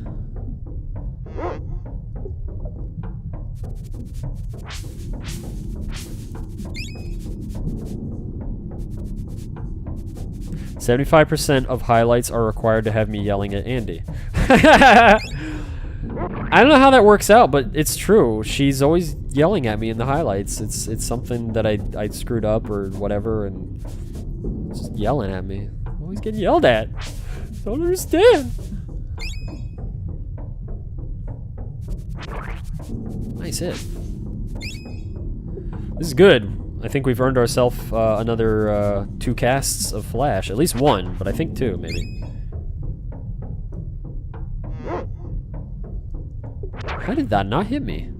"75% of highlights are required to have me yelling at Andy." I don't know how that works out, but it's true. She's always yelling at me in the highlights. It's something that I screwed up or whatever, and just yelling at me. I'm always getting yelled at. Don't understand. Nice hit. This is good. I think we've earned ourselves another 2 casts of flash. At least 1, but I think 2, maybe. How did that not hit me?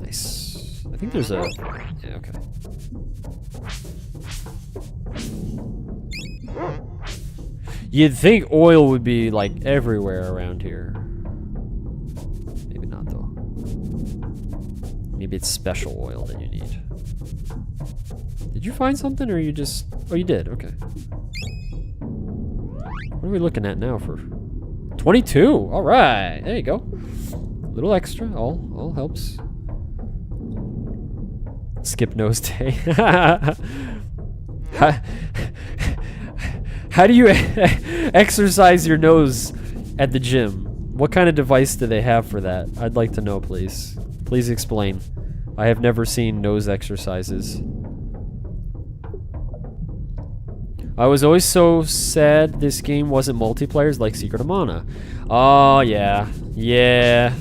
Nice. I think there's a... Yeah, okay. You'd think oil would be, like, everywhere around here. Maybe not, though. Maybe it's special oil that you need. Did you find something, or you just... Oh, you did. Okay. What are we looking at now for... 22! Alright! There you go. A little extra. All helps. Skip nose day. How do you exercise your nose at the gym? What kind of device do they have for that? I'd like to know, please. Please explain. I have never seen nose exercises. I was always so sad this game wasn't multiplayer like Secret of Mana. Oh, yeah. Yeah.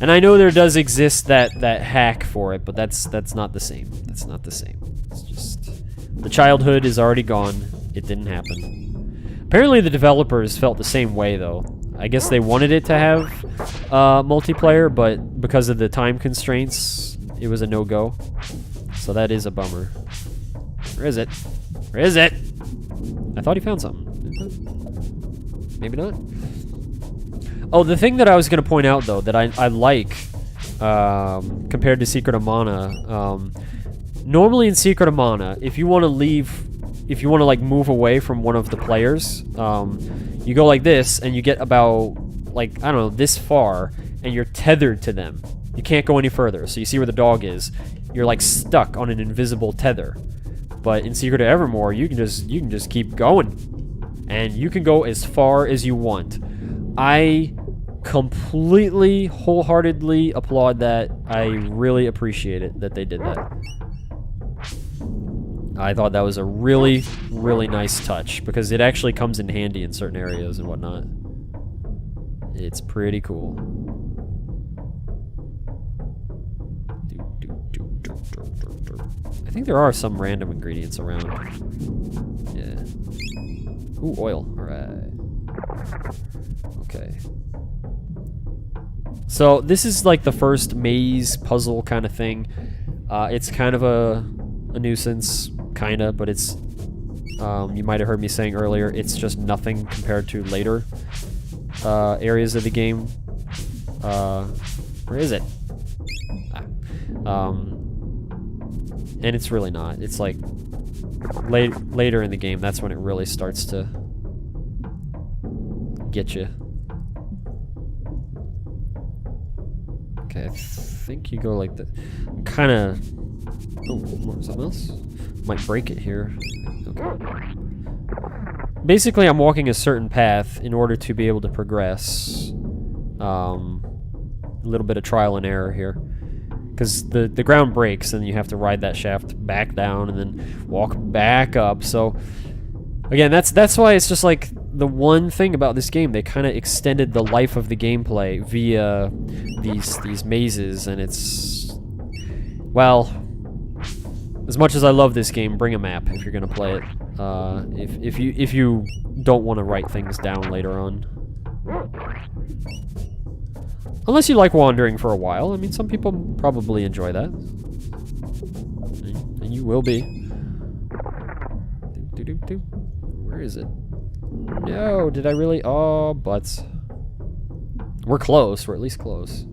And I know there does exist that hack for it, but that's not the same. That's not the same. It's just... The childhood is already gone. It didn't happen. Apparently the developers felt the same way, though. I guess they wanted it to have multiplayer, but because of the time constraints, it was a no-go. So that is a bummer. Where is it? Where is it? I thought he found something. Maybe not. Oh, the thing that I was going to point out, though, that I like compared to Secret of Mana, normally in Secret of Mana, if you want to leave... If you want to, like, move away from one of the players, you go like this, and you get about, like, I don't know, this far, and you're tethered to them. You can't go any further, so you see where the dog is. You're, like, stuck on an invisible tether. But in Secret of Evermore, you can just keep going. And you can go as far as you want. I completely, wholeheartedly applaud that. I really appreciate it that they did that. I thought that was a really, really nice touch, because it actually comes in handy in certain areas and whatnot. It's pretty cool. I think there are some random ingredients around. Yeah. Ooh, oil. Alright. Okay. So this is like the first maze puzzle kind of thing. It's kind of a nuisance, kinda, but it's, you might have heard me saying earlier, it's just nothing compared to later areas of the game. Where is it? And it's really not. It's like later in the game, that's when it really starts to get you. Okay, I think you go like that. Kind of. Oh, something else? Might break it here. Okay. Basically, I'm walking a certain path in order to be able to progress. A little bit of trial and error here. Because the ground breaks, and you have to ride that shaft back down and then walk back up. So, again, that's why it's just like the one thing about this game. They kind of extended the life of the gameplay via these mazes, and it's, well, as much as I love this game, bring a map if you're gonna play it. If you don't want to write things down later on. Unless you like wandering for a while. I mean, some people probably enjoy that. And you will be. Where is it? No, did I really? Oh, butts. We're close. We're at least close.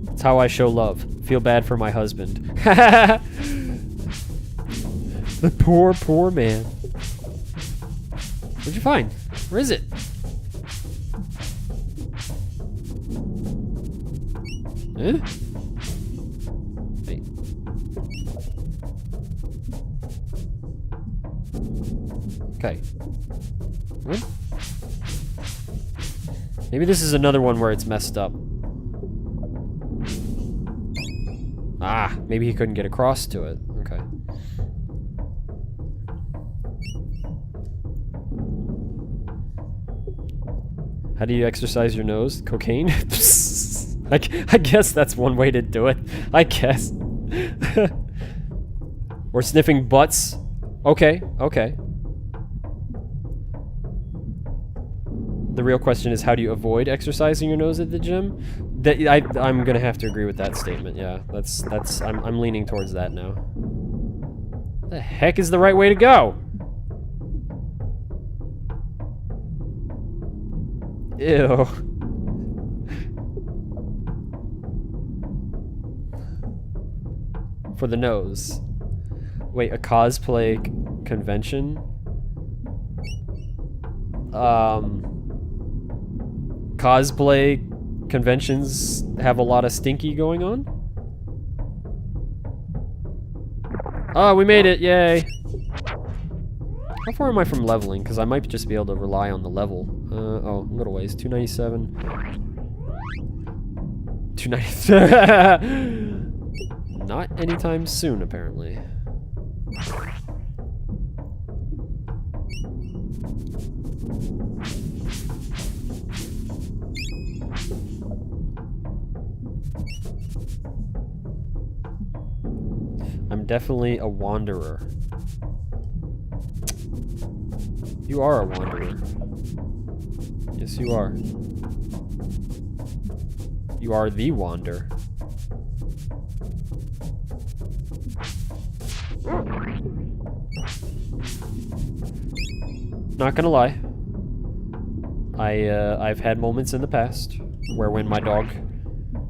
That's how I show love. Feel bad for my husband. The poor, poor man. What'd you find? Where is it? Eh? Wait. Okay. What? Maybe this is another one where it's messed up. Ah, maybe he couldn't get across to it. Okay. How do you exercise your nose? Cocaine? I guess that's one way to do it. I guess. Or sniffing butts. Okay, okay. The real question is, how do you avoid exercising your nose at the gym? I'm gonna have to agree with that statement. Yeah, I'm leaning towards that now. What the heck is the right way to go? Ew. For the nose. Wait, a cosplay convention? Cosplay conventions have a lot of stinky going on? Oh, we made it, yay! How far am I from leveling? Because I might just be able to rely on the level. Oh, a little ways. 297. 297. Not anytime soon, apparently. I'm definitely a wanderer. You are a wanderer. Yes, you are. You are the wander. Not gonna lie. I've had moments in the past where when my dog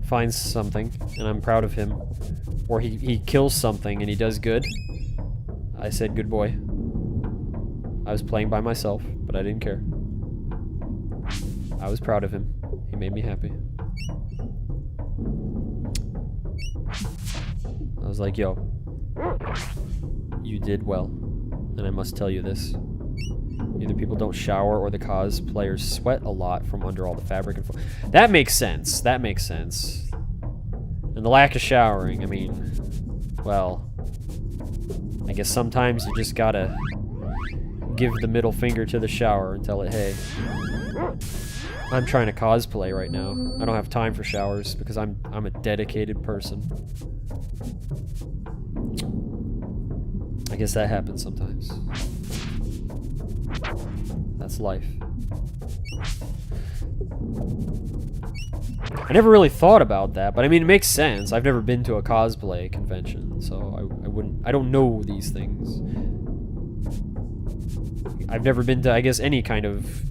finds something and I'm proud of him, or he kills something and he does good, I said good boy. I was playing by myself, but I didn't care. I was proud of him. He made me happy. I was like, yo, you did well. And I must tell you this. Either people don't shower or the cosplayers sweat a lot from under all the fabric and that makes sense. That makes sense. And the lack of showering, I mean, well, I guess sometimes you just gotta give the middle finger to the shower and tell it, hey, I'm trying to cosplay right now. I don't have time for showers because I'm a dedicated person. I guess that happens sometimes. That's life. I never really thought about that, but I mean, it makes sense. I've never been to a cosplay convention, so I don't know these things. I've never been to, I guess, any kind of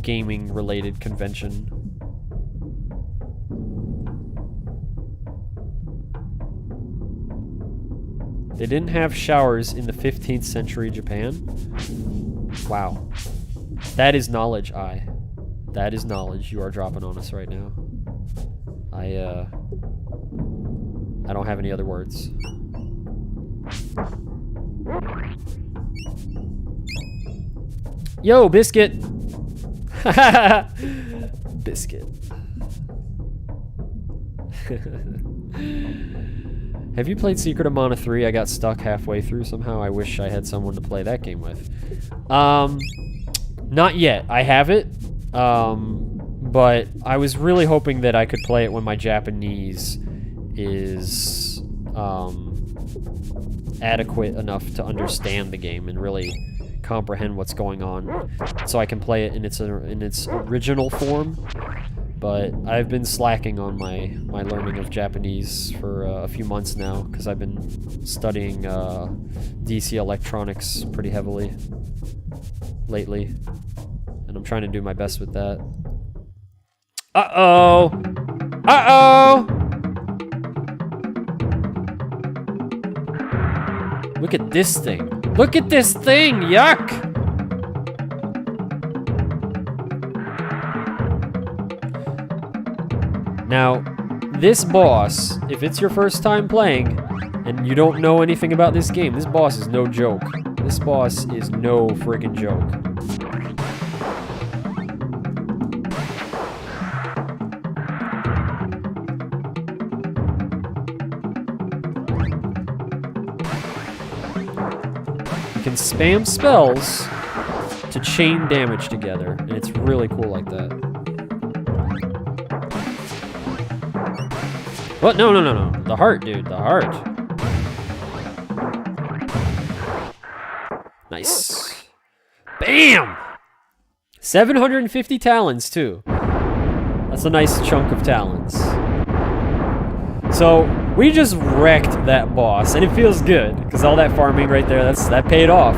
gaming-related convention. They didn't have showers in the 15th century Japan? Wow. That is knowledge, That is knowledge you are dropping on us right now. I don't have any other words. Yo, Biscuit! Biscuit. Have you played Secret of Mana 3? I got stuck halfway through somehow. I wish I had someone to play that game with. Not yet. I have it. But I was really hoping that I could play it when my Japanese is adequate enough to understand the game and really comprehend what's going on, so I can play it in its original form. But I've been slacking on my learning of Japanese for a few months now because I've been studying DC electronics pretty heavily lately, and I'm trying to do my best with that. Uh-oh! Uh-oh! Look at this thing. Look at this thing! Yuck! Now, this boss, if it's your first time playing, and you don't know anything about this game, this boss is no joke. This boss is no friggin' joke. You can spam spells to chain damage together, and it's really cool like that. What? No, no, no, no. The heart, dude. The heart. Nice. Bam! 750 talons, too. That's a nice chunk of talons. So, we just wrecked that boss, and it feels good, because all that farming right there, that paid off.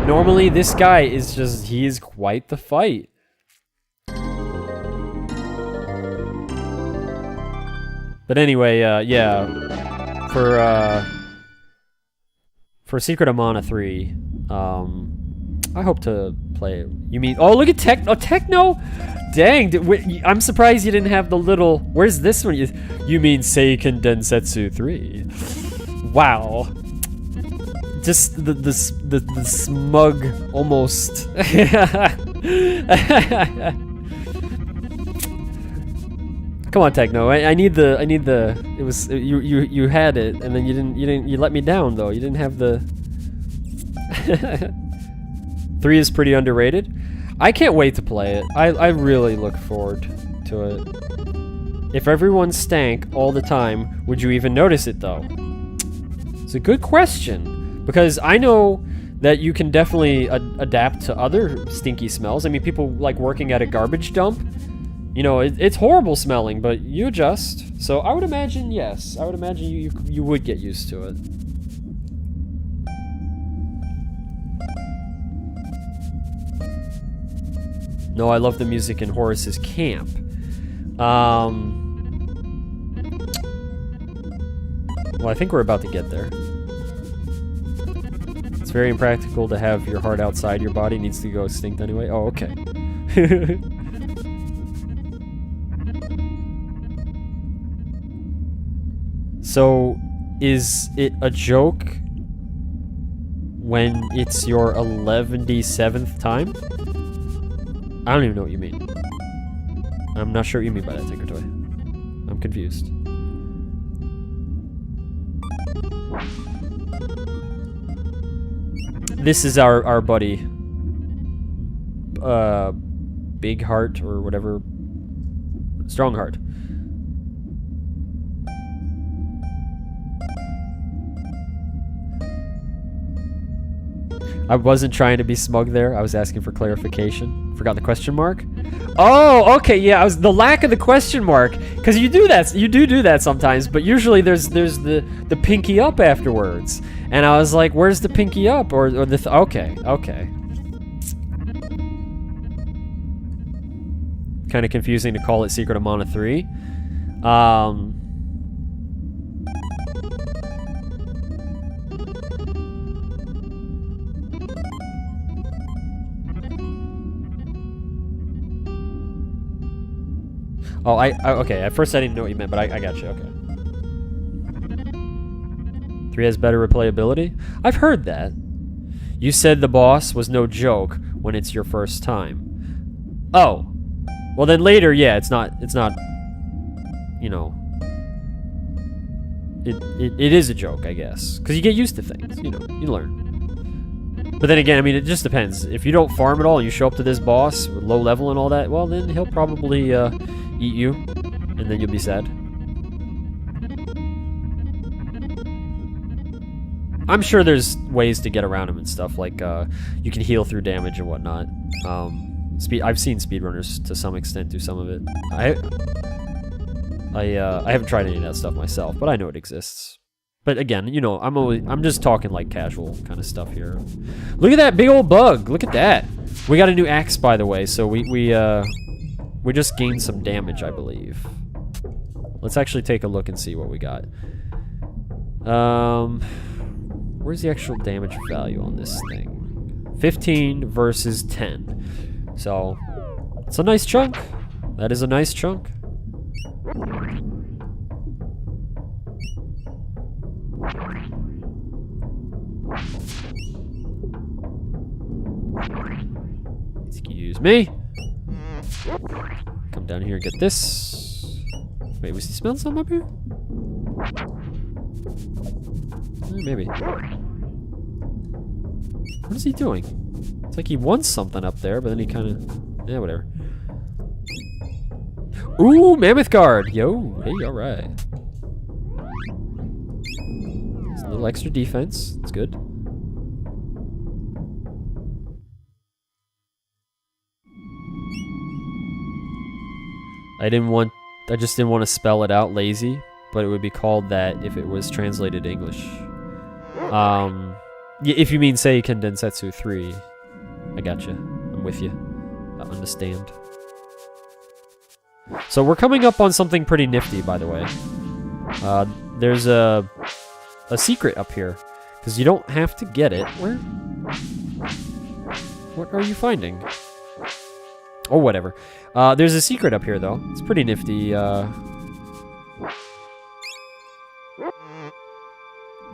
Normally, this guy is just, he is quite the fight. But anyway, yeah, for Secret of Mana 3, I hope to play it. You mean, oh, look at Techno? Dang, I'm surprised you didn't have the little, where's this one? You mean Seiken Densetsu 3. Wow. Just the smug, almost. Come on, Techno. I need the. It was you had it, and then you let me down though. You didn't have the. 3 is pretty underrated. I can't wait to play it. I really look forward to it. If everyone stank all the time, would you even notice it though? It's a good question, because I know that you can definitely adapt to other stinky smells. I mean, people like working at a garbage dump. You know, it's horrible smelling, but you adjust. So I would imagine, yes. I would imagine you would get used to it. No, I love the music in Horace's camp. Well, I think we're about to get there. It's very impractical to have your heart outside your body. It needs to go extinct anyway. Oh, okay. So, is it a joke when it's your 11th time? I don't even know what you mean. I'm not sure what you mean by that, Tinker Toy. I'm confused. This is our buddy, big heart or whatever. Strong heart. I wasn't trying to be smug there. I was asking for clarification. Forgot the question mark. Oh, okay, yeah. The lack of the question mark, because you do that. You do that sometimes, but usually there's the pinky up afterwards, and I was like, where's the pinky up or the okay. Kind of confusing to call it Secret of Mana 3. Oh, okay. At first I didn't know what you meant, but I got you. Okay. 3 has better replayability? I've heard that. You said the boss was no joke when it's your first time. Oh. Well, then later, yeah, it's not, you know, it is a joke, I guess. Because you get used to things, you know, you learn. But then again, I mean, it just depends. If you don't farm at all and you show up to this boss with low level and all that, well, then he'll probably eat you, and then you'll be sad. I'm sure there's ways to get around him and stuff, like you can heal through damage and whatnot. I've seen speedrunners to some extent do some of it. I haven't tried any of that stuff myself, but I know it exists. But again, you know, I'm just talking like casual kind of stuff here. Look at that big old bug. Look at that. We got a new axe, by the way, so we just gained some damage, I believe. Let's actually take a look and see what we got. Where's the actual damage value on this thing? 15 versus 10. So, it's a nice chunk. That is a nice chunk. Excuse me. Come down here and get this. Wait, was he smelling something up here? Maybe. What is he doing? It's like he wants something up there, but then he kind of... Yeah, whatever. Ooh, Mammoth Guard! Yo, hey, alright. It's a little extra defense. It's good. I just didn't want to spell it out lazy, but it would be called that if it was translated to English. If you mean Seiken Densetsu 3, I gotcha. I'm with you. I understand. So we're coming up on something pretty nifty, by the way. There's a secret up here, because you don't have to get it. Where? What are you finding? Oh, whatever. There's a secret up here, though. It's pretty nifty.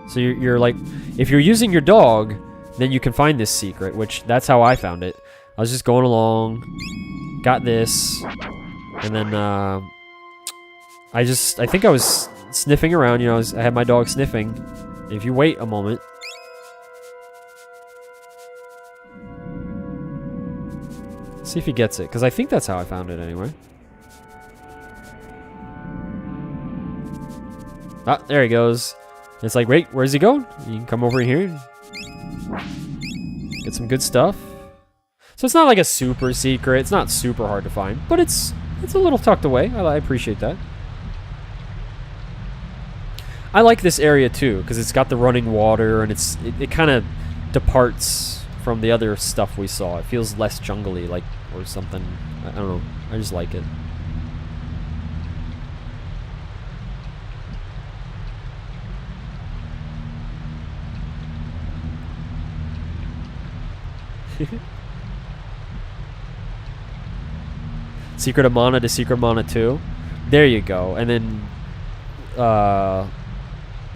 So you're like, if you're using your dog, then you can find this secret, which that's how I found it. I was just going along, got this, and then I think I was sniffing around, you know, I had my dog sniffing. If you wait a moment, see if he gets it, because I think that's how I found it anyway. Ah, there he goes. It's like, wait, where's he going? You can come over here. Get some good stuff. So it's not like a super secret. It's not super hard to find, but it's a little tucked away. I appreciate that. I like this area too, because it's got the running water, and it kind of departs from the other stuff we saw. It feels less jungly, like, or something. I don't know. I just like it. Secret of Mana to Secret of Mana 2. There you go. And then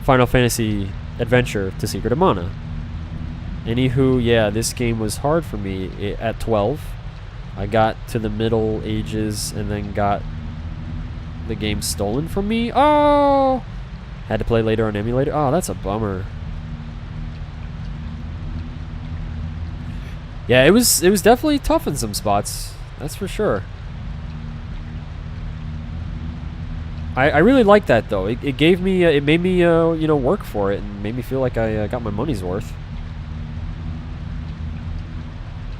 Final Fantasy Adventure to Secret of Mana. Anywho, yeah, this game was hard for me at 12. I got to the Middle Ages and then got the game stolen from me. Oh! Had to play later on Emulator. Oh, that's a bummer. Yeah, it was definitely tough in some spots. That's for sure. I really like that though. It gave me, it made me, you know, work for it and made me feel like I got my money's worth.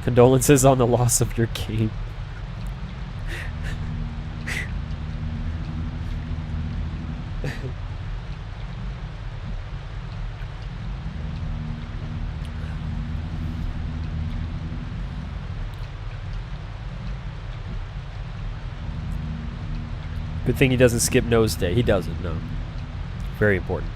Condolences on the loss of your game. Good thing he doesn't skip nose day. He doesn't, no. Very important.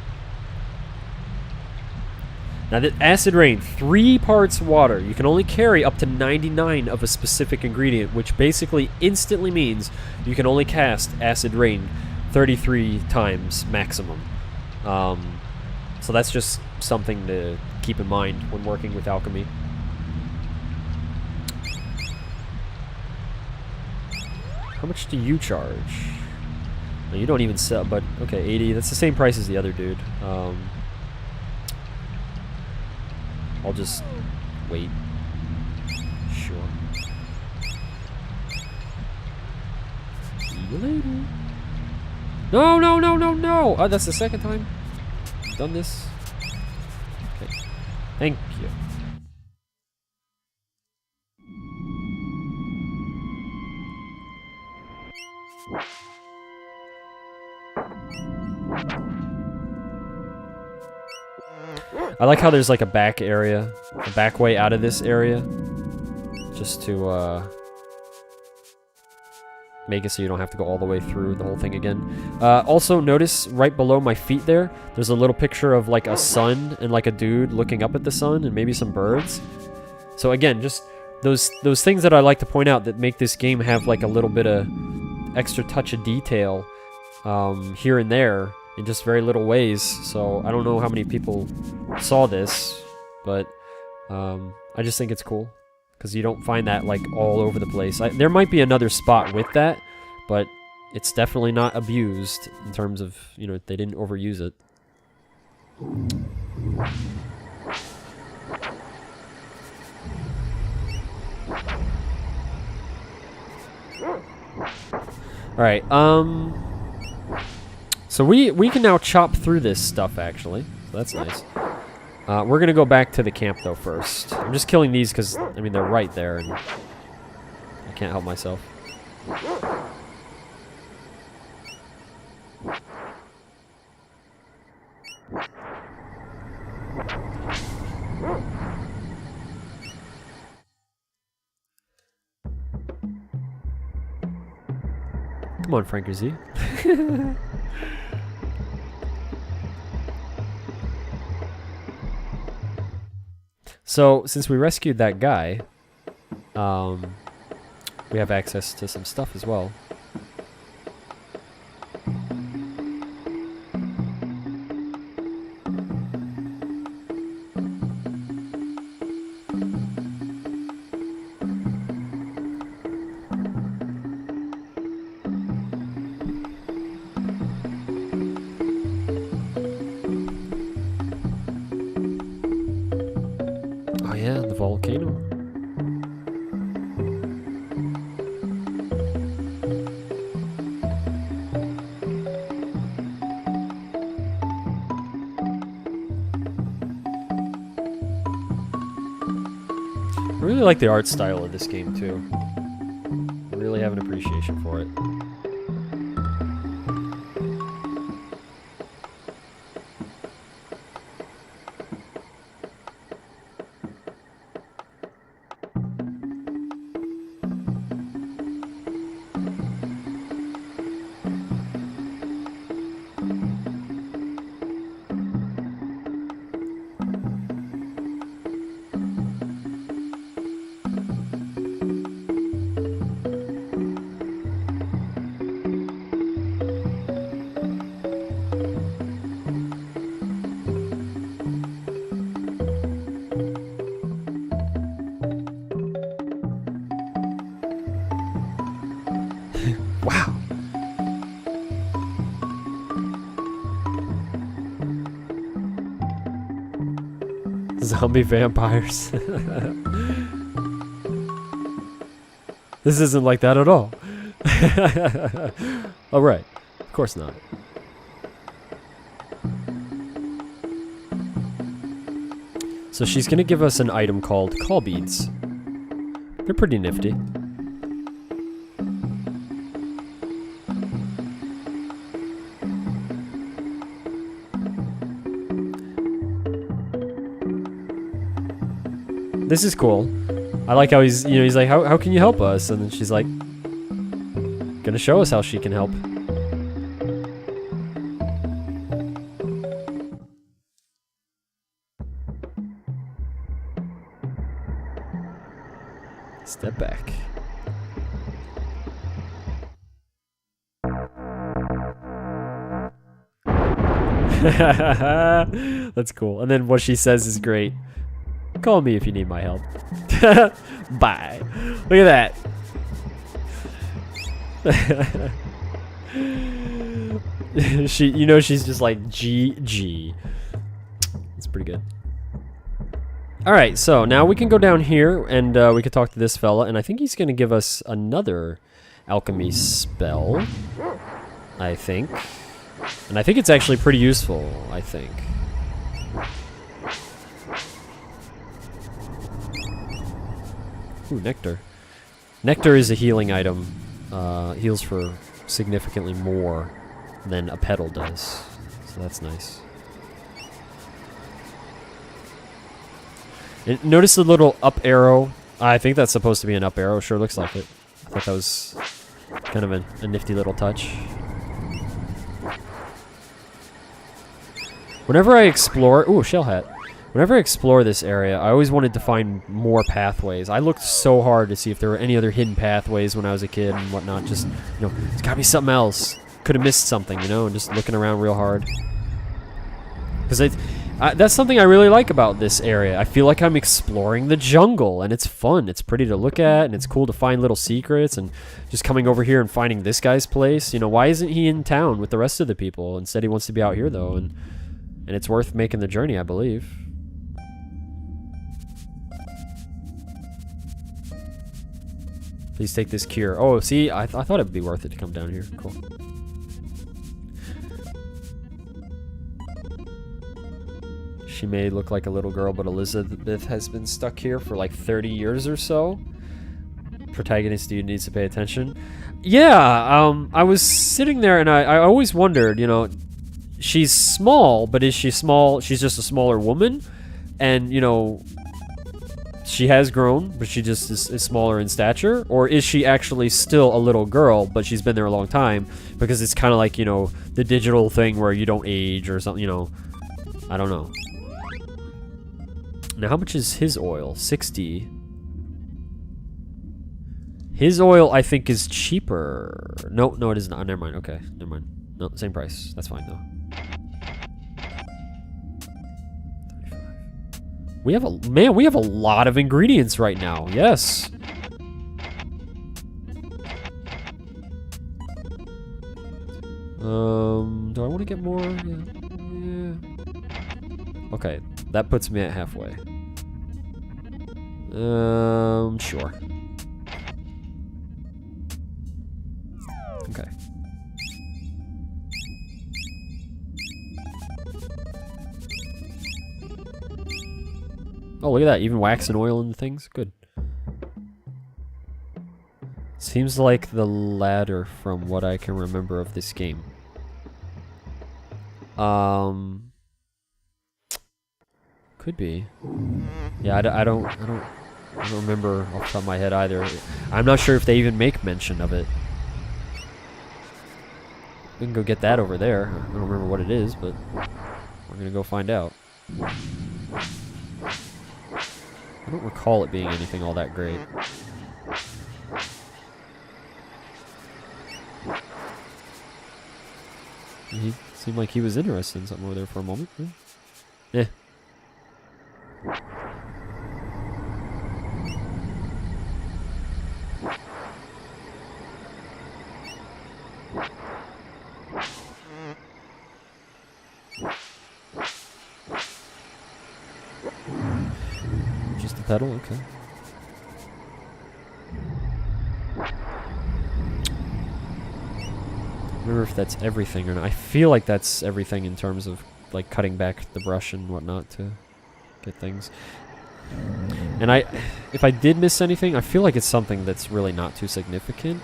Now, the acid rain, 3 parts water. You can only carry up to 99 of a specific ingredient, which basically instantly means you can only cast acid rain 33 times maximum. So that's just something to keep in mind when working with alchemy. How much do you charge? No, you don't even sell, but okay, 80. That's the same price as the other dude. I'll just wait. Sure. See you later. No, no, no, no, no! Oh, that's the second time I've done this. Okay. Thank you. I like how there's like a back area, a back way out of this area, just to make it so you don't have to go all the way through the whole thing again. Also, notice right below my feet there's a little picture of like a sun and like a dude looking up at the sun and maybe some birds. So again, just those things that I like to point out that make this game have like a little bit of extra touch of detail here and there in just very little ways. So I don't know how many people saw this, but I just think it's cool because you don't find that like all over the place. There might be another spot with that, but it's definitely not abused in terms of, you know, they didn't overuse it. Alright, so we can now chop through this stuff, actually. So that's nice. We're gonna go back to the camp, though, first. I'm just killing these because, I mean, they're right there, and I can't help myself. Come on, Franker Z. So, since we rescued that guy, we have access to some stuff as well. Volcano. I really like the art style of this game too. I really have an appreciation for it. Wow. Zombie vampires. This isn't like that at all. Oh, right. Of course not. So she's gonna give us an item called call beads. They're pretty nifty. This is cool. I like how he's like, how can you help us? And then she's like, gonna show us how she can help. Step back. That's cool. And then what she says is great. Call me if you need my help. Bye. Look at that. She's just like GG. It's pretty good. All right, so now we can go down here and we can talk to this fella, and I think he's gonna give us another alchemy spell. I think, and I think it's actually pretty useful. I think. Ooh, nectar. Nectar is a healing item. Heals for significantly more than a petal does, so that's nice. And notice the little up arrow. I think that's supposed to be an up arrow. Sure looks like it. I thought that was kind of a nifty little touch. Whenever I explore... Ooh, shell hat. Whenever I explore this area, I always wanted to find more pathways. I looked so hard to see if there were any other hidden pathways when I was a kid and whatnot. Just, there's gotta be something else. Could have missed something, and just looking around real hard. Because that's something I really like about this area. I feel like I'm exploring the jungle, and it's fun. It's pretty to look at, and it's cool to find little secrets, and just coming over here and finding this guy's place. Why isn't he in town with the rest of the people? Instead, he wants to be out here, though, and it's worth making the journey, I believe. Please take this cure. Oh, see, I thought it'd be worth it to come down here. Cool. She may look like a little girl, but Elizabeth has been stuck here for like 30 years or so. Protagonist dude needs to pay attention. Yeah, I was sitting there and I always wondered, she's small, but is she small? She's just a smaller woman. And, she has grown, but she just is smaller in stature. Or is she actually still a little girl, but she's been there a long time? Because it's kind of like, the digital thing where you don't age or something, I don't know. Now, how much is his oil? 60. His oil, I think, is cheaper. No, it is not. Never mind. Okay, never mind. No, same price. That's fine, though. 35. We have a lot of ingredients right now. Yes. Do I want to get more? Yeah. Okay, that puts me at halfway. Sure. Okay. Oh, look at that. Even wax and oil in the things. Good. Seems like the ladder from what I can remember of this game. Could be. Yeah, I don't remember off the top of my head either. I'm not sure if they even make mention of it. We can go get that over there. I don't remember what it is, but we're gonna go find out. I don't recall it being anything all that great. He seemed like he was interested in something over there for a moment. Yeah. Just a pedal? Okay. remember if that's everything or not. I feel like that's everything in terms of like cutting back the brush and whatnot to get things. And if I did miss anything, I feel like it's something that's really not too significant.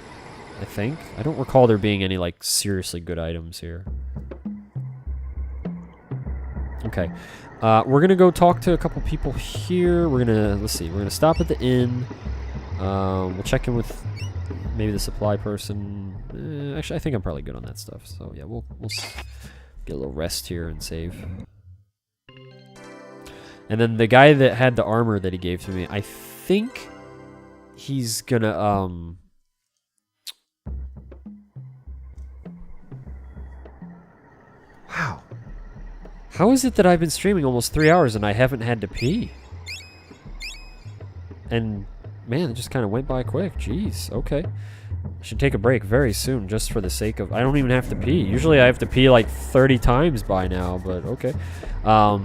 I think. I don't recall there being any like seriously good items here. Okay. We're gonna go talk to a couple people here. We're gonna stop at the inn. We'll check in with maybe the supply person. Actually, I think I'm probably good on that stuff. So yeah, we'll get a little rest here and save. And then the guy that had the armor that he gave to me, I think he's gonna Wow. How is it that I've been streaming almost 3 hours and I haven't had to pee? And man, it just kind of went by quick. Jeez. Okay. I should take a break very soon just for the sake of... I don't even have to pee. Usually I have to pee like 30 times by now, but okay. What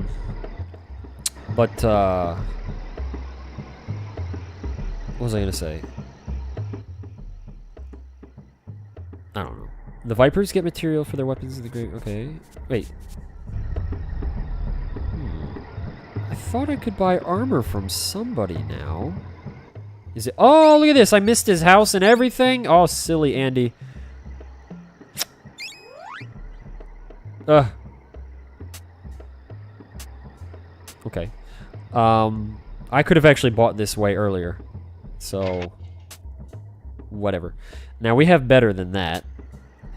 was I gonna say? I don't know. The Vipers get material for their weapons in the grave. Okay. Wait. I thought I could buy armor from somebody now. Is it? Oh, look at this. I missed his house and everything. Oh, silly Andy. Okay. I could have actually bought this way earlier. So, whatever. Now, we have better than that.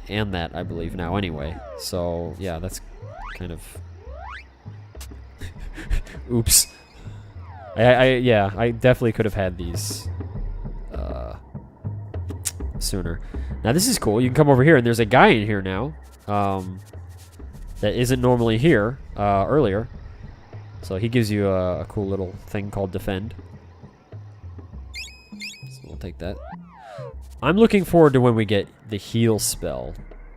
And that, I believe, now anyway. So, yeah, that's kind of... Oops. Yeah, I definitely could have had these sooner. Now, this is cool. You can come over here, and there's a guy in here now that isn't normally here earlier. So he gives you a cool little thing called Defend. So we'll take that. I'm looking forward to when we get the heal spell.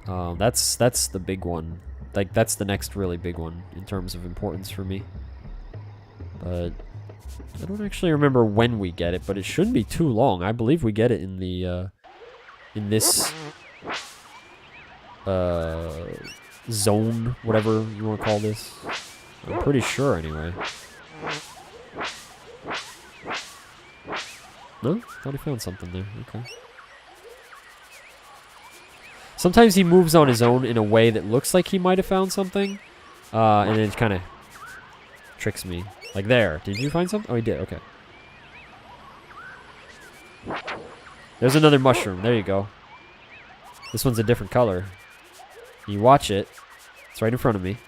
That's the big one. Like, that's the next really big one in terms of importance for me. But I don't actually remember when we get it, but it shouldn't be too long. I believe we get it in the in this zone, whatever you want to call this. I'm pretty sure, anyway. No? Thought he found something there. Okay. Sometimes he moves on his own in a way that looks like he might have found something, and then it kind of tricks me. Like there. Did you find something? Oh, he did. Okay. There's another mushroom. There you go. This one's a different color. You watch it. It's right in front of me.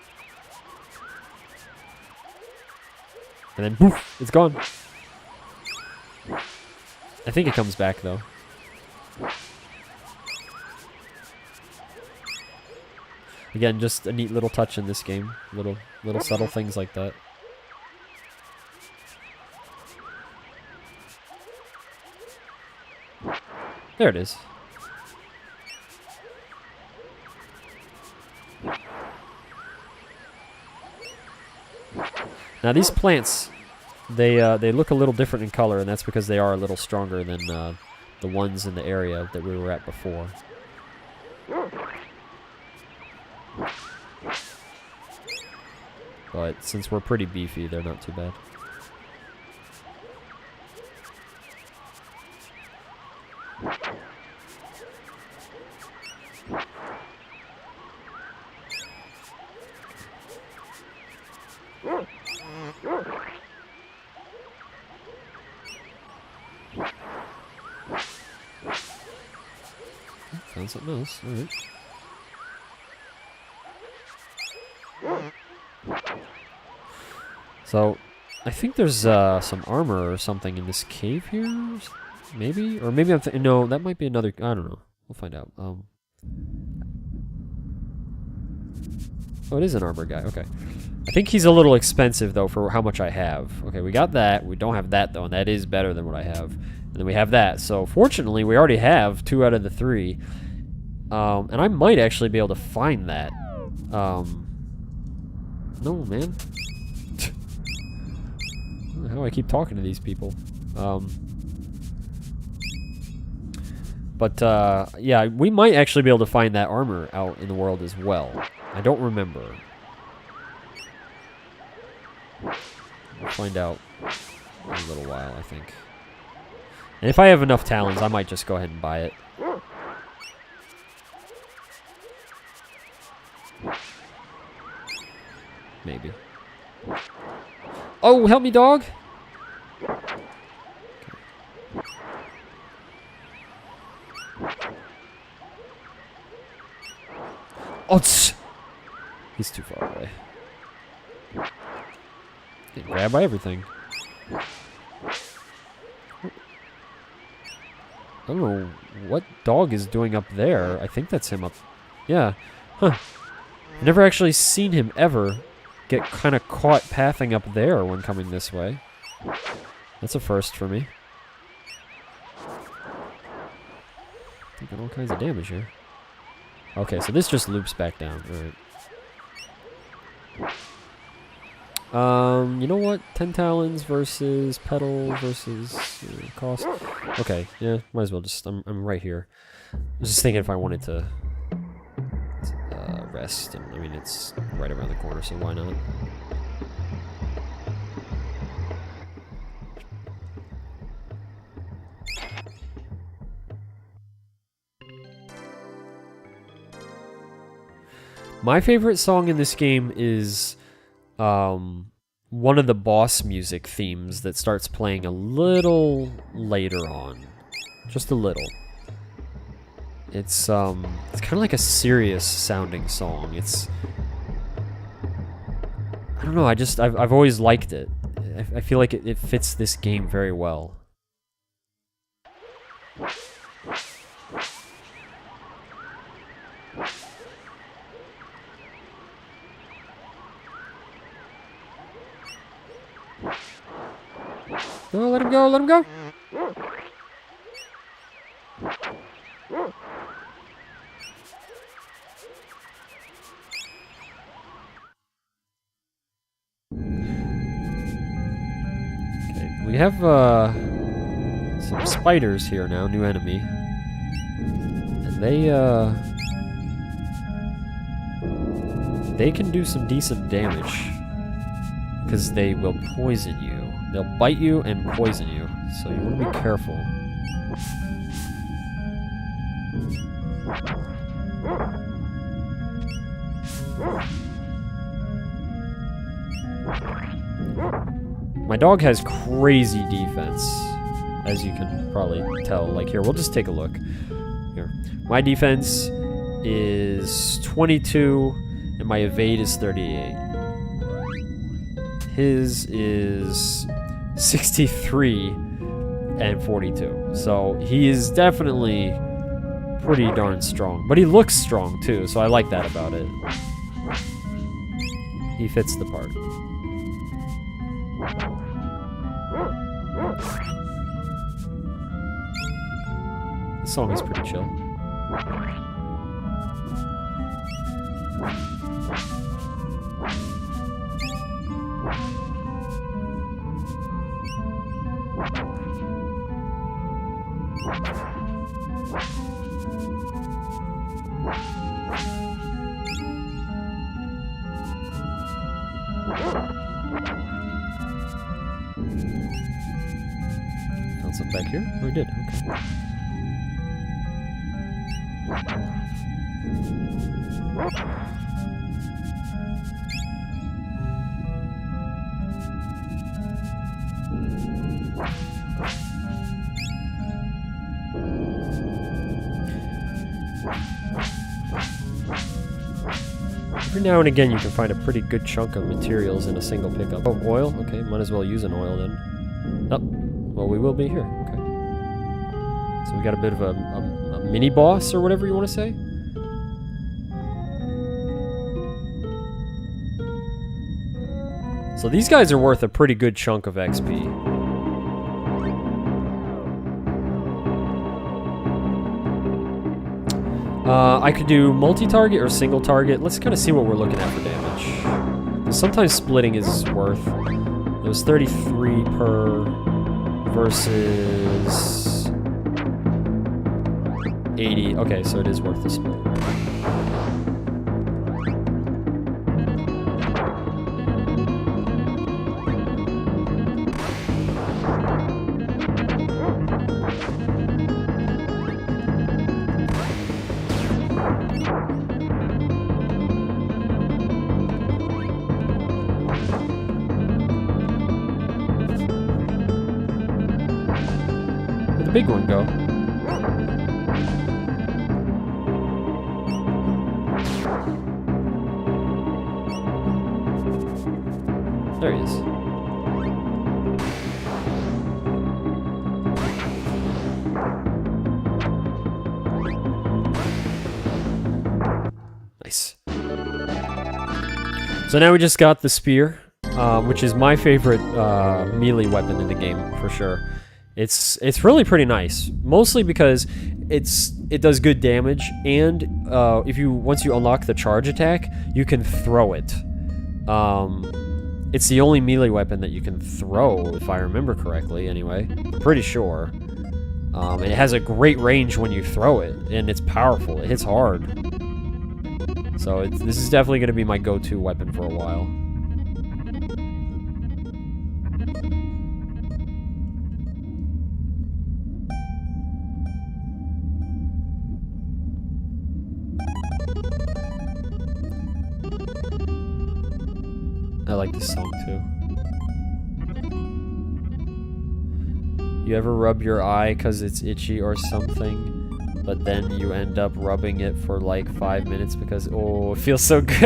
And then, poof, it's gone. I think it comes back, though. Again, just a neat little touch in this game. Little subtle things like that. There it is. Now these plants, they look a little different in color, and that's because they are a little stronger than the ones in the area that we were at before. But since we're pretty beefy, they're not too bad. Found something else. Alright. So, I think there's some armor or something in this cave here. Maybe? Or maybe I'm no, that might be another... I don't know. We'll find out. Oh, it is an armor guy. Okay. I think he's a little expensive, though, for how much I have. Okay, we got that. We don't have that, though, and that is better than what I have. And then we have that. So, fortunately, we already have 2 out of the 3. And I might actually be able to find that. No, man. I don't know how I keep talking to these people. But, yeah, we might actually be able to find that armor out in the world as well. I don't remember. We'll find out in a little while, I think. And if I have enough talons, I might just go ahead and buy it. Maybe. Oh, help me, dog! Oh, he's too far away. Get grabbed by everything. I don't know what dog is doing up there. I think that's him up. Yeah. Huh. I've never actually seen him ever get kind of caught pathing up there when coming this way. That's a first for me. Taking all kinds of damage here. Okay, so this just loops back down. Alright. You know what? 10 talons versus petal versus cost. Okay, yeah, might as well just... I'm right here. I was just thinking if I wanted to rest, and I mean, it's right around the corner, so why not? My favorite song in this game is one of the boss music themes that starts playing a little later on. Just a little. It's kind of like a serious sounding song. It's... I don't know, I've always liked it. I feel like it fits this game very well. No, let him go, let him go! Okay, we have some spiders here now, new enemy. And they can do some decent damage. Because they will poison you. They'll bite you and poison you, so you want to be careful. My dog has crazy defense, as you can probably tell. Like, here, we'll just take a look. Here. My defense is 22, and my evade is 38. His is 63 and 42. So he is definitely pretty darn strong. But he looks strong too, so I like that about it. He fits the part. This song is pretty chill. Found something back here? Oh, we did. Okay. Every now and again you can find a pretty good chunk of materials in a single pickup. Oh, oil? Okay, might as well use an oil then. Oh, well, we will be here. Okay. So we got a bit of a mini boss or whatever you want to say. So these guys are worth a pretty good chunk of XP. I could do multi-target or single target. Let's kind of see what we're looking at for damage. Sometimes splitting is worth. It was 33 per versus 80. Okay, so it is worth the split. Where'd the big one go? There he is. Nice. So now we just got the spear, which is my favorite melee weapon in the game for sure. It's really pretty nice, mostly because it does good damage, and once you unlock the charge attack, you can throw it. It's the only melee weapon that you can throw, if I remember correctly, anyway. I'm pretty sure. And it has a great range when you throw it, and it's powerful. It hits hard. So this is definitely going to be my go-to weapon for a while. I like this song too. You ever rub your eye cause it's itchy or something, but then you end up rubbing it for like 5 minutes because, oh, it feels so good.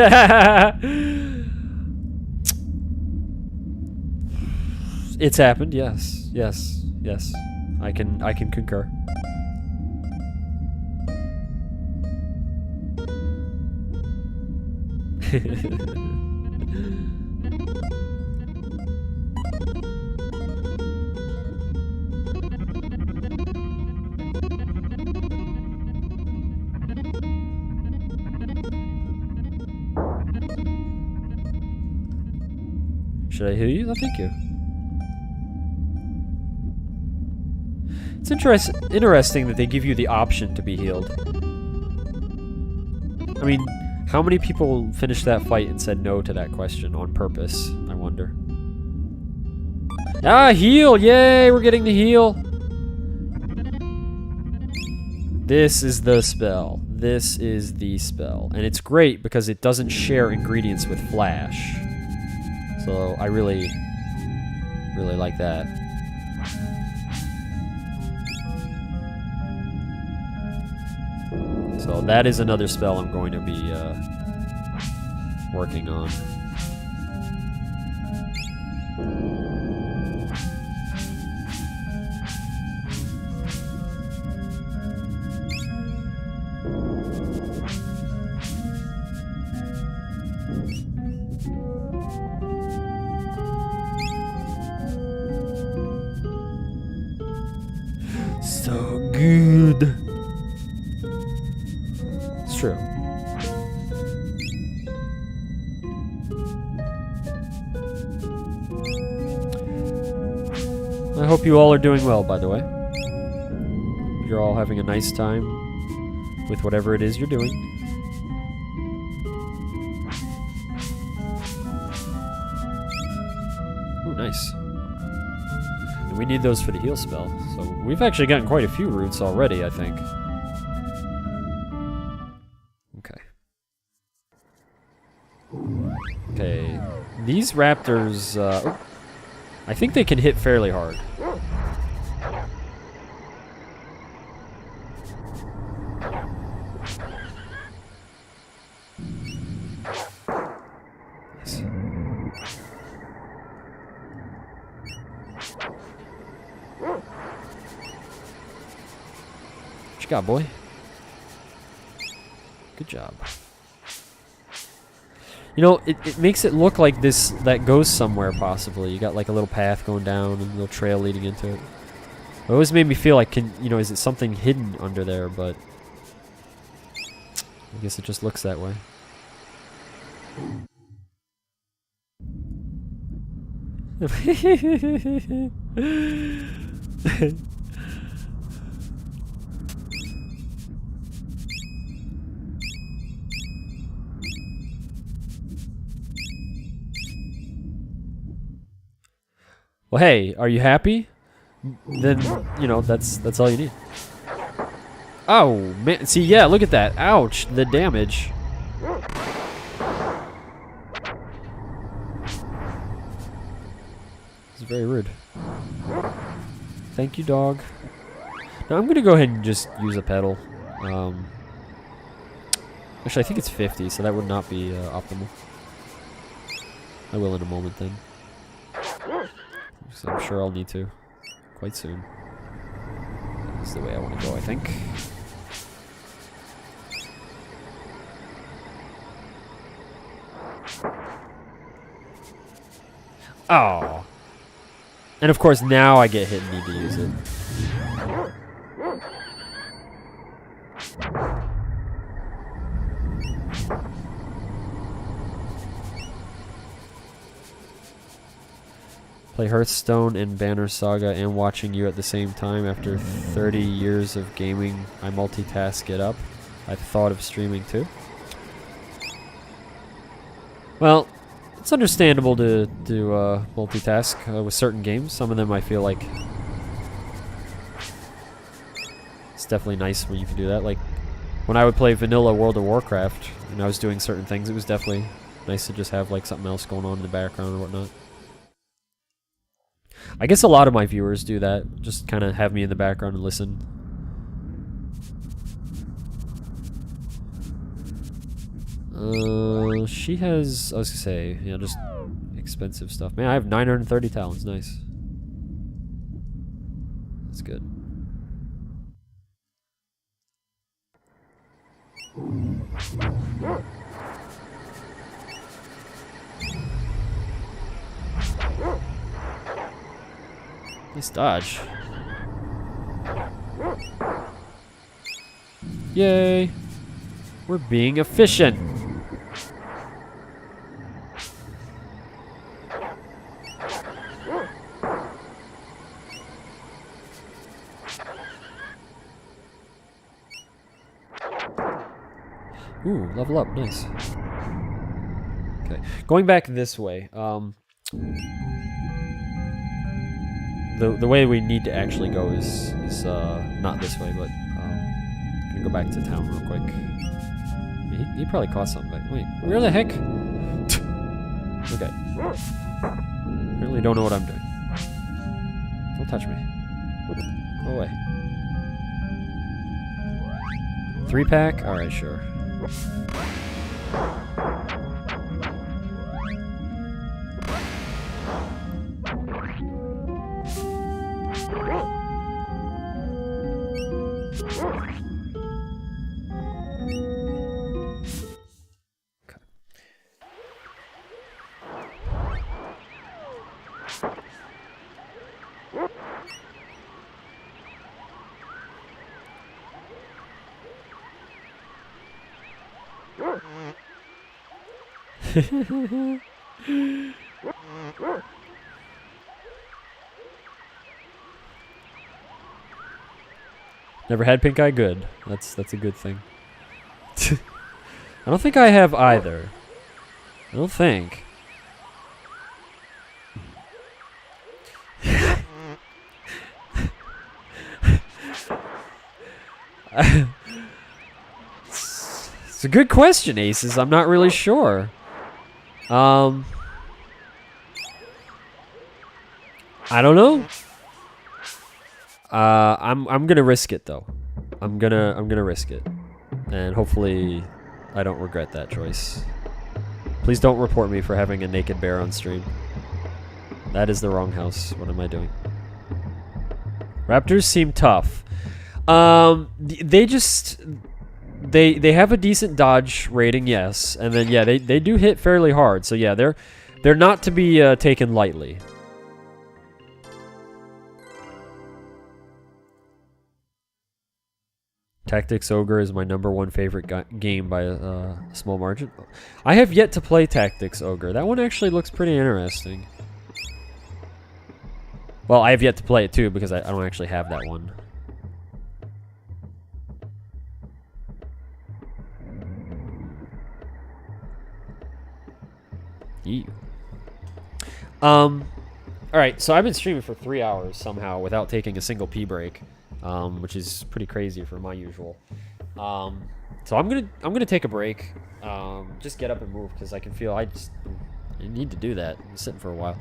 It's happened, yes. Yes. Yes. I can concur. Should I heal you? No, thank you. It's interesting that they give you the option to be healed. I mean, how many people finished that fight and said no to that question on purpose, I wonder. Ah, heal! Yay, we're getting the heal! This is the spell. This is the spell. And it's great because it doesn't share ingredients with Flash. So I really like that. So that is another spell I'm going to be working on. So good. It's true. I hope you all are doing well, by the way. You're all having a nice time with whatever it is you're doing. Ooh, nice. And we need those for the heal spell. So we've actually gotten quite a few roots already, I think. Okay. Okay. These raptors, I think they can hit fairly hard. Nice. What you got, boy? Good job. You know, it makes it look like that goes somewhere, possibly. You got like a little path going down and a little trail leading into it. It always made me feel like, is it something hidden under there, but I guess it just looks that way. Well, hey, are you happy? Then, you know, that's all you need. Oh, man. See, yeah, look at that. Ouch, the damage. It's very rude. Thank you, dog. Now, I'm going to go ahead and just use a pedal. Actually, I think it's 50, so that would not be optimal. I will in a moment, then. So I'm sure I'll need to quite soon. That's the way I want to go, I think. Oh. And of course, now I get hit and need to use it. Play Hearthstone and Banner Saga and watching you at the same time. After 30 years of gaming, I multitask it up. I thought of streaming too. Well, it's understandable to multitask with certain games. Some of them I feel like it's definitely nice when you can do that. Like when I would play vanilla World of Warcraft and I was doing certain things, it was definitely nice to just have like something else going on in the background or whatnot. I guess a lot of my viewers do that. Just kind of have me in the background and listen. She has, I was gonna say, you know, just expensive stuff. Man, I have 930 talents. Nice. That's good. Nice dodge. Yay! We're being efficient. Ooh, level up, nice. Okay, going back this way. The way we need to actually go is not this way, but I'm gonna go back to town real quick. He probably caught something, but wait, where the heck? Okay. Apparently don't know what I'm doing. Don't touch me. Go away. 3-pack? Alright, sure. Never had pink eye? Good. That's a good thing. I don't think I have either. I don't think. It's a good question, Aces. I'm not really sure. I don't know. I'm gonna risk it though. I'm gonna risk it, and hopefully, I don't regret that choice. Please don't report me for having a naked bear on stream. That is the wrong house. What am I doing? Raptors seem tough. They just they have a decent dodge rating, yes, and then yeah, they do hit fairly hard. So yeah, they're not to be taken lightly. Tactics Ogre is my #1 favorite game by a small margin. I have yet to play Tactics Ogre. That one actually looks pretty interesting. Well, I have yet to play it too because I don't actually have that one. Ew. All right, so I've been streaming for 3 hours somehow without taking a single pee break, which is pretty crazy for my usual. So I'm gonna take a break, just get up and move because I can feel I need to do that. I'm sitting for a while,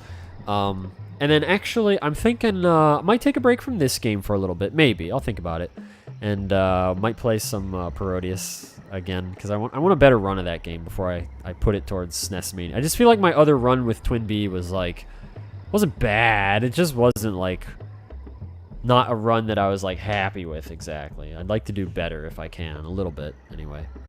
and then actually I'm thinking I might take a break from this game for a little bit. Maybe I'll think about it, and might play some Parodius again because I want a better run of that game before I put it towards SNES Mania. I just feel like my other run with Twin B was like. Wasn't bad. It just wasn't like not a run that I was like happy with exactly. I'd like to do better if I can, a little bit anyway.